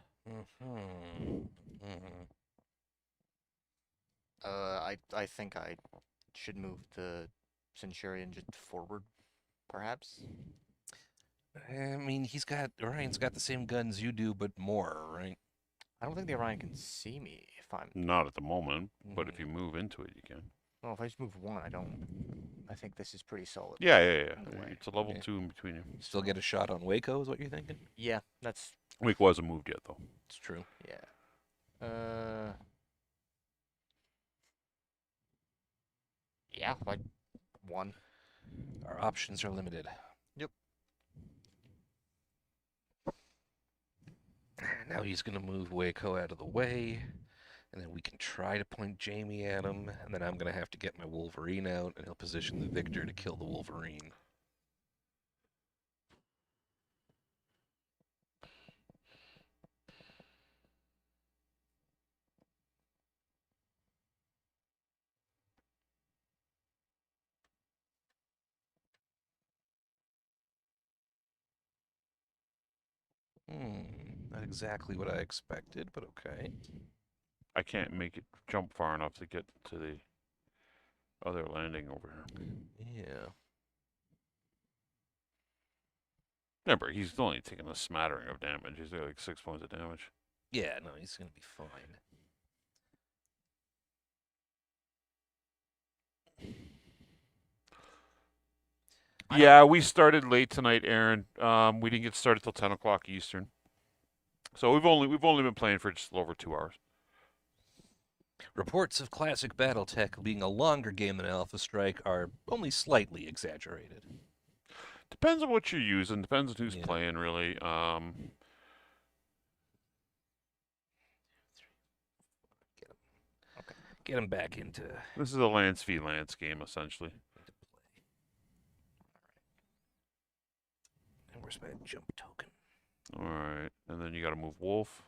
I think I should move the Centurion just forward, perhaps. I mean, Orion's got the same guns you do, but more, right? I don't think the Orion can see me if I'm. Not at the moment, but if you move into it, you can. Well, if I just move 1, I don't. I think this is pretty solid. Yeah. Anyway. It's a level Okay. 2 in between you. Still get a shot on Waco, is what you're thinking? Yeah, that's Week wasn't moved yet, though. It's true. yeah. Yeah, like 1. Our options are limited. Yep. Now he's going to move Waco out of the way, and then we can try to point Jamie at him, and then I'm going to have to get my Wolverine out, and he'll position the Victor to kill the Wolverine. Not exactly what I expected, but okay. I can't make it jump far enough to get to the other landing over here. Yeah. Remember, he's only taking a smattering of damage. He's got like 6 points of damage. Yeah, no, he's going to be fine. Yeah, we started late tonight, Aaron. We didn't get started till 10 o'clock Eastern. So we've only been playing for just a little over 2 hours. Reports of classic Battletech being a longer game than Alpha Strike are only slightly exaggerated. Depends on what you're using. Depends on who's Yeah. playing, really. Get him back into This is a Lance v. Lance game, essentially. play. And where's my jump token? All right, and then you got to move Wolf.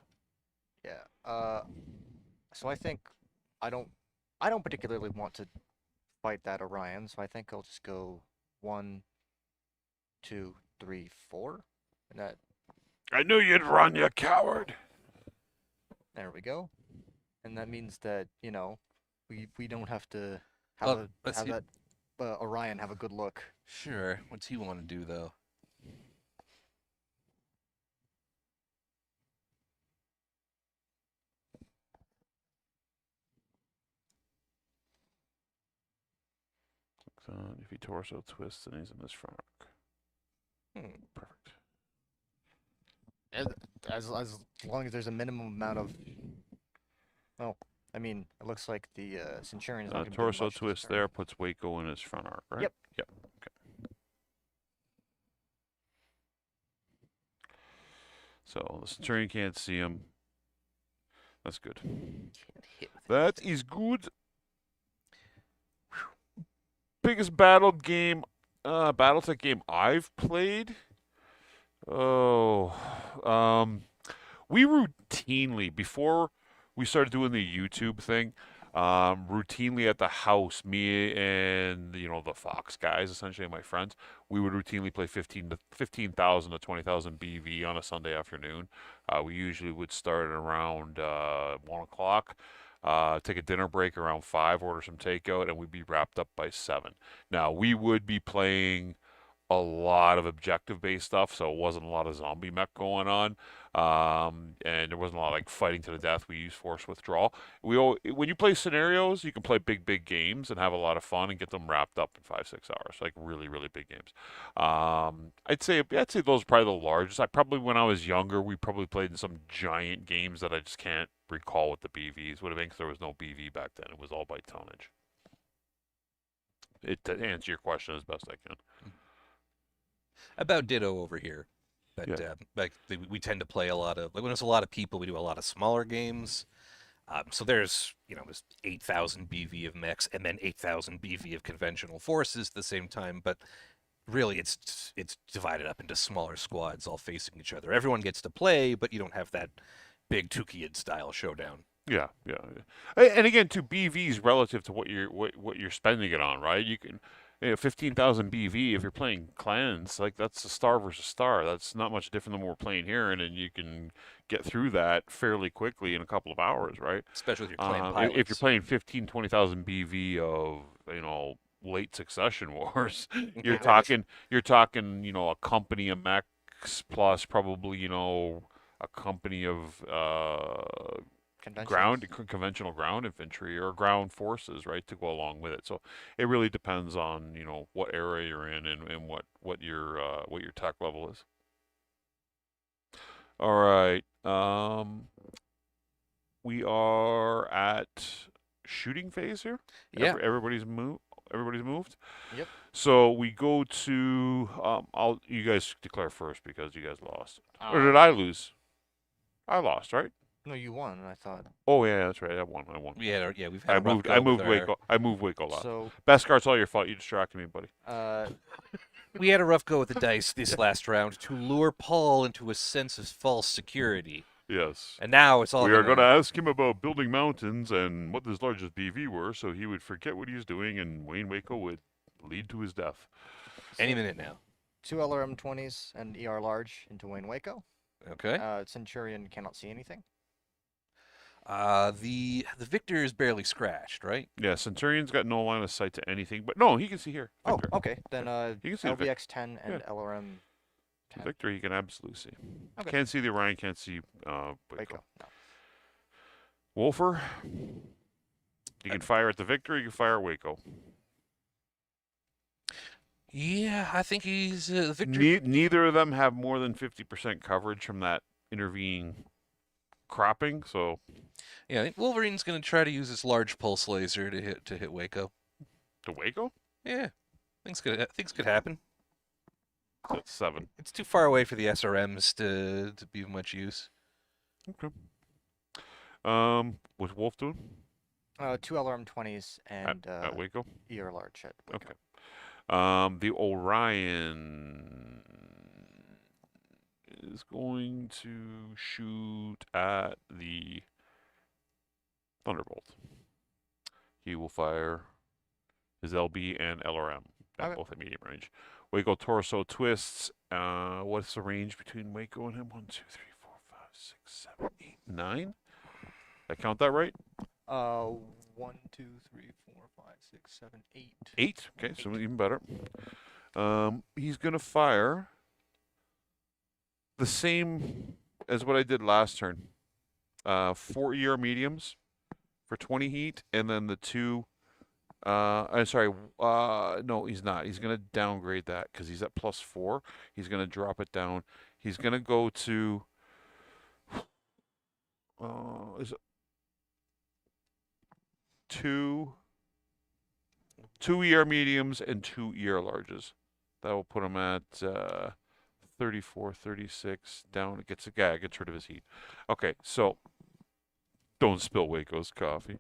Yeah. So I think I don't particularly want to fight that Orion, so I think I'll just go 1, 2, 3, 4. And that I knew you'd run, you coward. there we go. And that means that, we don't have to Well, have let's see. that Orion have a good look. Sure. What's he want to do, though? If he torso twists, then he's in this front arc. Perfect. As long as there's a minimum amount of it looks like the Centurion's not going to do Torso much this twist turn. there puts Waco in his front arc, right? Yep. Yep. Okay. So the Centurion can't see him. That's good. Can't hit with That anything. is good. Biggest Battletech game I've played. Oh, we routinely, before we started doing the YouTube thing, routinely at the house, me and the Fox guys, essentially my friends, we would routinely play 15,000 to 20,000 BV on a Sunday afternoon. We usually would start at around 1 o'clock. Take a dinner break around 5, order some takeout, and we'd be wrapped up by 7. Now, we would be playing a lot of objective-based stuff, so it wasn't a lot of zombie mech going on, and there wasn't a lot of like fighting to the death. We use force withdrawal. When you play scenarios, you can play big games and have a lot of fun and get them wrapped up in 5-6 hours, like really big games. I'd say those are probably the largest. When I was younger, we probably played in some giant games that I just can't recall what the BVs would have been because there was no BV back then. It was all by tonnage. To answer your question as best I can. About ditto over here. But we tend to play a lot of, like when there's a lot of people, we do a lot of smaller games. So there's 8,000 BV of mechs and then 8,000 BV of conventional forces at the same time. But really, it's divided up into smaller squads all facing each other. Everyone gets to play, but you don't have that big Tukiyid style showdown. Yeah. And again, to BVs relative to what you're spending it on, right? You can 15,000 BV if you're playing clans, like that's a star versus star. That's not much different than what we're playing here, and then you can get through that fairly quickly in a couple of hours, right? Especially with your clan If you're pilots. playing 20,000 BV of late succession wars, you're Right. talking a company of mechs plus probably a company of conventional ground infantry or ground forces, right, to go along with it. So it really depends on what area you're in and what your tech level is. All right, we are at shooting phase here. Yeah. Everybody's moved. Yep. So we go to you guys declare first because you guys lost, or did I lose? I lost, right? No, you won, I thought. Oh yeah, that's right. I won. We've had a rough go I moved with Waco. I moved Waco a lot. So, Beskar, it's all your fault. You distracted me, buddy. we had a rough go with the dice this last round to lure Paul into a sense of false security. Yes. And now it's all We are going to ask him about building mountains and what his largest BV were, so he would forget what he's doing, and Wayne Waco would lead to his death. any minute now. 2 LRM-20s and ER large into Wayne Waco. Okay. Centurion cannot see anything. The Victor is barely scratched, right? Yeah, Centurion's got no line of sight to anything, but no, he can see here. Oh, Victor. okay. Then You can see the Victor. LVX 10 and LRM 10. Victor, he can absolutely see. Okay. Can't see the Orion, can't see Waco. Waco. No. Wolfer, you can fire at the Victor, you can fire at Waco. Yeah, I think he's Victor. Neither of them have more than 50% coverage from that intervening cropping, so Yeah, I think Wolverine's going to try to use his large pulse laser to hit Waco. to Waco? Yeah, things could happen. That's 7. It's too far away for the SRMs to be of much use. Okay. What's Wolf doing 2 LRM 20s and at Waco? ER large at Waco. Okay. The Orion is going to shoot at the Thunderbolt. He will fire his LB and LRM at both at medium range. Waco torso twists. What's the range between Waco and him? 1, 2, 3, 4, 5, 6, 7, 8, 9. I count that right? 1, 2, 3, 4, 5, 6, 7, 8. 8. Okay, so even better. He's gonna fire the same as what I did last turn. 4 ER mediums for 20 heat, and then the 2. I'm sorry. No, he's not. He's gonna downgrade that because he's at +4. He's gonna drop it down. He's gonna go to. Is it 2 ER mediums and 2 ER larges? That will put him at 34, 36. Down. It gets rid of his heat. Okay, so don't spill Waco's coffee.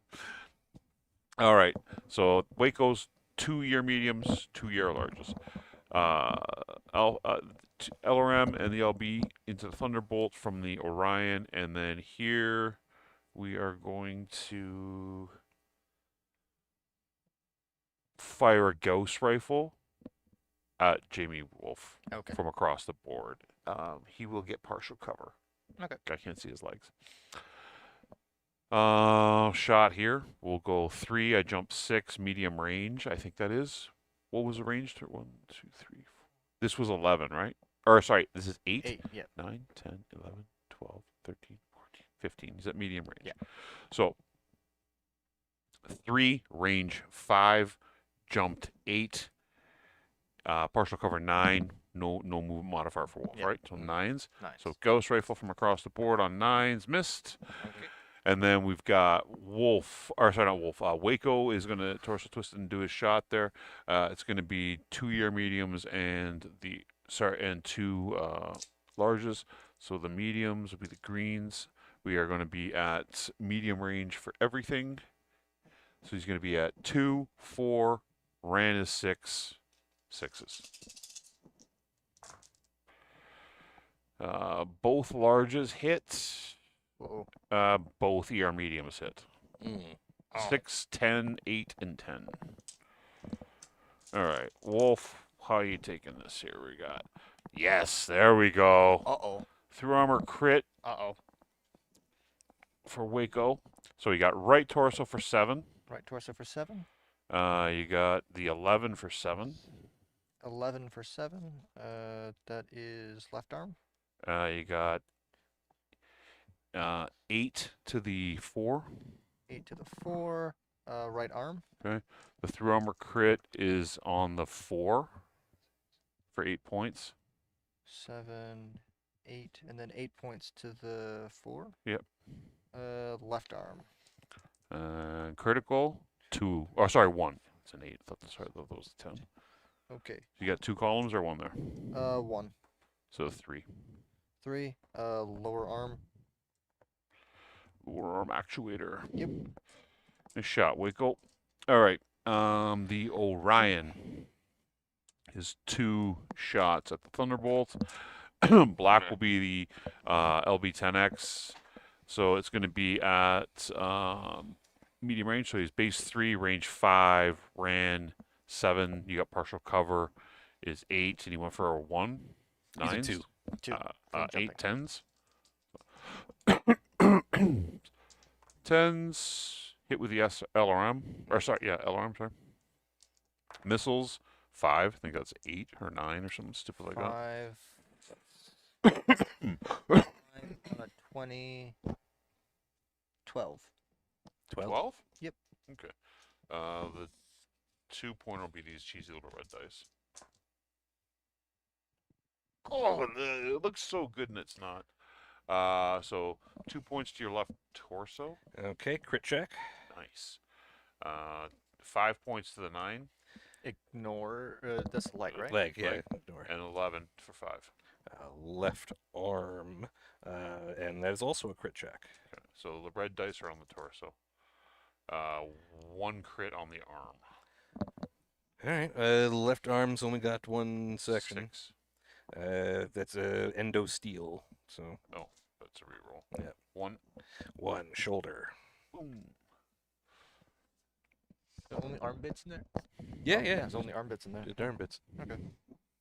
All right, so Waco's 2 ER mediums, 2 ER larges. LRM and the LB into the Thunderbolt from the Orion, and then here we are going to fire a Gauss rifle at Jamie Wolf from across the board. He will get partial cover. Okay. I can't see his legs. Shot here. We'll go 3. I jump 6, medium range. I think that is. What was the range? 1, 2, 3, 4. This was 11, right? Or sorry, this is 8. 8, yeah. 9, 10, 11, 12, 13, 14, 15. He's at medium range. Yeah. So 3, range 5, jumped 8, partial cover 9. No movement modifier for Wolf, right? So 9s. So Ghost Rifle from across the board on 9s, missed. Okay. And then we've got Wolf, or sorry, not Wolf. Waco is going to torso twist and do his shot there. It's going to be 2 ER mediums and 2 larges. So the mediums will be the greens. We are going to be at medium range for everything. So he's going to be at 2, 4, ran is 6, 6s. Both larges hit. Both ER mediums hit. 6, 10, 8, and 10. All right, Wolf, how are you taking this here? We got, yes, there we go. Through armor crit. For Waco. So you got right torso for 7. Right torso for 7. You got the 11 for 7. 11 for 7. That is left arm. You got 8 to the 4. 8 to the 4. Right arm. Okay. The through armor crit is on the 4 for 8 points. 7, 8, and then 8 points to the 4. Yep. Left arm. Critical 2. Oh, sorry, 1. It's an 8. Sorry, that was a 10. Okay. You got 2 columns or 1 there? 1. So 3. 3. Lower arm. Lower arm actuator. Yep. Nice shot, Waco. All right. The Orion is 2 shots at the Thunderbolt. Black will be the LB-10X. So it's going to be at medium range. So he's base 3, range 5, ran 7. You got partial cover is 8, and he went for a 1. He's a 9s. 2. 2. 8 10s. 10s hit with the LRM. Or sorry, yeah, LRM, sorry. Missiles, 5. I think that's 8 or 9 or something stupid like that. 5, 20, 12. 12? Yep. Okay. The 2-pointer will be these cheesy little red dice. Oh, it looks so good and it's not. So 2 points to your left torso. Okay, crit check. Nice. 5 points to the 9. Ignore, that's light, right? Leg, yeah. Leg. Ignore. And 11 for 5. Left arm. And that is also a crit check. Okay. So the red dice are on the torso. 1 crit on the arm. All right. Left arm's only got 1 section. 6. That's a endo steel. So Oh, that's a reroll. Yeah. 1. 1 shoulder. Boom. The only arm bits in there? Yeah, Oh, yeah. There's only arm bits in there. Just arm bits. Okay.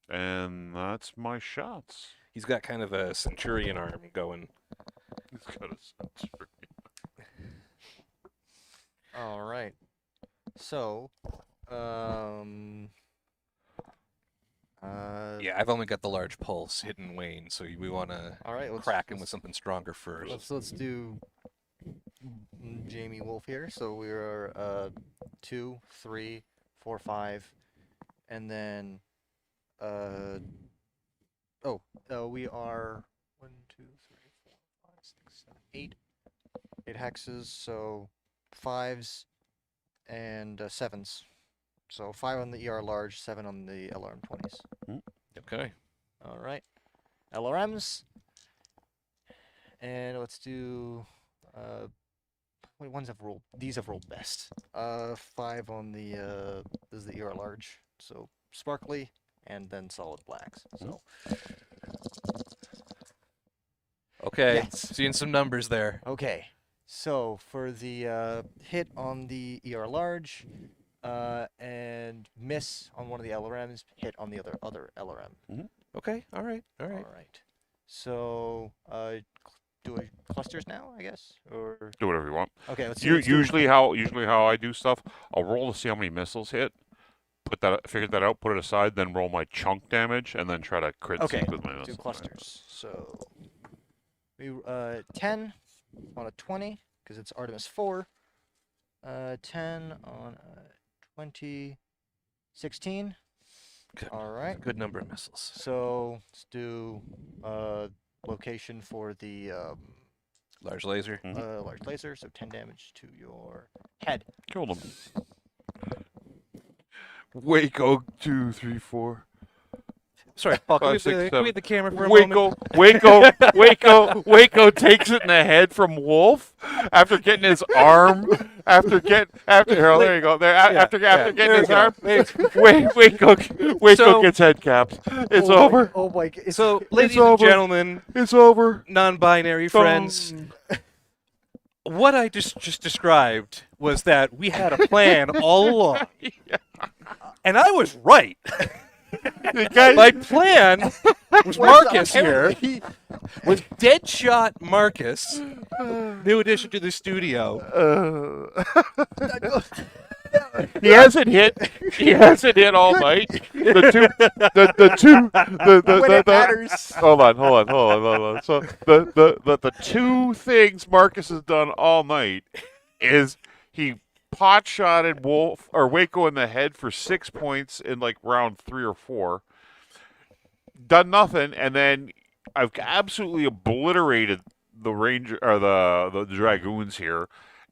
And that's my shots. He's got kind of a centurion arm going. He's got a century. All right. So, Yeah, I've only got the large pulse hitting Wayne, so we want to all right. crack him with something stronger first. Let's do Jamie Wolf here. So we are 2, 3, 4, 5, and then we are 1, 2, 3, 4, 5, 6, 7, 8. 8 hexes. So 5s and 7s. So 5 on the ER large, 7 on the LRM 20s. Okay. All right. LRMs. And let's do what ones have rolled? These have rolled best. 5 on the this is the ER large. So sparkly and then solid blacks. So Okay. Yes. Seeing some numbers there. okay. So for the hit on the ER large, and miss on one of the LRMs, hit on the other LRM. Okay. All right. All right. All right. So do clusters now, I guess, or Do whatever you want. okay. Let's see. Usually how I do stuff, I'll roll to see how many missiles hit. Figure that out, put it aside, then roll my chunk damage, and then try to crit Okay, sync with my do missiles. clusters. So we 10 on a 20 because it's Artemis 4. 10 on a 20, 16. Good. All right. Good number of missiles. So let's do location for the Large laser. large laser. So 10 damage to your head. Killed him. Waco 2, 3, 4. Sorry, Paul. Can we 5, 6, have 7. the camera for a moment? Waco takes it in the head from Wolf after getting his arm. After here, there you go. After getting his arm, Waco So- gets head capped. It's over. Oh my god. So, ladies and over. gentlemen, It's over. non-binary friends, what I just described was that we had a plan all along, and I was right. The guy- My plan was Marcus here. Was Deadshot Marcus, new addition to the studio. He hasn't hit all night. When it matters. Hold on. So the 2 things Marcus has done all night is he pot shotted Waco in the head for 6 points in like round 3 or 4. Done nothing, and then I've absolutely obliterated the ranger or the dragoons here,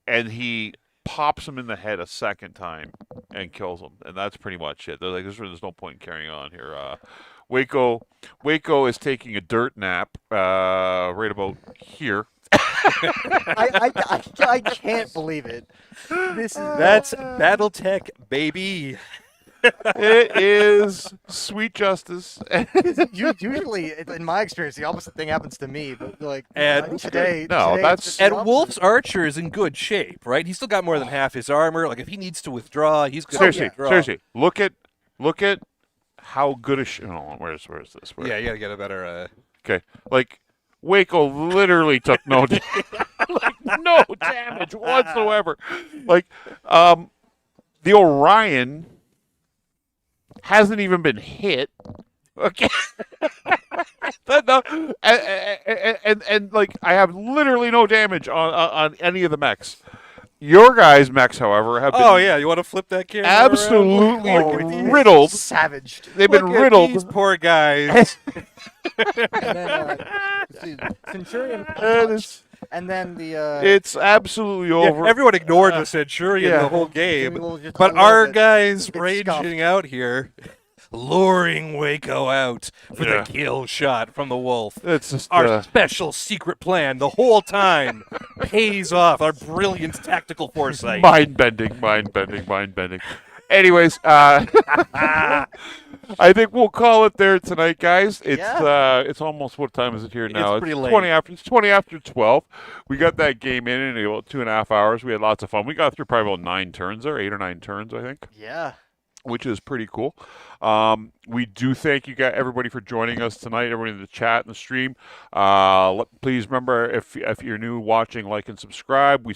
and he pops him in the head a second time and kills him, and that's pretty much it. They're like, there's no point in carrying on here. Waco is taking a dirt nap right about here. I can't believe it. That's Battletech, baby. It is sweet justice. Usually, in my experience, the opposite thing happens to me. But like And- today, No, today that's- it's just the And opposite. Wolf's archer is in good shape, right? He's still got more than half his armor. Like if he needs to withdraw, he's good. Seriously, look at how good a hold on, where's this? Yeah, you gotta get a better. Okay, like Waco literally took no no damage whatsoever. Like, the Orion hasn't even been hit. Okay. And like I have literally no damage on any of the mechs. Your guys' mechs, however, have been Oh yeah, you want to flip that camera absolutely around? riddled. Savaged. They've been Look at riddled. these poor guys. And then see, Centurion It untouched, and then the It's absolutely Yeah, over. everyone ignored the Centurion yeah. the whole Centurion game, was just a but little our bit- guys bit raging scuffed. out here, luring Waco out for Yeah. the kill shot from the wolf. It's just Our special secret plan the whole time pays off. Our brilliant tactical foresight. mind bending. Anyways, I think we'll call it there tonight, guys. It's almost, what time is it here now? It's pretty late. 20 after 12. We got that game in about 2.5 hours. We had lots of fun. We got through probably about 9 turns there, 8 or 9 turns, I think. Yeah. Which is pretty cool. We do thank you guys, everybody, for joining us tonight. Everybody in the chat and the stream. Please remember, if you're new watching, like and subscribe. We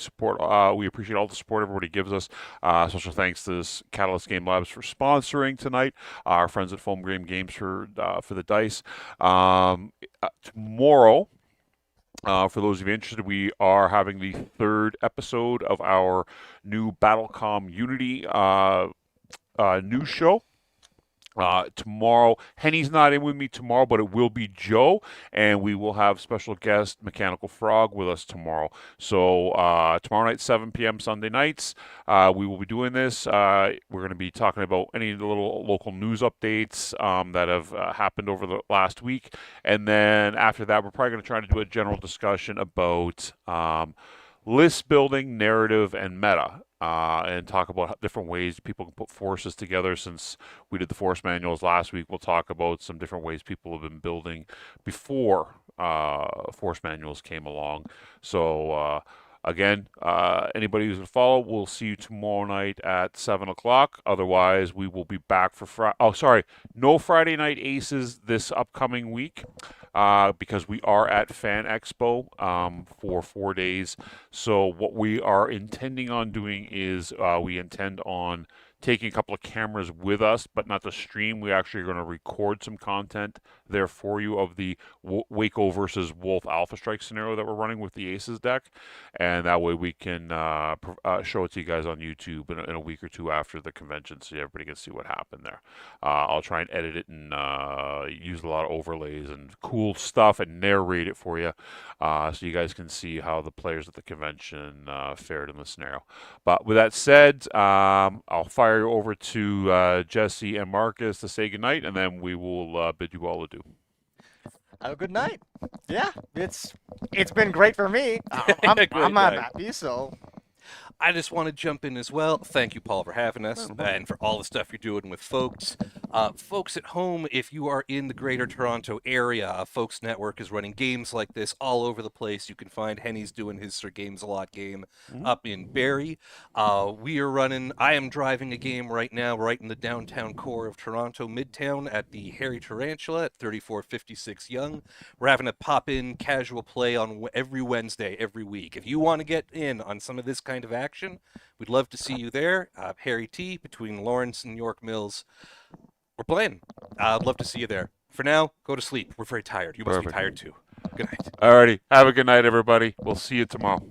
appreciate all the support everybody gives us. Special thanks to Catalyst Game Labs for sponsoring tonight. Our friends at Foam Game Games for the dice. Tomorrow. For those of you interested, we are having the 3rd episode of our new Battlecom Unity news show. Tomorrow, Henny's not in with me tomorrow, but it will be Joe, and we will have special guest Mechanical Frog with us tomorrow. So tomorrow night, 7 p.m. Sunday nights, we will be doing this. We're going to be talking about any of the little local news updates that have happened over the last week, and then after that, we're probably going to try to do a general discussion about list building, narrative, and meta. And talk about different ways people can put forces together. Since we did the force manuals last week, we'll talk about some different ways people have been building before force manuals came along. So again, anybody who's going to follow, we'll see you tomorrow night at 7 o'clock. Otherwise, we will be back for Friday. Oh, sorry, no Friday Night Aces this upcoming week. Because we are at Fan Expo for 4 days. So what we are intending on doing is we intend on taking a couple of cameras with us, but not to stream. We actually are going to record some content there for you of the Waco versus Wolf Alpha Strike scenario that we're running with the Aces deck. And that way we can show it to you guys on YouTube in a week or two after the convention so everybody can see what happened there. I'll try and edit it and use a lot of overlays and cool stuff and narrate it for you so you guys can see how the players at the convention fared in the scenario. But with that said, I'll fire you over to Jesse and Marcus to say goodnight, and then we will bid you all adieu. Have a good night. Yeah, it's been great for me. I'm Great night. happy. So I just want to jump in as well. Thank you, Paul, for having us and for all the stuff you're doing with folks. Folks at home, if you are in the greater Toronto area, Folks Network is running games like this all over the place. You can find Henny's doing his Sir Games a Lot game up in Barrie. We are running, I am driving a game right now right in the downtown core of Toronto, Midtown at the Hairy Tarantula at 3456 Yonge. We're having a pop-in casual play on every Wednesday, every week. If you want to get in on some of this kind of action, we'd love to see you there. Harry T between Lawrence and York Mills. We're playing. I'd love to see you there. For now, go to sleep. We're very tired. You must be Perfect. tired too. Good night. Alrighty, have a good night, everybody. We'll see you tomorrow.